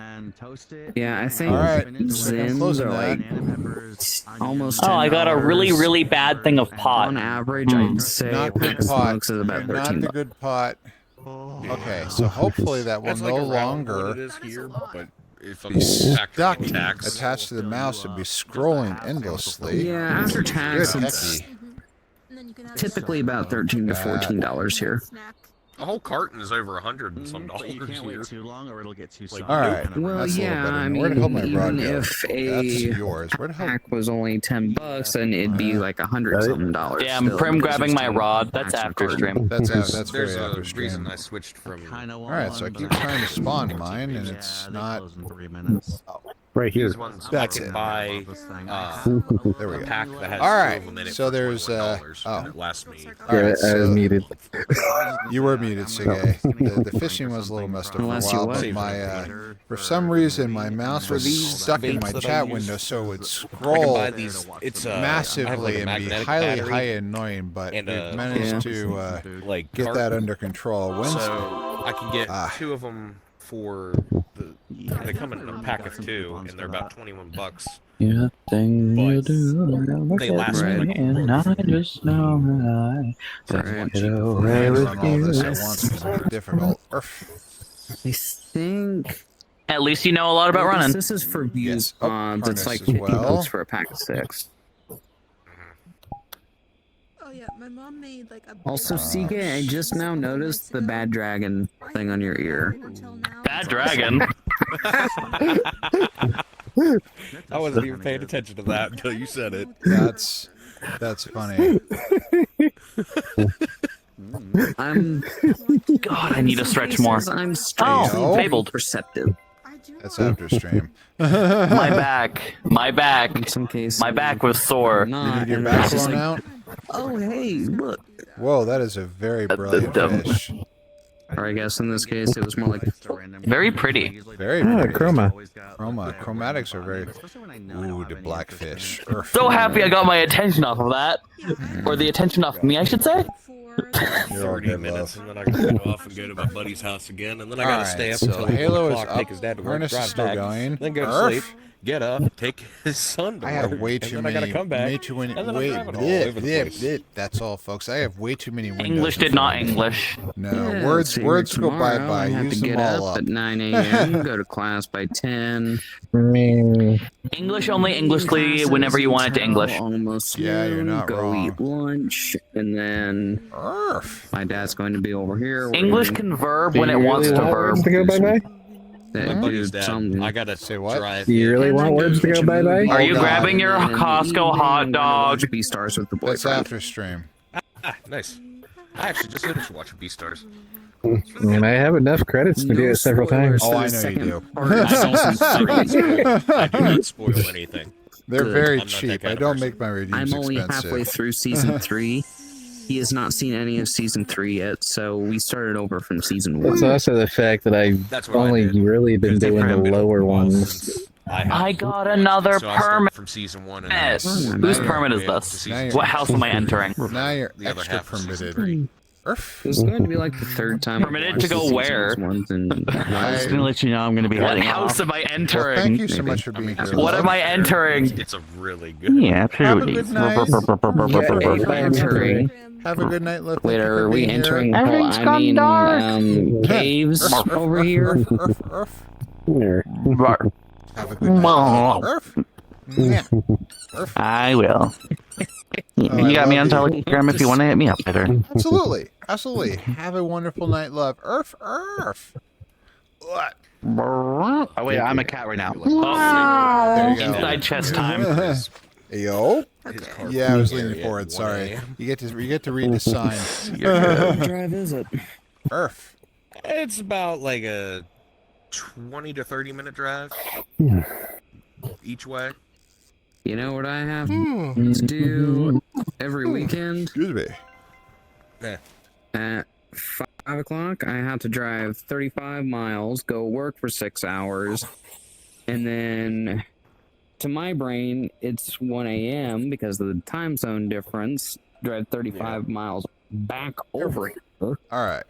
Yeah, I think All right. Zins Closing are like that. almost Oh, I got a really, $10. really bad thing of pot. On average, I'd say a Not pack good of pot. smokes is about Not 13 the bucks. good pot. Okay, so hopefully that will that's no like around what longer it is here, but if I'm be stuck factoring tax, attached to the mouse and be scrolling endlessly. Yeah, after tax, Good it's hecky. typically about $13 to $14 here. a whole carton is over $100 and some dollars here. too long or it'll get too Like, All right. Well, That's a little yeah, better. I Where the hell mean, my rod even go? if That's a yours. Where the hell? pack was only $10, then it'd be like $100 something dollars. Yeah, I'm still, prim because grabbing you're my still rod. That's packs of after carton. stream. That's There's very a after stream. reason I switched from. All right, so I keep trying to spawn mine, and it's not. Right here. These ones That's I can it. buy There we a go. pack that has All right, two of them in it so for there's, $21, oh. and it lasts me. All right, I so was muted. you were muted, Sige. The fishing was a little messed up for a Unless you while, what? but my for some reason my mouse was stuck in my baits that I chat use, window, so it would I can scroll buy these. It's I have massively like a and be magnetic highly, battery highly annoying. But and we've a- managed to like get that under control. Wednesday. So I can get Ah. two of them for the. They come in a pack of two, and they're about $21. Yeah, thing you But do. they last me like and I just know I Right. get I'm away trying to with run all this you. at once is a bit difficult. I think At least you know a lot about running. this is for views. Yes. Oh, It's harness like as 50 well. bucks for a pack of 6. Oh yeah, my mom made like a. Also, Sige, I just now noticed the bad dragon thing on your ear. Bad dragon. I wasn't even paying attention to that until you said it. That's funny. I'm. God, I need to stretch He more. says I'm Oh, strangely fabled. perceptive. That's after stream. My back. In some cases, My back was sore. You need your back blown out? Oh, hey, look. Whoa, that is a very brilliant fish. Or I guess in this case, it was more like Very pretty. Very pretty. chroma. Chromatics are very... Ooh, the blackfish. So happy I got my attention off of that. Or the attention off of me, I should say. You're all 30 good, minutes, love. and then I gotta get off and go to my buddy's house again, and then I gotta Alright, stay up so until Halo 8 is o'clock, take up. his dad to work, Ernest is drive still back, going. then go to Earth. sleep, get up, take his son to I have work, way and too then I many. gotta come back, Way too many. and then I'm Wait, driving all over the place. that's all, folks. I have way too many windows. English in did front not of me. English. No, Yeah, words see, go tomorrow bye-bye. I have Use to them get all up up. at 9 a.m., go to class by 10. English only Englishly whenever you want it to English. Almost Yeah, you're noon, not go wrong. eat lunch, and then my dad's going to be over here. We're English gonna can verb when it wants to verb. to go bye-bye? that My do buddy's dad, something. I gotta Say what? drive. Do you really And want then words to catch go a movie, bye-bye? Are you Hold on. grabbing your and in the Costco evening, hot I'm gonna watch dog? B-Stars with the That's boyfriend. after stream. Nice. I actually just finished watching Beastars. And I have enough credits to do it several times. Oh, for I the know you second do. part of season three. I do not spoil anything. They're Good. very I'm not that cheap. kind I of don't person. make my reviews I'm only expensive. halfway through season 3. He has not seen any of season 3 yet, so we started over from season 1. It's also the fact that I've That's what I only did. really been doing the lower ones. I got another So I started permit. from season 1 Yes. and Whose Now permit is you're- this? Now you're- What house am I entering? Now you're The other extra half of season permitted. 3. This is going to be like the third time. I've Permitted watched to go the where? seasons once in I was gonna let you know I'm gonna be What heading house off. am I Well, entering? thank you so Maybe. much for being here. What am I entering? It's a really good. Yeah, absolutely. Have a good night. entering. Have a good night, love. Wait, Thank you for are we being here. entering? Everything's gone dark. Caves over here. Have a good night. Earth. Yeah. I will. You I got me love on you. Telegram if you want to hit me up later. Absolutely. Absolutely. Have a wonderful night, love. Earth. What? Oh wait, I'm a cat right now. There you go. Inside chest time. Yo. Okay. Yeah, I was leaning Area forward. at Sorry. 1 a.m. You get to read the sign. What drive is it? Earth. It's about like a 20 to 30 minute drive each way. You know what I have to do every weekend? Excuse me. At 5 o'clock, I have to drive 35 miles, go work for 6 hours, and then to my brain, it's 1 a.m. because of the time zone difference. Drive 35 miles back over here. All right.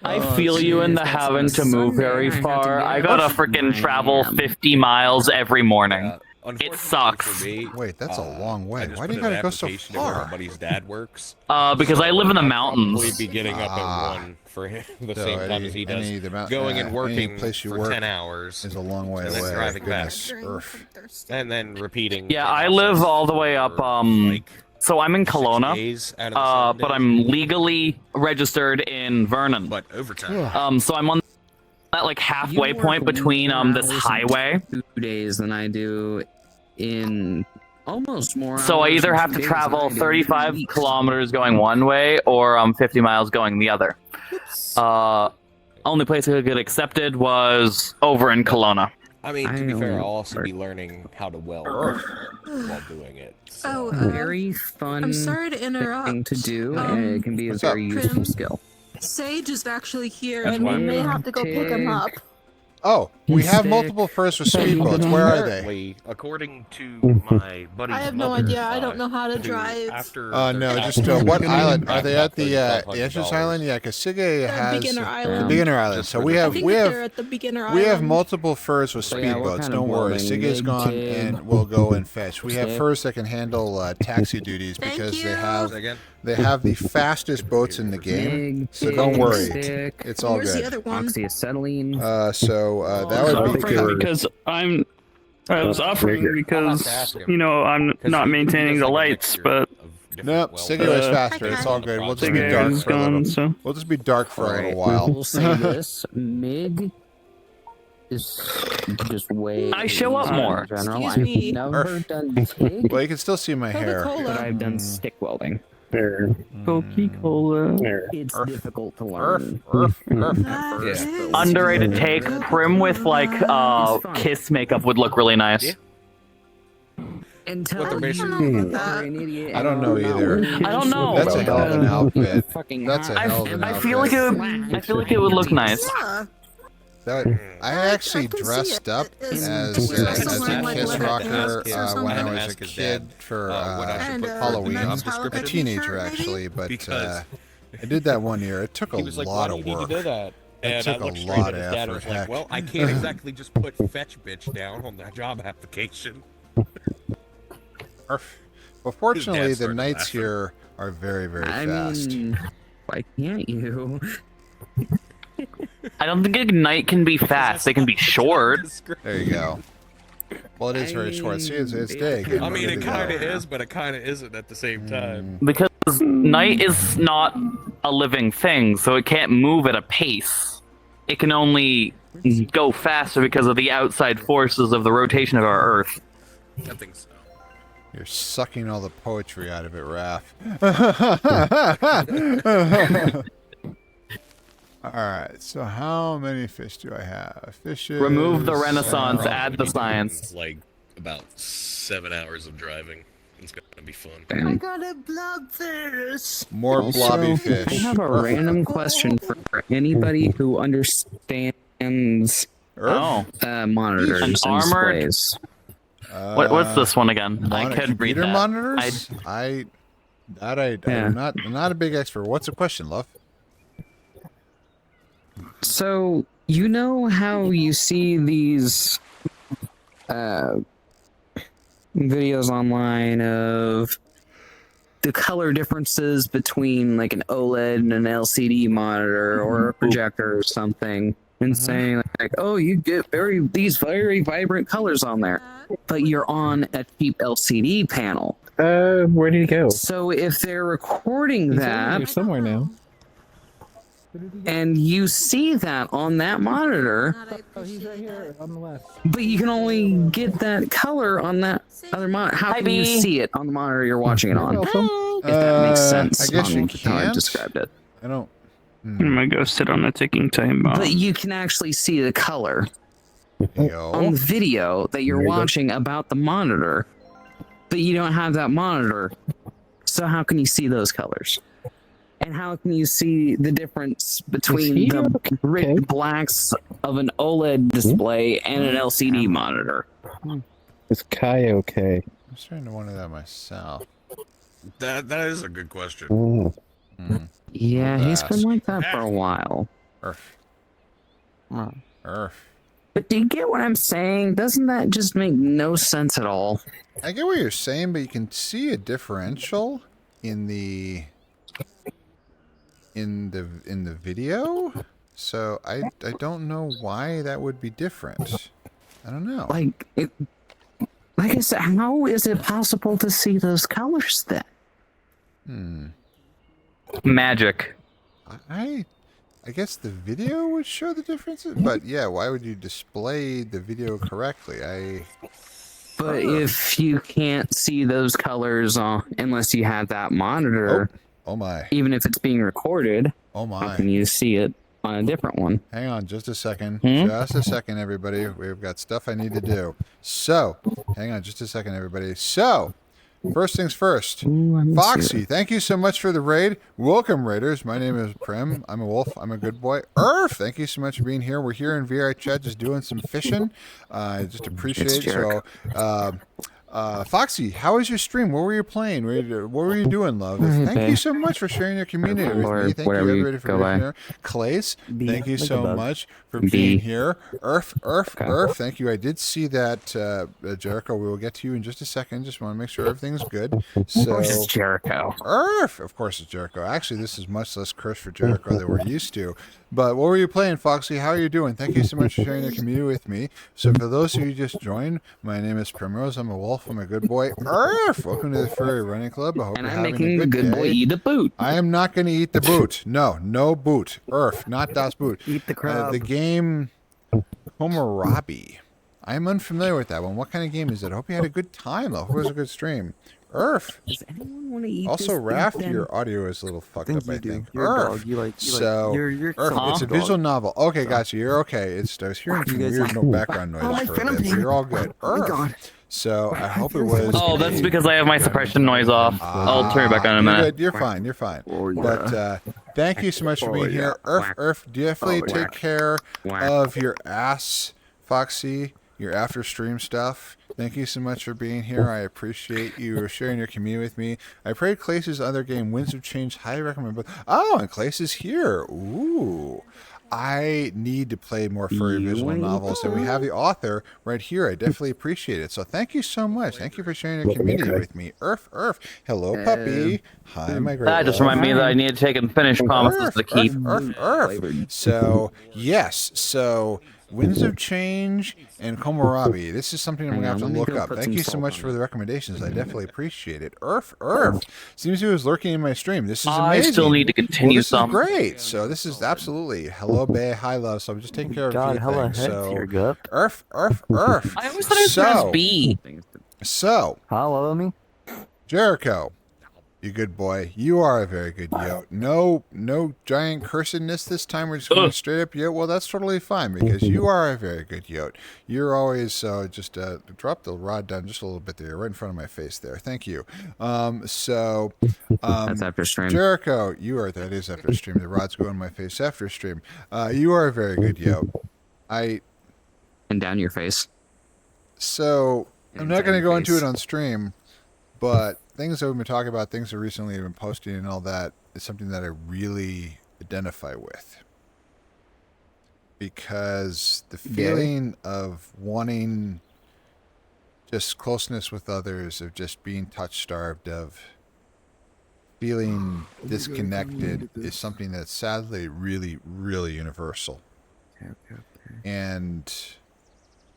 I feel you in the That's having on a to move Sunday. very I have to far. get I up gotta at freaking 9 travel a.m. 50 miles every morning. Unfortunately sucks. for me, Wait, that's a long way. I just Why do put you in gotta an go so application to where far? my buddy's dad works. Because I live in the I'll mountains. probably be getting up at 1 for him the So same time any- as he does. any of the mount- Going and any working place you for work 10 hours. Is a long way And then away. driving back. Goodness. Earth. And then repeating. Yeah, the I live process all the way up, for, like, so I'm in 6 Kelowna, days out of the 7 but days. I'm legally registered in Vernon. But overtime. So I'm on that like halfway point between this highway. 2 days than I do in almost more. So I hours either in have 2 to days travel than I do in 35 weeks. kilometers going one way, or 50 miles going the other. Only place I could get accepted was over in Kelowna. I mean, to be I fair, don't- I'll also be learning how to weld while doing it. So. Oh, Very fun I'm sorry to thing interrupt. to do, and it can be a what's up? very useful Prim? skill. Sage is actually here, That's and we why- may have to go pick him up. Oh, we have Stick. multiple firsts with speedboats. Where are they? Apparently, according to my buddy's I have no mother, idea. I don't know how to who, drive. After No, their just accident, what got island? Are back they at about the entrance $3,500. island? Yeah, because Sige has Beginner the Island. beginner island. Just So for we the- I have think we that have they're at the beginner we have island. multiple firsts with So, yeah, what speedboats. kind Don't of worry, welding? Sige's Big gone TIG? and we'll go and fetch. We have Stick? firsts that can handle taxi duties Thank because they you. have Again? the fastest boats in the game. Big So don't TIG worry, stick, it's all Where's the good. other one? oxyacetylene. That would be good. Because I was offering because ask him. you know I'm 'Cause not he maintaining does, the like, a lights, mixture but of different Nope, welds. Sige was faster. It's all good. We'll just be Sige dark is for a gone, little. so We'll just be dark for a little Right. while. We'll say this: MIG is just way. I show up easier in more. general. Excuse me. I've never done TIG, Well, you can still see my hair. but Coca-Cola. I've done stick welding. Coca-Cola. It's difficult to learn. Underrated take. Prim with like kiss makeup would look really nice. Until What they're I don't know either. I don't know. That's a hell of an outfit. That's a hell of an I outfit. feel like it would. I feel like it would look nice. I actually dressed up as a Kiss rocker when I was a kid for Halloween. A teenager, actually, but I did that one year. It took a lot of work. It took a lot of effort. Like, well, I can't exactly just put fetch bitch down on that job application. Well, fortunately, the nights here are very, very fast. I mean, why can't you? I don't think a night can be fast. They can be short. There you go. Well, it is very short. See, it's day again. I mean, it kind of is, but it kind of isn't at the same time. Because night is not a living thing, so it can't move at a pace. It can only go faster because of the outside forces of the rotation of our Earth. I think so. You're sucking all the poetry out of it, Raph. Alright, so how many fish do I have? Fishes. Remove the Renaissance, add the science. It's like about 7 hours of driving. It's gonna be fun. I got a blobfish. More blobby fish. I have a random question for anybody who understands monitors and armored displays. What's this one again? I could read that. Monitors? I'm not a big expert. What's the question, love? So you know how you see these videos online of the color differences between like an OLED and an LCD monitor or a projector or something, and saying like, "Oh, you get these very vibrant colors on there," but you're on a cheap LCD panel. Where did he go? So if they're recording He's that here somewhere now. and you see that on that monitor, Oh, he's right here on the left. but you can only get that color on that other monitor. How can you see it on the monitor you're watching it on? If that makes sense. I guess you how I can't. described it. I don't. I'm gonna go sit on a ticking time bomb. But you can actually see the color on the video that you're watching about the monitor, but you don't have that monitor. So how can you see those colors? And how can you see the difference between the rich blacks of an OLED display and an LCD monitor? Is Kai okay? I'm starting to wonder that myself. That is a good question. Yeah, he's been like that for a while. Earth. But do you get what I'm saying? Doesn't that just make no sense at all? I get what you're saying, but you can see a differential in the video. So I don't know why that would be different. I don't know. Like I said, how is it possible to see those colors then? Magic. I guess the video would show the differences, but yeah, why would you display the video correctly? But if you can't see those colors unless you have that monitor, oh my! Even if it's being recorded, oh my! How can you see it on a different one? Hang on, just a second. Just a second, everybody. We've got stuff I need to do. So, hang on, just a second, everybody. So, first things first. Foxy, thank you so much for the raid. Welcome, raiders. My name is Prim. I'm a wolf. I'm a good boy. Earth, thank you so much for being here. We're here in VR chat just doing some fishing. I just appreciate it. So, Foxy, how was your stream? What were you playing? What were you doing, love? Thank you so much for sharing your community with me. Thank you, everybody, for being here. Clays, thank you so much for being here. Earth, thank you. I did see that, Jericho. We will get to you in just a second. Just want to make sure everything's good. So, of course it's Jericho. Earth, of course it's Jericho. Actually, this is much less cursed for Jericho than we're used to. But what were you playing, Foxy? How are you doing? Thank you so much for sharing your community with me. So for those of you who just joined, my name is Primrose. I'm a wolf. I'm a good boy. Earth! Welcome to the Furry Running Club. I hope And you're I'm having making a the good day. boy eat a boot. I am not going to eat the boot. No boot. Earth, not das Boot. Eat the crab. The game Komorabi. I'm unfamiliar with that one. What kind of game is it? I hope you had a good time, though. I hope it was a good stream. Earth. Does anyone want to eat Also, this Raft, thing? your audio is a little fucked up, I think. You're a Earth. dog. You like you're Earth, it's a visual novel. Okay, gotcha. You're okay. I was hearing some weird no background noise for a bit, but you're all good. Earth. So I hope it was. Oh, that's because I have my suppression noise off. I'll turn it back on in a You're minute. good. You're fine. You're fine. But thank you so much for being here. Earth, definitely take care of your ass, Foxy, your after stream stuff. Thank you so much for being here. I appreciate you sharing your community with me. I played Clace's other game, Winds of Change. Highly recommend. Oh, and Clace is here. Ooh. I need to play more furry visual novels, and we have the author right here. I definitely appreciate it. So thank you so much. Thank you for sharing your community with me. Earth. Hello, puppy. Hi, my great That just love. reminded me that I need to take and finish Promises to Keep. Earth. So, yes. So, Winds of Change and Komorabi. This is something I'm going to have to look up. Thank you so much for the recommendations. I definitely appreciate it. Earth. Seems he was lurking in my stream. This is amazing. I still need to continue This is great. So this is absolutely. Hello, Bay. Hi, love. So I'm just taking care of a few things. So, Earth. I always thought it was pronounced B. So, hello, me. Jericho. You good boy. You are a very good yote. No giant cursedness this time. We're just going straight up yote. Well, that's totally fine because you are a very good yote. You're always just drop the rod down just a little bit there, right in front of my face there. Thank you. That's after stream. Jericho, that is after stream. The rod's going in my face after stream. You are a very good yote. And down your face. So I'm not going to go into it on stream, but things that we've been talking about, things that recently have been posting and all that is something that I really identify with. Because the feeling of wanting just closeness with others, of just being touch-starved, of feeling disconnected is something that's sadly really, really universal. And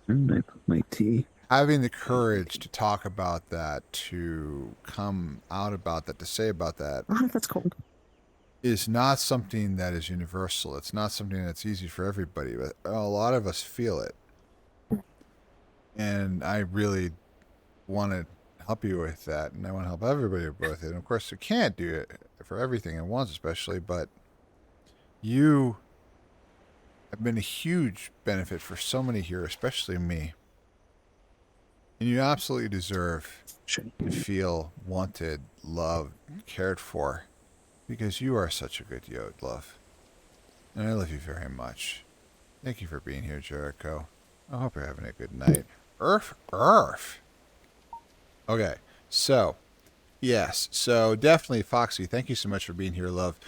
my tea. Having the courage to talk about that, to come out about that, to say about that, that's cold, is not something that is universal. It's not something that's easy for everybody, but a lot of us feel it. And I really want to help you with that, and I want to help everybody with it. And of course, you can't do it for everything at once, especially, but you have been a huge benefit for so many here, especially me. And you absolutely deserve to feel wanted, loved, cared for, because you are such a good yote, love. And I love you very much. Thank you for being here, Jericho. I hope you're having a good night. Earth. Okay, so, yes, so definitely, Foxy, thank you so much for being here, love.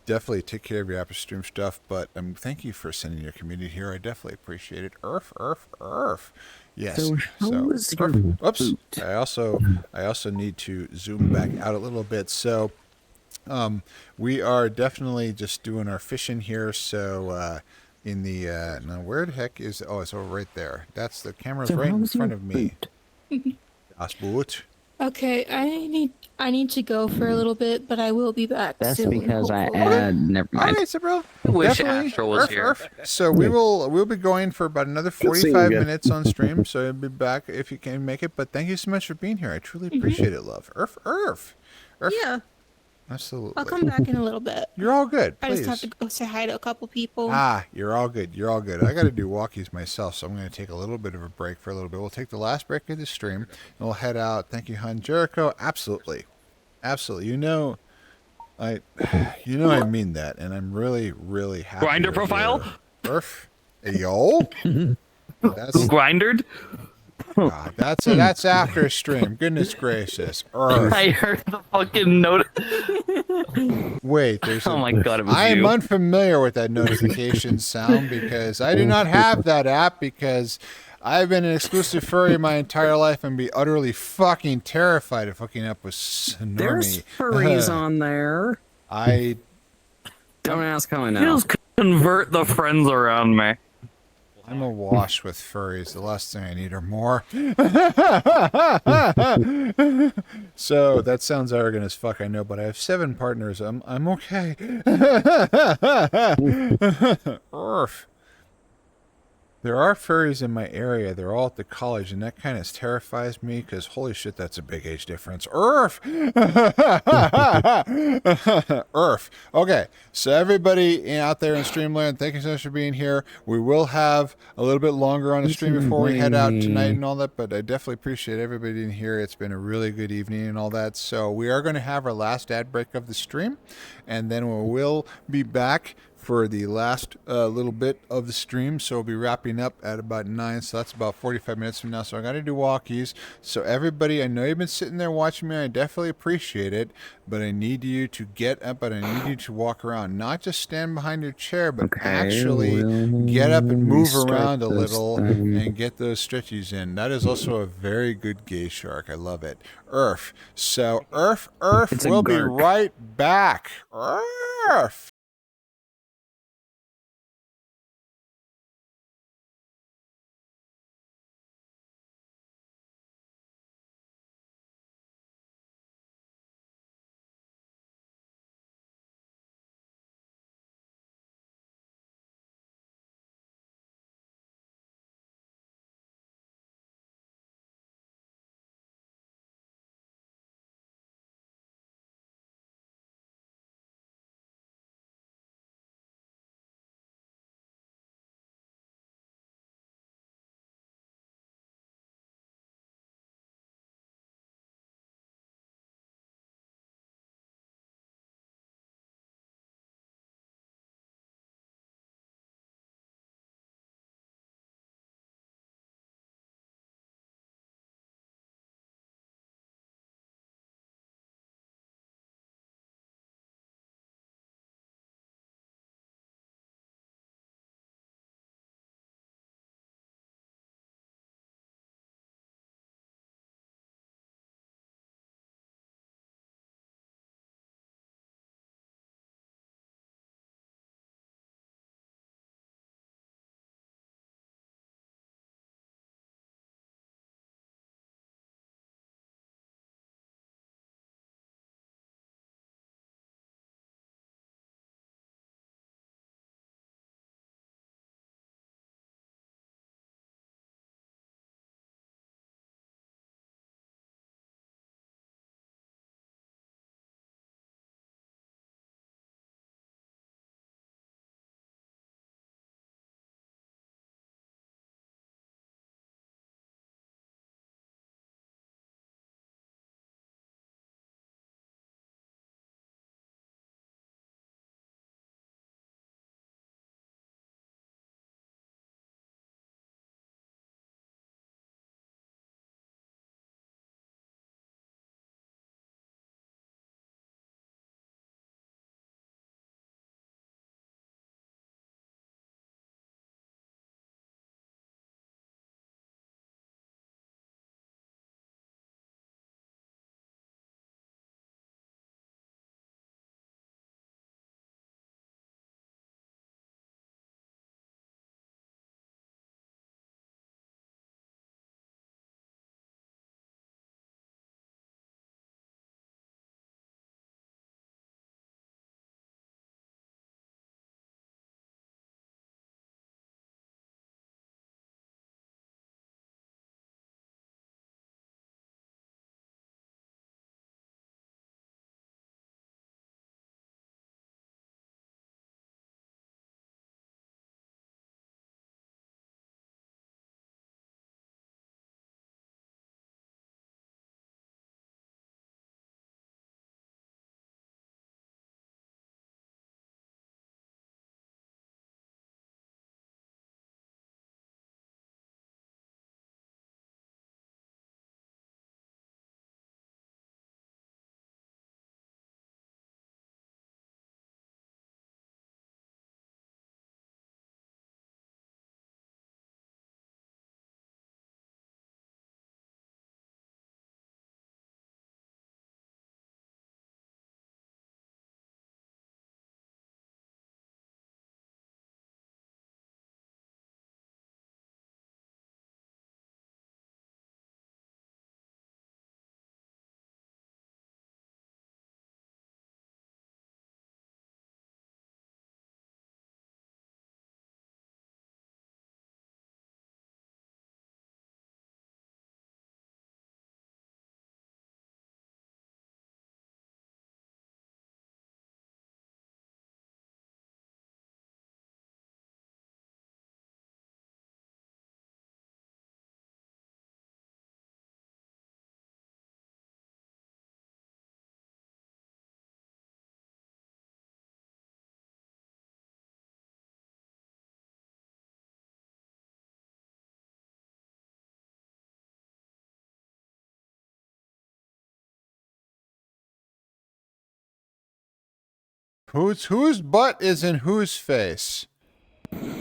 Definitely take care of your after stream stuff, but thank you for sending your community here. I definitely appreciate it. Earth. Yes. So how was your Oops. boot? I also need to zoom back out a little bit. So, we are definitely just doing our fishing here. So, in the now where the heck is? Oh, it's over right there. That's the camera's right in front of me. Das Boot. Okay, I need to go for a little bit, but I will be back That's soon. because hopefully. never mind. All right, so bro. Wish Definitely. Astro was here. So we'll be going for about another Good seeing you 45 again. minutes on stream. So you'll be back if you can make it. But thank you so much for being here. I truly appreciate it, love. Earth. Yeah, Absolutely. I'll come back in a little bit. You're all good. I Please. just have to go say hi to a couple people. You're all good. I got to do walkies myself, so I'm going to take a little bit of a break for a little bit. We'll take the last break of the stream, and we'll head out. Thank you, hun. Jericho, absolutely. You know I mean that, and I'm really, really happy. Grinder with profile? your Earth. Yo. That's Grindered? God, that's after stream. Goodness gracious. Earth. I heard the fucking note. Wait, there's Oh my god, it was I am you. unfamiliar with that notification sound because I do not have that app because I've been an exclusive furry my entire life and be utterly fucking terrified of hooking up with There's Normie. furries on there. I Don't ask how I know. Just convert the friends around me. I'm awash with furries. The last thing I need are more. So that sounds arrogant as fuck, I know, but I have 7 partners. I'm okay. Earth. There are furries in my area. They're all at the college, and that kind of terrifies me because holy shit, that's a big age difference. Earth! Earth. Okay, so everybody out there in Streamland, thank you so much for being here. We will have a little bit longer on the stream before we head out tonight and all that, but I definitely appreciate everybody in here. It's been a really good evening and all that. So we are going to have our last ad break of the stream, and then we will be back for the last little bit of the stream. So we'll be wrapping up at about 9. So that's about 45 minutes from now. So I got to do walkies. So everybody, I know you've been sitting there watching me. I definitely appreciate it. But I need you to get up and I need you to walk around. Not just stand behind your chair, but actually get up and move around a little and get those stretchies in. That is also a very good gay shark. I love it. Earth. So Earth, we'll be right back. Earth. Whose butt is in whose face?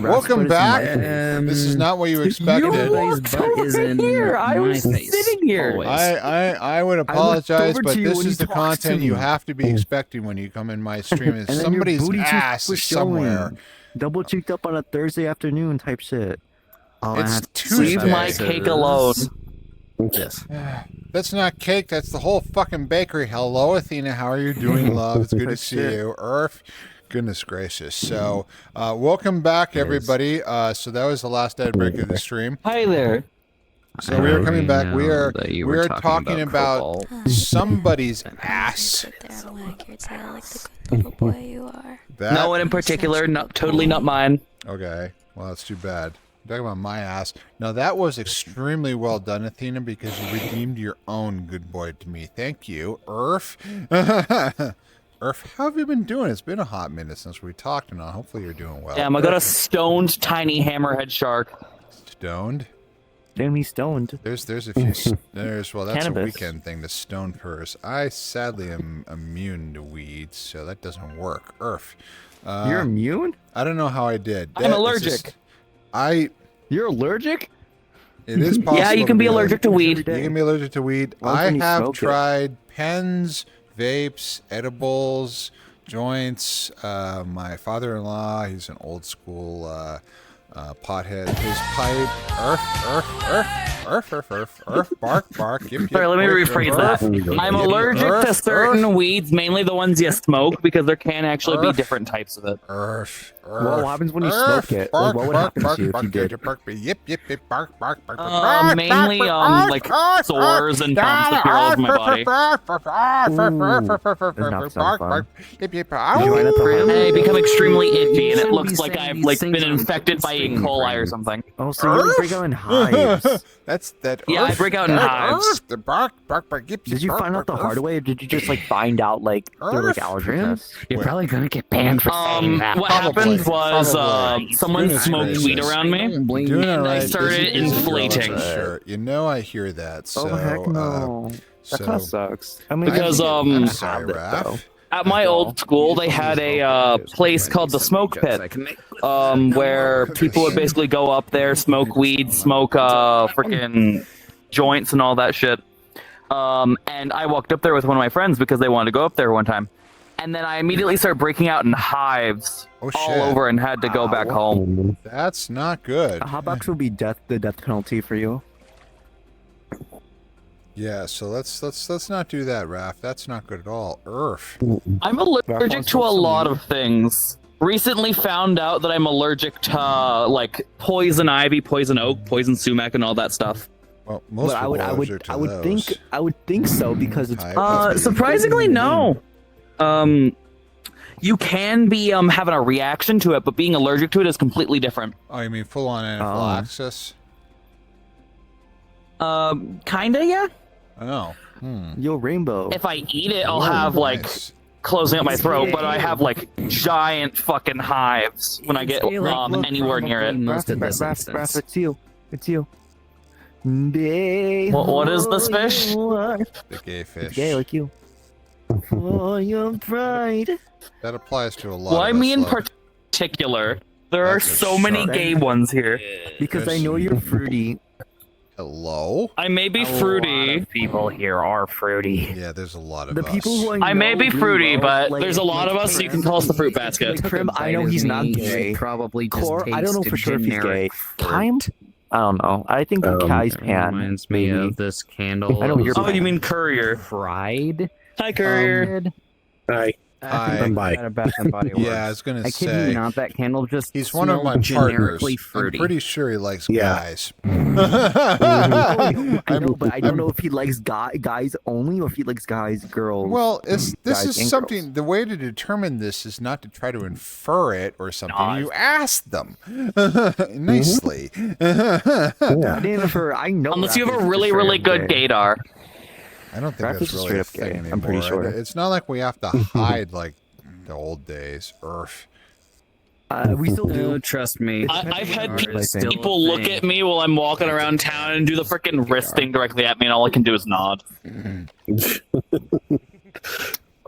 Welcome back. This is not what you expected. Everybody's butt is in I my was face. sitting here. Always. I would apologize, over but to you this when is you the talked to content you me. have to be expecting when you come in my stream. Is And then your somebody's booty cheeks ass was is somewhere. showing. Double cheeked up on a Thursday afternoon type shit. All I It's have to Tuesday. say Leave my is- cake alone. Yes. That's not cake. That's the whole fucking bakery. Hello, Athena. How are you doing, love? It's good to see you. Earth. Goodness gracious. So, welcome back, everybody. So that was the last dead break of the stream. Hi there. So we are coming back. We are you we were are talking about somebody's ass. Sit there and wag your tail like the good little boy you are. That, No one in particular. Not totally not mine. Okay. Well, that's too bad. Talking about my ass. Now that was extremely well done, Athena, because you redeemed your own good boy to me. Thank you, Earth. Earth, how have you been doing? It's been a hot minute since we talked, and hopefully you're doing well. Damn, I got a stoned tiny hammerhead shark. Stoned? Damn, he's stoned. There's a few. That's Cannabis. a weekend thing. The stone purse. I sadly am immune to weeds, so that doesn't work. Earth. You're immune? I don't know how I did. I'm allergic. You're allergic? It is possible. Yeah, you can be allergic to weed. You can be allergic to weed. What I when you have smoke it? tried pens, vapes, edibles, joints. My father-in-law, he's an old school pothead. His pipe, earth, bark. Yip, Sorry, let me rephrase that. I'm allergic to certain weeds, mainly the ones you smoke, because there can actually be different types of it. What happens when you smoke it? Like, what would happen to you if you did? Bark. Mainly, like sores and bumps that appear all over my body. I become extremely itchy, and it looks like I've been infected by E. coli or something. Oh, so you break out in hives. That's that. Yeah, I break out in hives. Bark. Did you find out the hard way, or did you just like find out like they're like allergy tests? You're probably gonna get banned for saying that. What happened was someone Goodness smoked gracious. weed around me, Doing all and I right. started Isn't inflating. Sure. You know I hear that. So, Oh heck no. That kind of so sucks. I mean, Because, I'm sorry, Raph. At my old school, they had a place called the Smoke Pit, where people would basically go up there, smoke weed, smoke freaking joints and all that shit. And I walked up there with one of my friends because they wanted to go up there one time. And then I immediately started breaking out in hives Oh, all shit. over and had to go back home. That's not good. How about will be the death penalty for you? Yeah, so let's not do that, Raph. That's not good at all. Earth. I'm allergic to a lot of things. Recently found out that I'm allergic to like poison ivy, poison oak, poison sumac, and all that stuff. Well, most But people are allergic to those. I would think so because it's Surprisingly, no. You can be having a reaction to it, but being allergic to it is completely different. Oh, you mean full-on anaphylaxis? Kinda, yeah. Oh. Yo, Rainbow. If I eat it, I'll have like closing up my throat, but I have like giant fucking hives when I get anywhere near it. Raph, it's you. It's you. What is this fish? The gay fish. It's gay like you. For your pride. That applies to a lot. Why of us, me in though. particular? There are That's a so many shark. gay ones here. Because I know you're fruity. Hello? I may be fruity. People here are fruity. Yeah, there's a lot of The us. people who I may be know fruity, really but well, there's a lot of us, so you can call us the fruit Like basket. Prim, I know he's not gay. Probably just Core, I don't know taste for sure if he's gay. generic Kind? I don't know. I think guys can. Reminds me maybe. of this candle. I know you're. Oh, you mean courier? fried? Hi, courier. Hi. Hi. I'm by. Yeah, I was gonna I kid say. you not, that candle just He's one of my smelled partners. generically I'm fruity. pretty sure he likes Yeah. guys. I know, but I don't know if he likes guys only or if he likes guys, girls. Well, this guys is and something. girls. The way to determine this is not to try to infer it or something. You ask them nicely. I didn't infer. I know. Unless you have Raph a is really, straight really up good gay. gaydar. I don't think Raph that's is really a straight up thing gay, I'm pretty anymore. sure. It's not like we have to hide like the old days. Earth. We still do. No, trust me. I've had I think. people look at me while I'm walking around town and do the freaking wrist thing directly at me, and all I can do is nod.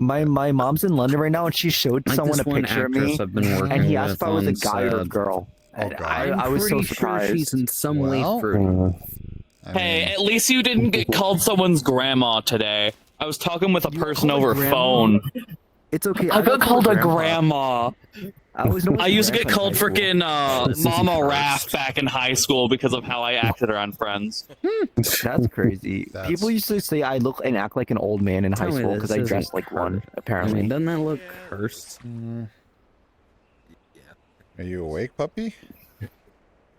My mom's in London right now, and she showed Like someone this a one picture of actress me, I've been working and he asked with if I was a on guy or a sub. girl. And I'm I was so pretty sure surprised. she's in some Well, way fruity. Hey, at least you didn't get called someone's grandma today. I was talking with a person over phone. It's okay. I got called a grandpa. grandma. I used to get called freaking Mama Raph back in high school because of how I acted around friends. That's crazy. People used to say I look and act like an old man in high Tell me school this because I isn't dressed like one. Apparently, I mean, doesn't that look cursed? Are you awake, puppy?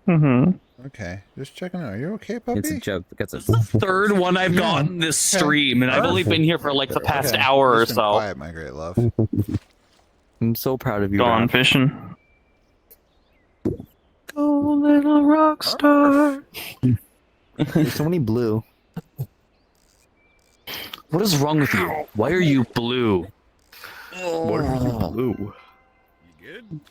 Mm-hmm. Okay, just checking out. Are you okay, puppy? It's a joke because it's Third one I've gotten this stream, and I've only been here for like the past hour or Just been so. quiet, my great love. I'm so proud of you. Gone Raph. fishing. Go little rock star. There's so many blue. What is wrong with you? Why are you blue? What are you blue?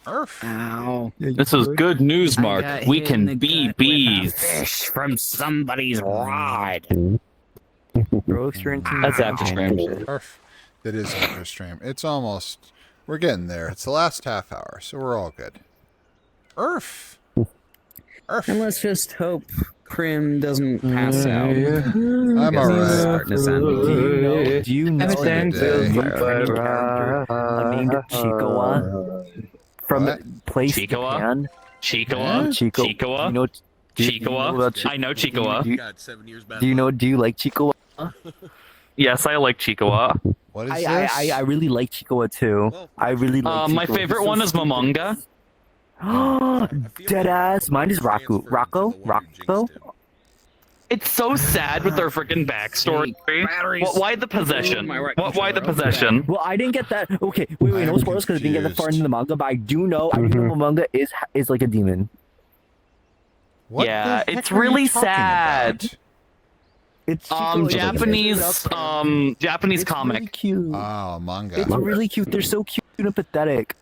Ow. This is good news, Mark. We can be bees. Fish from somebody's rod. Bro, experiencing That's after stream. That is after stream. It's almost. We're getting there. It's the last half hour, so we're all good. Earth. And let's just hope Prim doesn't pass out. I'm alright. Do you know Everything feels named Chikawa from place Japan? Chikawa? Chico. Chikawa? You know, Chikawa? I know Chikawa. Do you know? Do you like Chikawa? Yes, I like Chikawa. What is I really like Chikawa too. I really like. My favorite one is Momonga. Dead ass. Mine is Rocco. It's so sad with their freaking backstory. Why the possession? Why the possession? Well, I didn't get that. Okay, wait, no spoilers because I didn't get that far into the manga, but I do know the manga is like a demon. What Yeah, the heck it's are you really talking sad. about? It's Japanese comic. Really cute. Oh, manga. It's really cute. They're so cute and pathetic.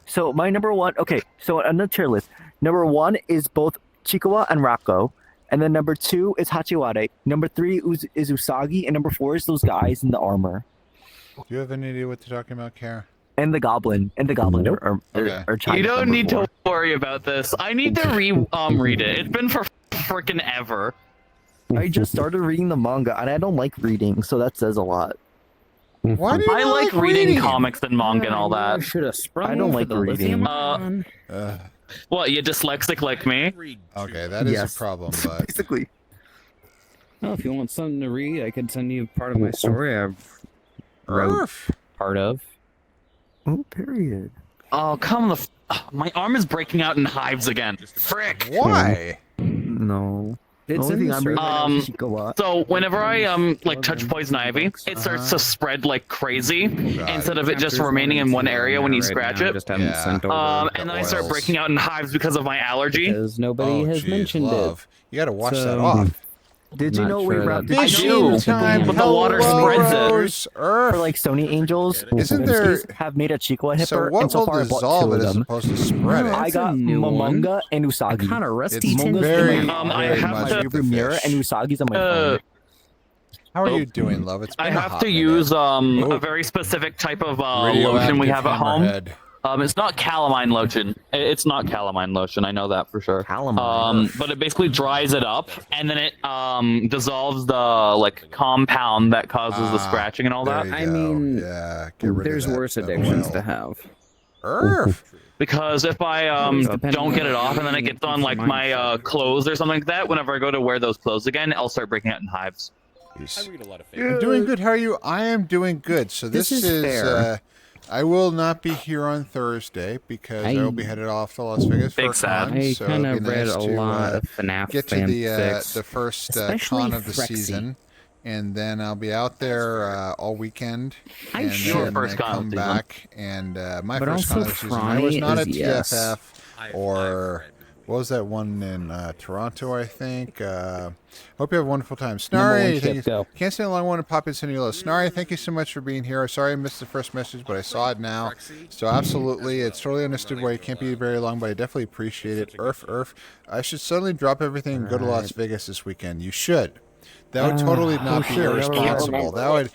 So my number one. Okay, so on the tier list, number one is both Chikawa and Rocco, and then number two is Hachiware. Number three is Usagi, and number four is those guys in the armor. Do you have any idea what they're talking about, Kara? And the goblin. Okay. You don't need to worry about this. I need to read it. It's been for freaking ever. I just started reading the manga, and I don't like reading, so that says a lot. Why do you I not like reading comics and manga and all that. Should have sprung I don't for like the reading. lithium ion. What, you dyslexic like me? Okay, that is Yes. a problem, but Basically. Oh, if you want something to read, I could send you part of my story I've wrote part of. Oh, period. Oh, come the my arm is breaking out in hives again. Frick! Why? No. It's Only in thing the I'm story. reading is Chikawa. So whenever I like touch poison ivy, it starts to spread like crazy instead of it just remaining in one area when you scratch it. Just haven't sent over And then I start breaking out in hives because of my allergy. because nobody has mentioned love. You got to wash that So- off. Did you Not know sure we that- wrapped I do, but the water spreads it. for like Sony Angels? Isn't there- have made a Chikawa hipper, So what and so will far I bought dissolve two it of as them. opposed to spread it? I got a new one. Momonga and Usagi. Kind of rusty It's tinted. very, I very have much to- with the Premiere fish. and Usagi's on my phone. How are you doing, love? It's been I a have hot to minute. use Oh. a very specific type of Radioactive lotion we have at home. hammerhead. It's not calamine lotion. It's not calamine lotion. I know that for sure. Calamine. But it basically dries it up, and then it dissolves the like compound that causes the scratching and all there that. you I go. mean, yeah, get rid There's of that, worse that addictions oil. to have. Because if I don't get it off and then it gets on like my clothes or something like that, whenever I go to wear those clothes again, I'll start breaking out in hives. I'm doing good. How are you? I am doing good. So this, This is fair. I will not be here on Thursday because I will be headed off to Las Vegas for Big a sad. con. I so kind it'd of be read nice a to, lot of FNAF get to fanfics. the first Especially con of the Frexy. season, and then I'll be out there all weekend. I and sure then first I con of come the season. back and my But first con also of the season. I was Fry not is at yes. TFF or. What was that one in Toronto, I think? Hope you have a wonderful time. Snarry, thank you. Can't stay long one to pop in Cindy Low. Snarry, thank you so much for being here. Sorry I missed the first message, but I saw it now. So absolutely, it's totally understood why you can't be very long, but I definitely appreciate it. Irf. I should suddenly drop everything and go to Las Vegas this weekend. You should. That would totally not be irresponsible. That would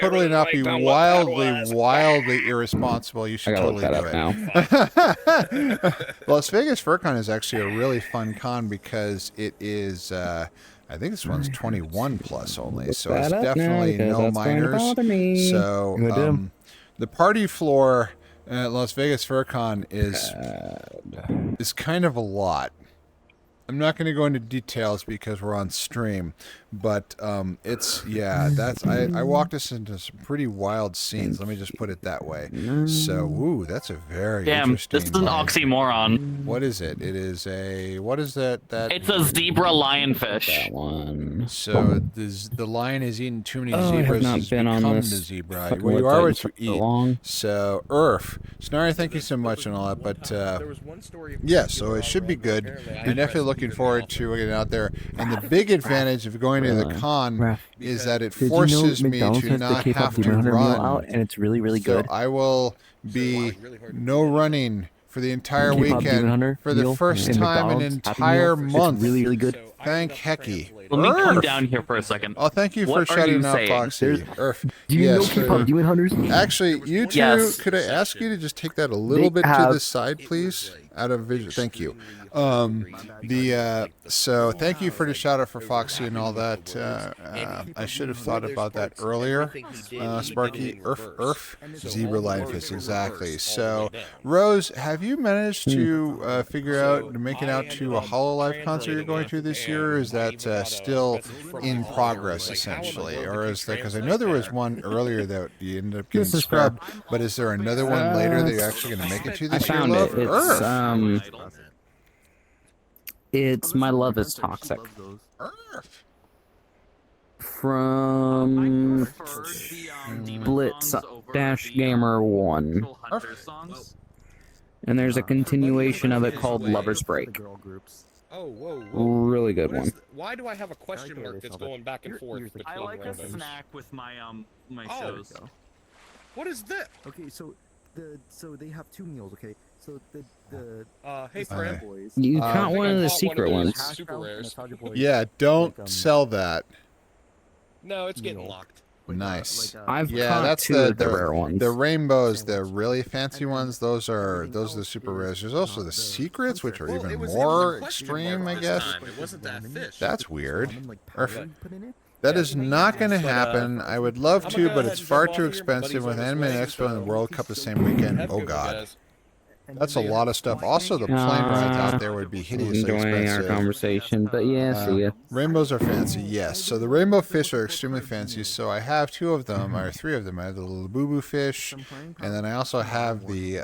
totally not be wildly irresponsible. You should totally do it. Las Vegas FurCon is actually a really fun con because it is. I think this one's 21 plus only, so it's definitely no minors. So the party floor at Las Vegas FurCon is kind of a lot. I'm not going to go into details because we're on stream, but I walked us into some pretty wild scenes. Let me just put it that way. So, that's a very interesting. This is an oxymoron. What is it? It is a what is that? It's a zebra lionfish. That one. So the lion has eaten too many zebras. Has become the zebra. Well, you are what you eat. So, Snarry, thank you so much and all that. But yeah, so it should be good. I'm definitely looking forward to getting out there. And the big advantage of going to the con is that it forces me to not have to run. Out, and it's really, really good. So I will be no running for the entire weekend for the first time in an entire month. Really, really good. Thank hecky. Let me come down here for a second. Oh, thank you for shouting out Foxy. Do you know K-pop Demon Hunters? Actually, you two, could I ask you to just take that a little bit to the side, please? Out of vision. Thank you. So thank you for the shout out for Foxy and all that. I should have thought about that earlier. Sparky, zebra lionfish, exactly. So, Rose, have you managed to figure out to make it out to a Hololive concert you're going to this year? Or is that still in progress essentially, or is that because I know there was one earlier that you ended up getting scrubbed, but is there another one later that you're actually going to make it to this year? I found it. It's My Love is Toxic. From Blitz-Gamer 1. And there's a continuation of it called Lover's Break. Oh, whoa. Really good one. Why do I have a question mark that's going back and forth between I like a randoms? snack with my shows. What is that? Okay, so they have 2 meals. Okay, so hey friend, You caught one of the secret ones. Super rares. Yeah, don't sell that. No, it's getting locked. Nice. I've caught that's 2 of the rare ones. The rainbows, the really fancy ones. Those are the super rares. There's also the secrets, which are even more extreme, I guess. It wasn't that fish. That's weird. That is not going to happen. I would love to, but it's far too expensive with Anime Expo and the World Cup the same weekend. Oh God. That's a lot of stuff. Also, the plane rides out there would be hideously enjoying expensive. our conversation, but yeah, see ya. Rainbows are fancy, yes. So the rainbow fish are extremely fancy. So I have 2 of them, or 3 of them. I have the little boo-boo fish, and then I also have the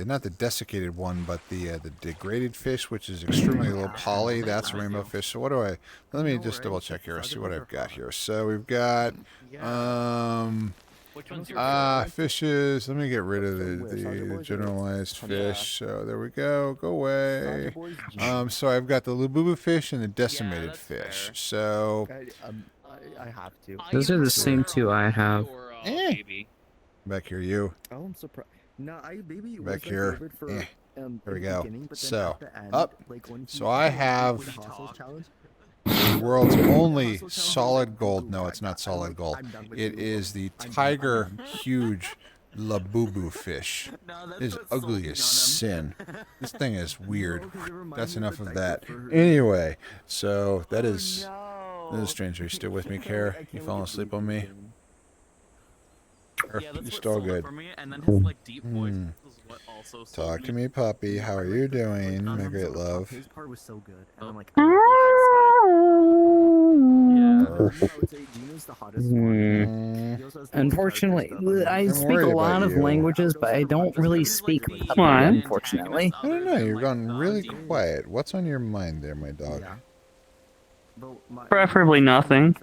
not the desiccated one, but the degraded fish, which is extremely low poly. That's a rainbow fish. So what do I? Let me just double check here. See what I've got here. So we've got fishes. Let me get rid of the generalized fish. So there we go. Go away. So I've got the lububu fish and the decimated fish. So I have to. Those are the same 2 I have. Back here, you. Oh, I'm surprised. No, Back here. There we go. So up. So I have the world's only solid gold. No, it's not solid gold. It is the tiger huge labubu fish. It is ugly as sin. This thing is weird. That's enough of that. Anyway, so that is strange. Are you still with me, Kara? You falling asleep on me? You're still good. Talk to me, puppy. How are you doing, my great love? His part was so good, and I'm like, Unfortunately, I speak a lot of languages, but I don't really speak puppy, unfortunately. I don't know. You're gone really quiet. What's on your mind there, my dog? Preferably nothing.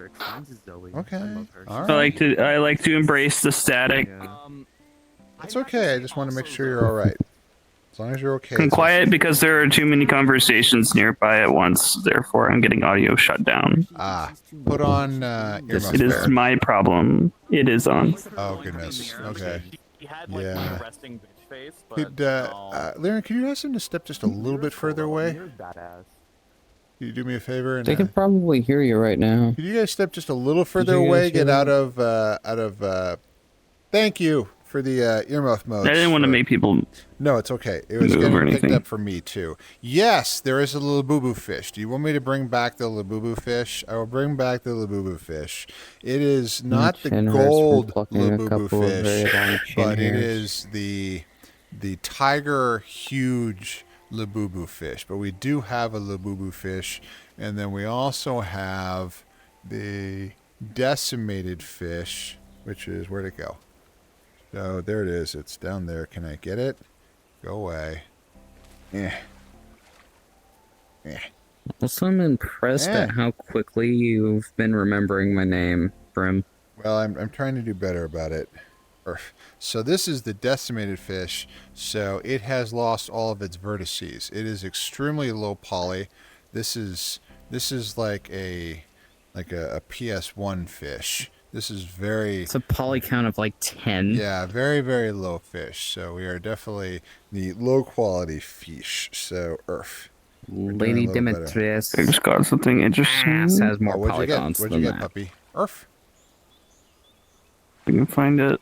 Okay. All right. I like to embrace the static. It's okay. I just want to make sure you're all right. As long as you're okay. I'm quiet because there are too many conversations nearby at once. Therefore, I'm getting audio shut down. Put on earmuffs. It is my problem. It is on. Oh goodness. Okay. Yeah. Lyrian, could you ask him to step just a little bit further away? Can you do me a favor? And, They can probably hear you right now. could you guys step just a little further you guys away? hear Get that? out of. Thank you for the earmuff mode. I didn't want to make people. No, it's okay. It was move or getting picked anything. up for me too. Yes, there is a Labubu fish. Do you want me to bring back the Labubu fish? I will bring back the Labubu fish. It is not the gold Labubu fish, but it is the tiger huge Labubu fish. But we do have a Labubu fish, and then we also have the decimated fish, which is, where'd it go? So there it is. It's down there. Can I get it? Go away. Also, I'm impressed at how quickly you've been remembering my name, Brim. Well, I'm trying to do better about it. So this is the decimated fish. So it has lost all of its vertices. It is extremely low poly. This is like a PS1 fish. This is very... It's a poly count of like 10. Yeah, very, very low fish. So we are definitely the low quality fish. So, Lady Demetrius. I just got something interesting. Ass has more what'd polygons you get? What'd you than get, that. puppy? I can find it.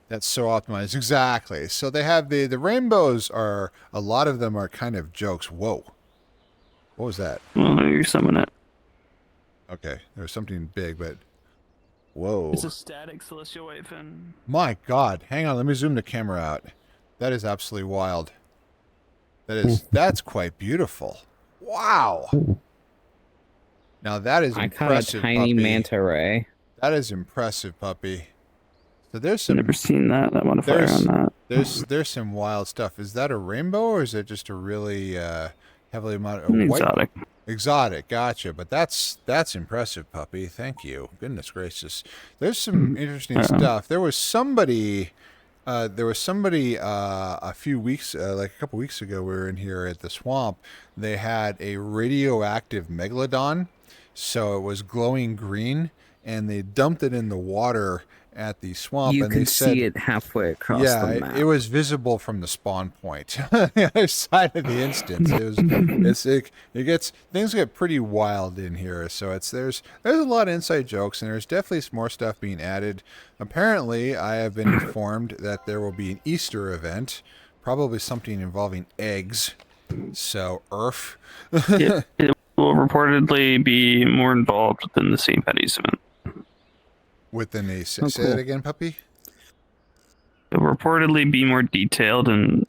That's so optimized. Exactly. So they have the rainbows are, a lot of them are kind of jokes. Whoa. What was that? Well, you summon it. Okay, there was something big, but whoa. It's a static celestial white fin. My God. Hang on, let me zoom the camera out. That is absolutely wild. That's quite beautiful. Wow. Now that is I caught impressive, a tiny puppy. manta ray. That is impressive, puppy. So there's some... Never seen that modifier on that. There's some wild stuff. Is that a rainbow, or is it just a really heavily modified Exotic? Exotic, gotcha. But that's impressive, puppy. Thank you. Goodness gracious. There's some interesting stuff. There was somebody a few weeks, like a couple weeks ago, we were in here at the swamp. They had a radioactive megalodon, so it was glowing green, and they dumped it in the water at the swamp. You and can they said, see it halfway across the map. it was visible from the spawn point on the other side of the instance. Things get pretty wild in here. So there's a lot of inside jokes, and there's definitely more stuff being added. Apparently, I have been informed that there will be an Easter event, probably something involving eggs. So it will reportedly be more involved than the St. Patty's event. Within a say that again, puppy. It will reportedly be more detailed and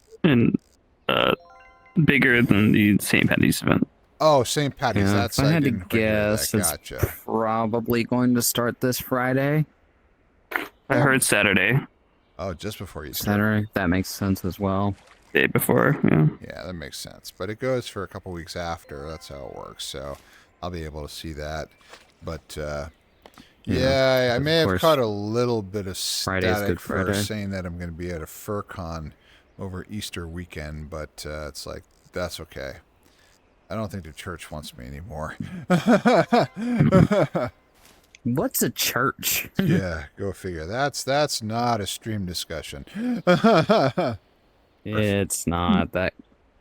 bigger than the St. Patty's event. Oh, St. Patty's. Yeah, That's if I had to didn't figure guess, that. it's Gotcha. probably going to start this Friday. I heard Saturday. Oh, just before Easter. Saturday. That makes sense as well. Day before, yeah. Yeah, that makes sense. But it goes for a couple weeks after. That's how it works. So I'll be able to see that. But yeah, I may have caught a little bit of static for saying that I'm going to be at a FurCon over Easter weekend, but it's like, that's okay. I don't think the church wants me anymore. What's a church? Yeah, go figure. That's not a stream discussion. It's not that.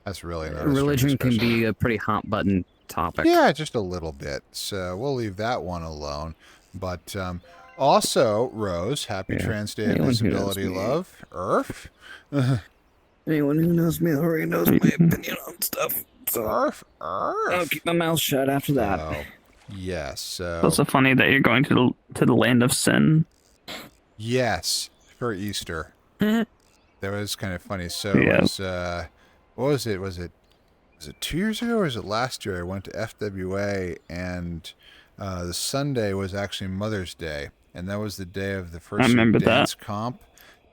That's really not. Religion can be a pretty hot button topic. Yeah, just a little bit. So we'll leave that one alone. But also, Rose, happy Trans Day of Visibility, love. Earth. Anyone who knows me already knows my opinion on stuff. So Earth. I'll keep my mouth shut after that. Oh, yes. So It's also funny that you're going to the land of sin. yes, for Easter. That was kind of funny. So it was, what was it? Was it 2 years ago or was it last year? I went to FWA, and the Sunday was actually Mother's Day, and that was the day of the first dance comp.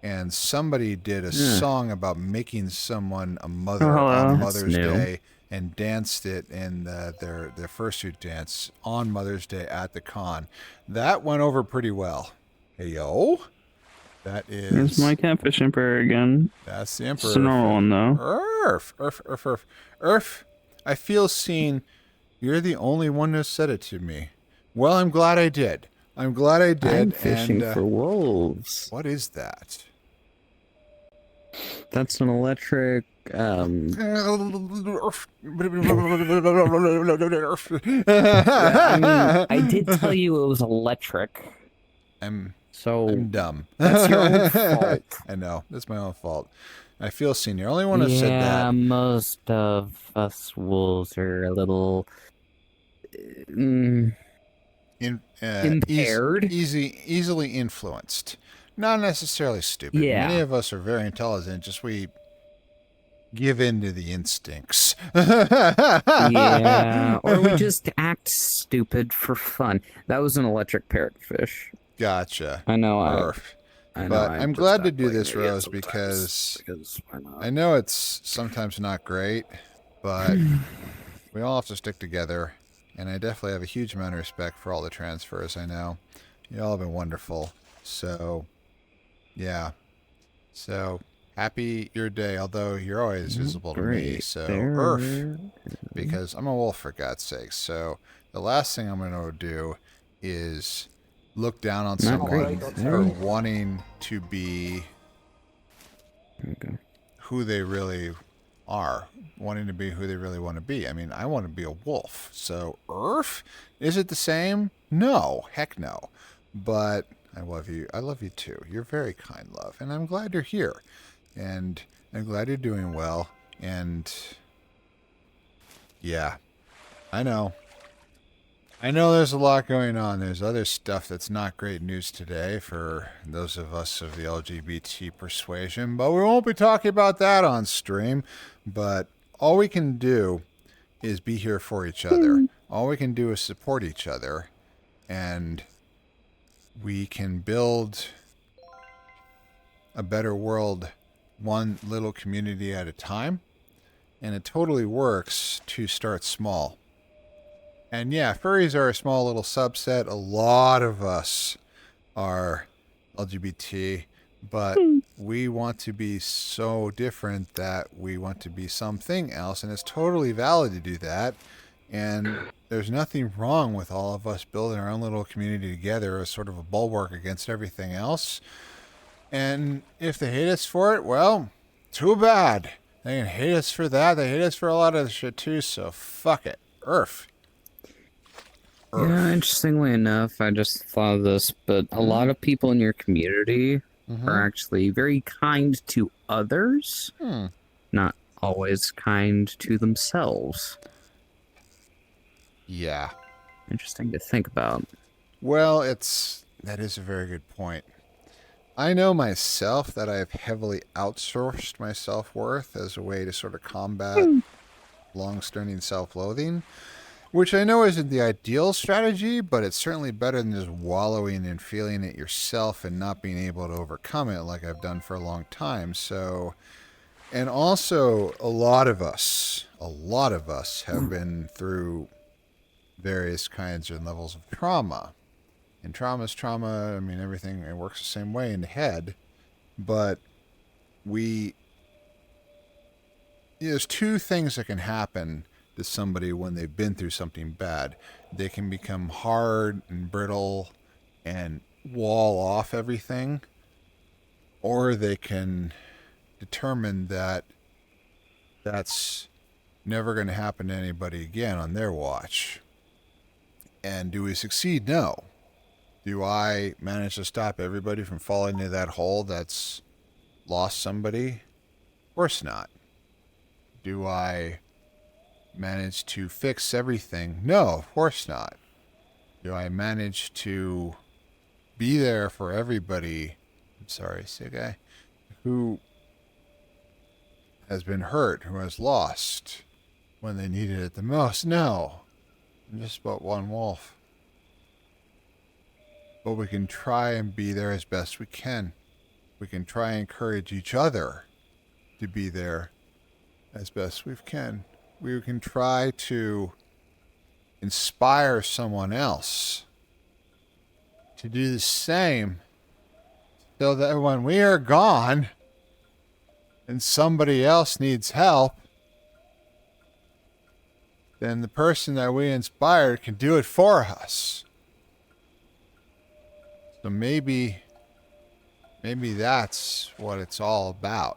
And somebody did a song about making someone a mother on Mother's Day, and danced it in their fursuit dance on Mother's Day at the con. That went over pretty well. Hey yo. That is... There's my catfish emperor again. That's the emperor. It's a normal one, though. Earth. I feel seen. You're the only one who said it to me. Well, I'm glad I did. I'm fishing for wolves. What is that? That's an electric I mean, I did tell you it was electric. I'm So dumb. that's your own fault. I know. That's my own fault. I feel senior. Only one who said Yeah, that. most of us wolves are a little impaired. Easily influenced. Not necessarily stupid. Yeah. Many of us are very intelligent, just we give in to the instincts. Yeah, or we just act stupid for fun. That was an electric parrotfish. Gotcha. I know. I'm glad to do this, Rose, because I know it's sometimes not great, but we all have to stick together, and I definitely have a huge amount of respect for all the transfers I know. You all have been wonderful. So, yeah. So, happy your day, although you're always visible to me. So, Earth, because I'm a wolf, for God's sake. So, the last thing I'm going to do is look down on someone for wanting to be who they really are, wanting to be who they really want to be. I mean, I want to be a wolf. So, Earth, is it the same? No, heck no. But I love you. I love you too. You're very kind, love, and I'm glad you're here, and I'm glad you're doing well. And yeah, I know there's a lot going on. There's other stuff that's not great news today for those of us of the LGBT persuasion, but we won't be talking about that on stream. But all we can do is be here for each other. All we can do is support each other, and we can build a better world one little community at a time. And it totally works to start small. And yeah, furries are a small little subset. A lot of us are LGBT, but we want to be so different that we want to be something else, and it's totally valid to do that. And there's nothing wrong with all of us building our own little community together as sort of a bulwark against everything else. And if they hate us for it, well, too bad. They can hate us for that. They hate us for a lot of shit too, so fuck it. Earth. Yeah, interestingly enough, I just thought of this, but a lot of people in your community are actually very kind to others, not always kind to themselves. Yeah. Interesting to think about. Well, that is a very good point. I know myself that I've heavily outsourced my self-worth as a way to sort of combat long-standing self-loathing, which I know isn't the ideal strategy, but it's certainly better than just wallowing and feeling it yourself and not being able to overcome it like I've done for a long time. So, and also a lot of us have been through various kinds and levels of trauma. And trauma is trauma. I mean, everything, it works the same way in the head. But there's two things that can happen to somebody when they've been through something bad. They can become hard and brittle and wall off everything, or they can determine that that's never going to happen to anybody again on their watch. And do we succeed? No. Do I manage to stop everybody from falling into that hole that's lost somebody? Of course not. Do I manage to fix everything? No, of course not. Do I manage to be there for everybody? I'm sorry, sick guy, who has been hurt, who has lost when they needed it the most? No. I'm just about one wolf. But we can try and be there as best we can. We can try and encourage each other to be there as best we can. We can try to inspire someone else to do the same, so that when we are gone and somebody else needs help, then the person that we inspired can do it for us. So maybe that's what it's all about.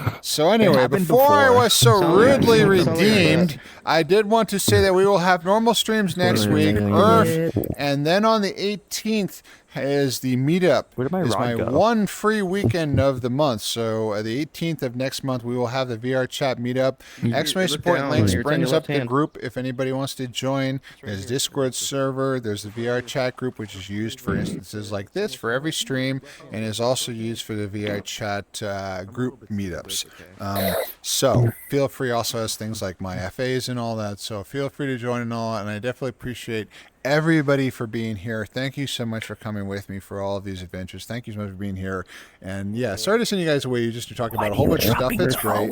So anyway, happened before I before. was so So, rudely yeah, redeemed, I did want to say that we will have normal streams next week, and then on the 18th is the meetup. Where did my It's rod my go? one free weekend of the month. So the 18th of next month, we will have the VR chat meetup. Exclamation look support down, links it's on brings your up left the hand. group if anybody wants to join. There's Discord server. There's the VR chat group, which is used for instances like this for every stream, and is also used for the VR chat group meetups. So feel free. Also has things like my FAs and all that. So feel free to join and all. And I definitely appreciate everybody for being here. Thank you so much for coming with me for all of these adventures. Thank you so much for being here. And yeah, sorry to send you guys away. You just talking about a whole bunch of stuff. That's great.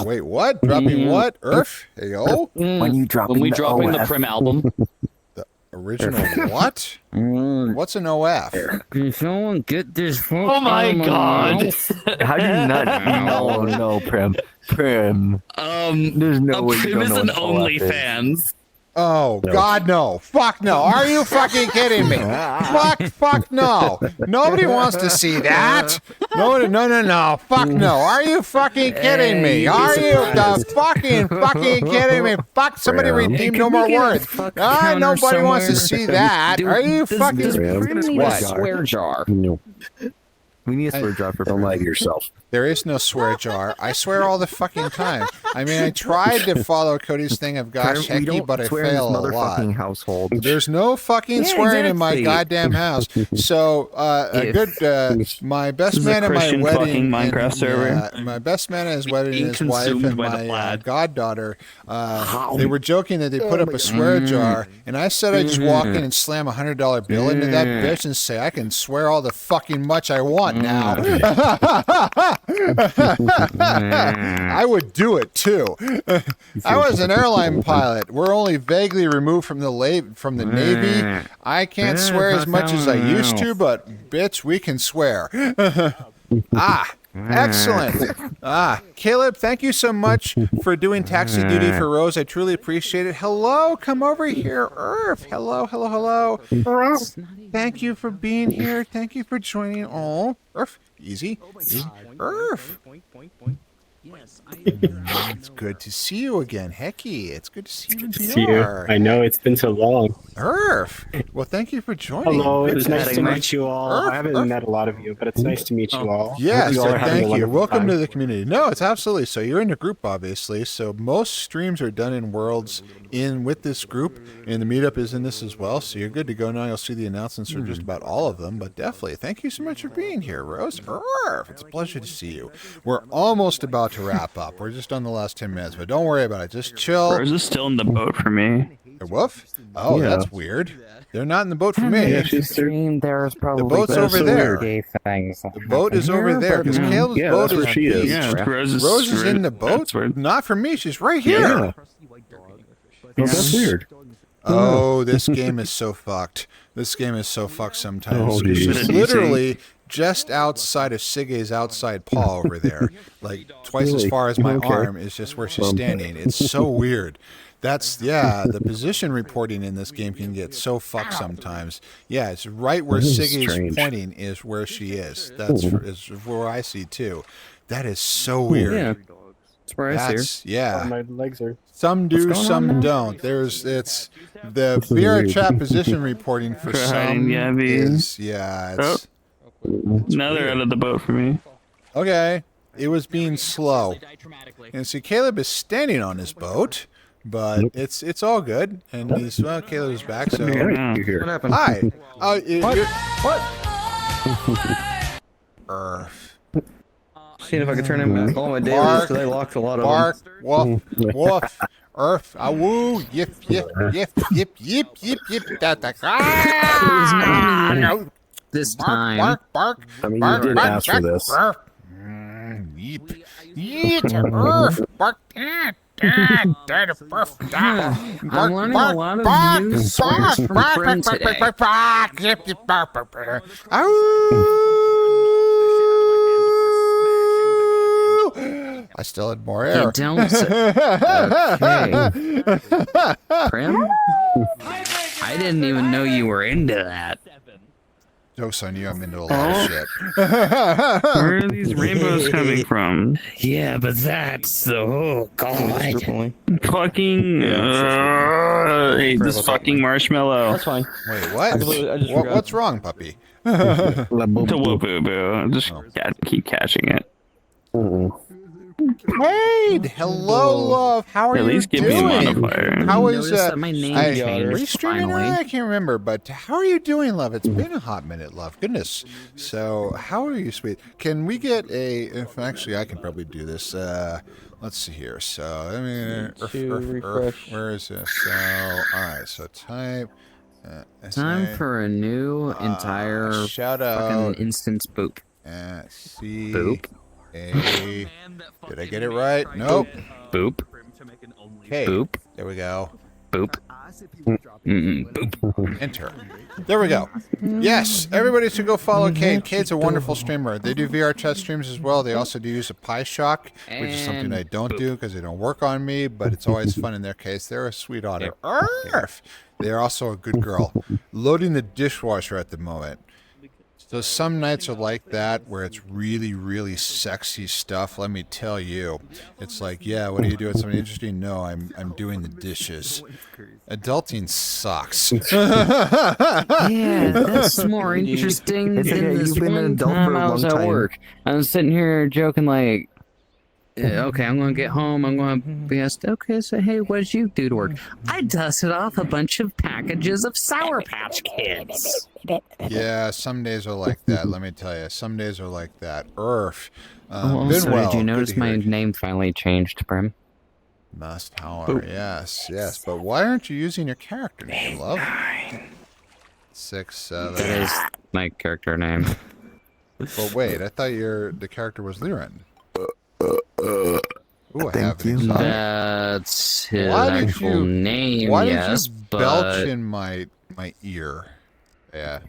Wait, what? Dropping what? Earth? Hey, yo? When you dropping When we the dropping the OF? Prim album. Original what? What's an OF? Can someone get this phone? Oh my god. How do you not? No, Prim. There's no way you Prim don't is know an what OF is. OnlyFans. Oh, God, no. Fuck no. Are you fucking kidding me? Fuck no. Nobody wants to see that. No. Fuck no. Are you fucking kidding me? Are you the fucking kidding me? Fuck, somebody redeem no more words. Nobody wants to see that. Are you fucking... What? Swear jar. No. We need a swear jar for Don't lie to yourself. There is no swear jar. I swear all the fucking time. I mean, I tried to follow Cody's thing of gosh Prim, we hecky, don't but I swear in this fail a lot. motherfucking household. There's no fucking swearing in my goddamn house. So, my best This is a man at my Christian wedding, fucking Minecraft server. my best man at his wedding, Being and his wife, consumed and by the my plaid. goddaughter, they were joking that they put up a swear jar, and I said I'd just walk in and slam $100 bill into that bitch and say I can swear all the fucking much I want now. I would do it too. I was an airline pilot. We're only vaguely removed from the Navy. I can't swear as much as I used to, but bitch, we can swear. Excellent. Caleb, thank you so much for doing taxi duty for Rose. I truly appreciate it. Hello, come over here, Irv. Hello. Thank you for being here. Thank you for joining. Oh, Irv, easy. Irv. It's good to see you again. Hecky, it's good to see you in VR. I know, it's been so long. Irv. Well, thank you for joining. Hello, it's Good nice to meet meet you all. Irv, I haven't Irv. met a lot of you, but it's nice to meet you all. Yes, Hope you all are having a thank you. wonderful Welcome time. to the community. No, it's absolutely so. You're in a group, obviously. So most streams are done in Worlds with this group, and the meetup is in this as well. So you're good to go now. You'll see the announcements for just about all of them. But definitely, thank you so much for being here, Rose. Irv, it's a pleasure to see you. We're almost about to wrap up. We're just on the last 10 minutes, but don't worry about it. Just chill. Rose is still in the boat for me. A woof? Oh, Yeah. that's weird. They're not in the boat for me. Yeah, she's there. There's probably The boat's over there. gay things. The boat is over there because Caleb's Yeah, boat that's where is she is. beached. Yeah, Rose Rose is in the boat. That's weird. Not for me. She's right here. Yeah. Well, that's weird. Oh, this game is so fucked. This game is so fucked sometimes. Oh, geez. She's literally just outside of Sige's outside paw over there. Like twice as Really? far as my Okay. arm is just where she's standing. It's so weird. The position reporting in this game can get so fucked sometimes. Yeah, it's right where That is Sige's strange. pointing is where she is. That's is where I see too. That is so weird. Yeah. That's where I see her. Yeah. My legs are. Some do, going on some now? don't. It's the VR chat position reporting for Trying, some yeah, bees. it's Now they're out of the boat for me. okay. It was being slow. And see, Caleb is standing on his boat, but it's all good. And he's Caleb is back. So Yeah. You're here. What happened? hi. Seeing if I could turn in back all my dailies Bark, because I locked a lot of bark, them. woof, woof, earth, awoo, yip, yip, yip, yip, yip, yip, yip, da da da. This Bark, time. bark, bark. I mean, you bark, did bark, ask for bark, this. bark. Yeep, yeet, earth, bark. I'm learning a lot of new swears from Prim today. I still had more air. Hey, don't say- Okay. Prim? I didn't even know you were into that. Joke's on you, I'm into a lot of shit. Where are these rainbows coming from? Yeah, but that's the oh god. Fucking this fucking marshmallow. That's fine. Wait, what? I just forgot. What's wrong, puppy? Just keep catching it. Hey, hello, love. How are At you least give doing? me a modifier. How is Notice that my name are changed you streaming finally. earlier? I can't remember, but how are you doing, love? It's been a hot minute, love. Goodness. So, how are you, sweet? Can we get a? If actually, I can probably do this. Let's see here. So, let me refresh. where is this? So, all right. So, type. Time for a new entire shout fucking out. instance boop. C. Boop. A. Did I get it right? Nope. Boop. Okay. Boop. There we go. Boop. Boop. Enter. There we go. Yes, everybody should go follow Cade. Cade's a wonderful streamer. They do VR chat streams as well. They also do use a Pi Shock, which is something I don't do because they don't work on me, but it's always fun in their case. They're a sweet otter. Arf! They're also a good girl. Loading the dishwasher at the moment. So some nights are like that where it's really, really sexy stuff. Let me tell you, it's like, yeah, what are you doing? Something interesting? No, I'm doing the dishes. Adulting sucks. Yeah, that's more interesting than this one time I was at work. I was sitting here joking like, okay, I'm going to get home. I'm going to be asked, okay, so hey, what did you do to work? I dusted off a bunch of packages of Sour Patch Kids. Yeah, some days are like that. Let me tell you, some days are like that. Also, well. did you notice my name finally changed, Brim? Must, however, yes. But why aren't you using your character name, love? 6, 7. That is my character name. Well, wait, I thought the character was Liren. Ooh, I have an exotic. That's his actual name, Why yes, did you but... belch in my ear? Yeah.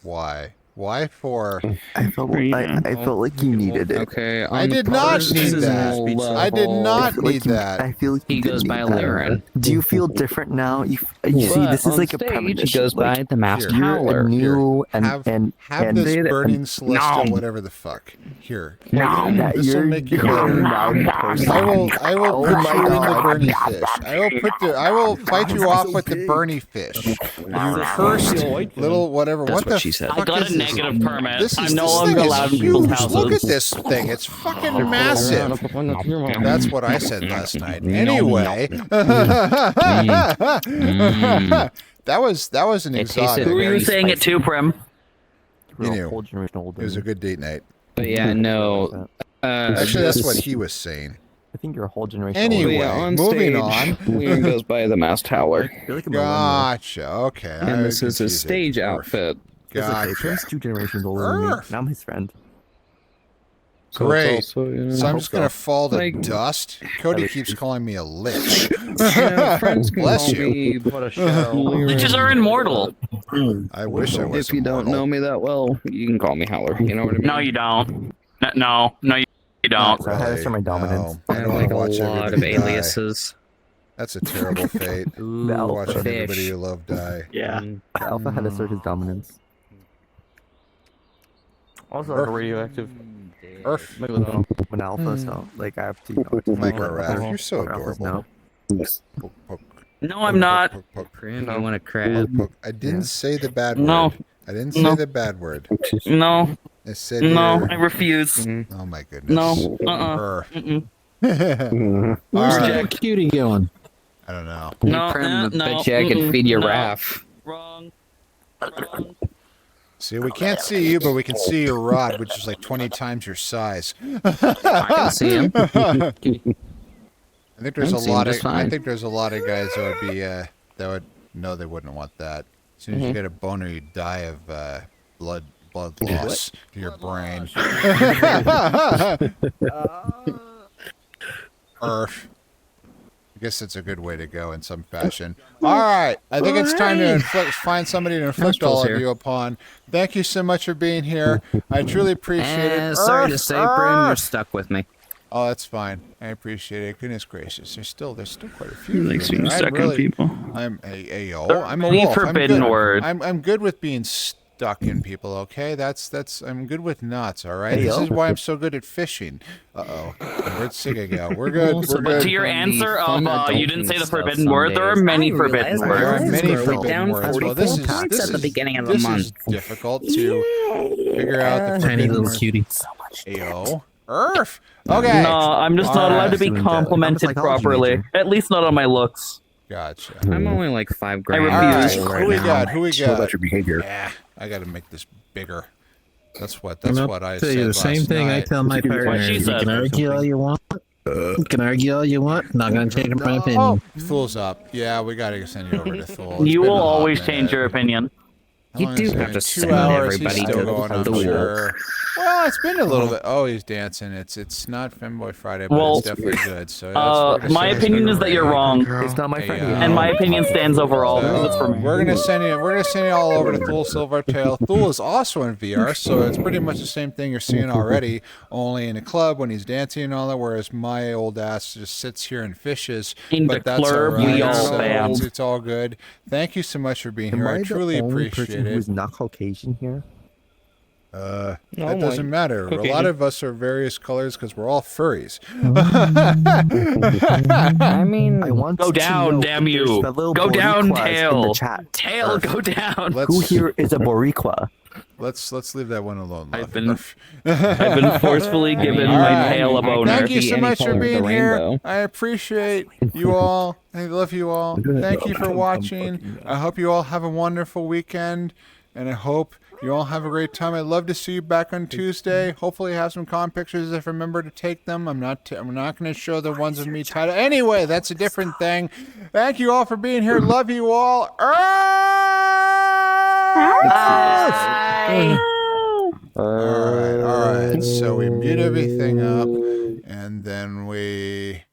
Why? Why for? I felt like you needed it. Okay, I did not need that. I did not need that. I feel like he goes by Liren. Do you feel different now? You see, this is like a premonition. He goes by the Masked You're Howler. a new Have this burning celestial, whatever the fuck. Here. This will make you better. I will put you in the Bernie fish. I will fight you off with the Bernie fish. You cursed little whatever. That's what the she said. I got a negative permit. I'm no this longer thing is allowed in people's huge. houses. Look at this thing. It's fucking massive. That's what I said last night. Anyway. That was an exotic. Who were you saying it to, Prim? You knew. It was a good date night. But yeah, no. Actually, that's what he was saying. I think you're a whole generation. Anyway, moving on. Liren goes by the Masked Howler. Gotcha. Okay. And this is his stage outfit. Gotcha. Prim's 2 generations older than me. Now I'm his friend. Great. Also, so I'm just gonna fall to dust. Cody keeps calling me a lich. Bless you. Liches are immortal. I wish I was. If you don't know me that well, you can call me Howler. You know what I mean? No, you don't. No, you don't. So I had to show my dominance. No, I have like a lot of aliases. That's a terrible fate. Watching everybody you love die. Yeah. The alpha had to assert his dominance. Also, like a radioactive. Earth. When alpha, so like I have to. Micro Raph, you're so adorable. No, I'm not. Prim, I want to crab. I didn't say the bad word. No. I didn't say the bad word. No. I said no. I refuse. Oh my goodness. No. Where's Jack Cutie going? I don't know. No. Prim, bet you I can feed you Raph. Wrong. See, we can't see you, but we can see your rod, which is like 20 times your size. I can see him. I think there's I think there's a lot of guys that would be that would no, they wouldn't want that. As soon as you get a boner, you die of blood loss to your brain. Earth. I guess it's a good way to go in some fashion. All right. I think it's time to find somebody to inflict all of you upon. Thank you so much for being here. I truly appreciate it. Sorry to say, Brim, you're stuck with me. Oh, that's fine. I appreciate it. Goodness gracious. There's still quite a few. He likes being stuck on people. I'm a I'm a wolf. I'm good with being stuck ducking people. Okay, that's. I'm good with nuts. All right. Hey, This yo. is why I'm so good at fishing. Uh-oh. Where'd Sigga go? We're good. We're But good. to your answer of you didn't say the stuff forbidden some word, there are days. many I forbidden realize There are words. many We're forbidden down words. Well, 44 points at the beginning of the this month. is difficult to figure out the Tiny forbidden little words. cutie. Ayo. Earth. Okay. No, I'm just not allowed to be Alright. complimented I'm a psychology properly. major. At least not on my looks. Gotcha. I'm only like 5 I grand. refuse. All right. right Who we now. got? Who we Chill about got? your behavior. Yeah, I got to make this bigger. That's what I'll I tell said you the last same thing I night. tell my What partner. she You said. can argue all you want. You can argue all you want. Not gonna change my opinion. Oh, Thul's up. Yeah, we got to send you over to Thul. It's You been will a hot always minute. change your opinion. How You long do has it have been? to 2 send hours. He's everybody still to going, I'm Thul. sure. Well, it's been a little bit. Oh, he's dancing. It's not Femboy Friday, but Well, it's definitely good. So we're gonna my send opinion you is that you're over. wrong, It's not my friend. and my opinion stands overall because it's for me. We're gonna send you all over to Thul Silvertail. Thul is also in VR, so it's pretty much the same thing you're seeing already, only in a club when he's dancing and all that. Whereas my old ass just sits here and fishes. In But the that's all club, right. we all So failed. it's all good. Thank you so much for being Am here. I I truly the only appreciate person it. who's not Caucasian here? That Oh doesn't my- matter. okay. A lot of us are various colors because we're all furries. I mean, I want Go to down, know damn if there's you. fellow Go down, Boricuas in tail. the chat. Tail, go down. Who here is a Boricua? Let's leave that one alone. Love. I've been forcefully given All my right. tail a boner. Thank you Be so any much for color of the being here. rainbow. I appreciate you all. I love you all. Thank you for watching. I hope you all have a wonderful weekend, and I hope you all have a great time. I'd love to see you back on Tuesday. Hopefully, have some con pictures if I remember to take them. I'm not going to show the ones of me tied. Anyway, that's a different thing. Thank you all for being here. Love you all. All right. So we mute everything up, and then we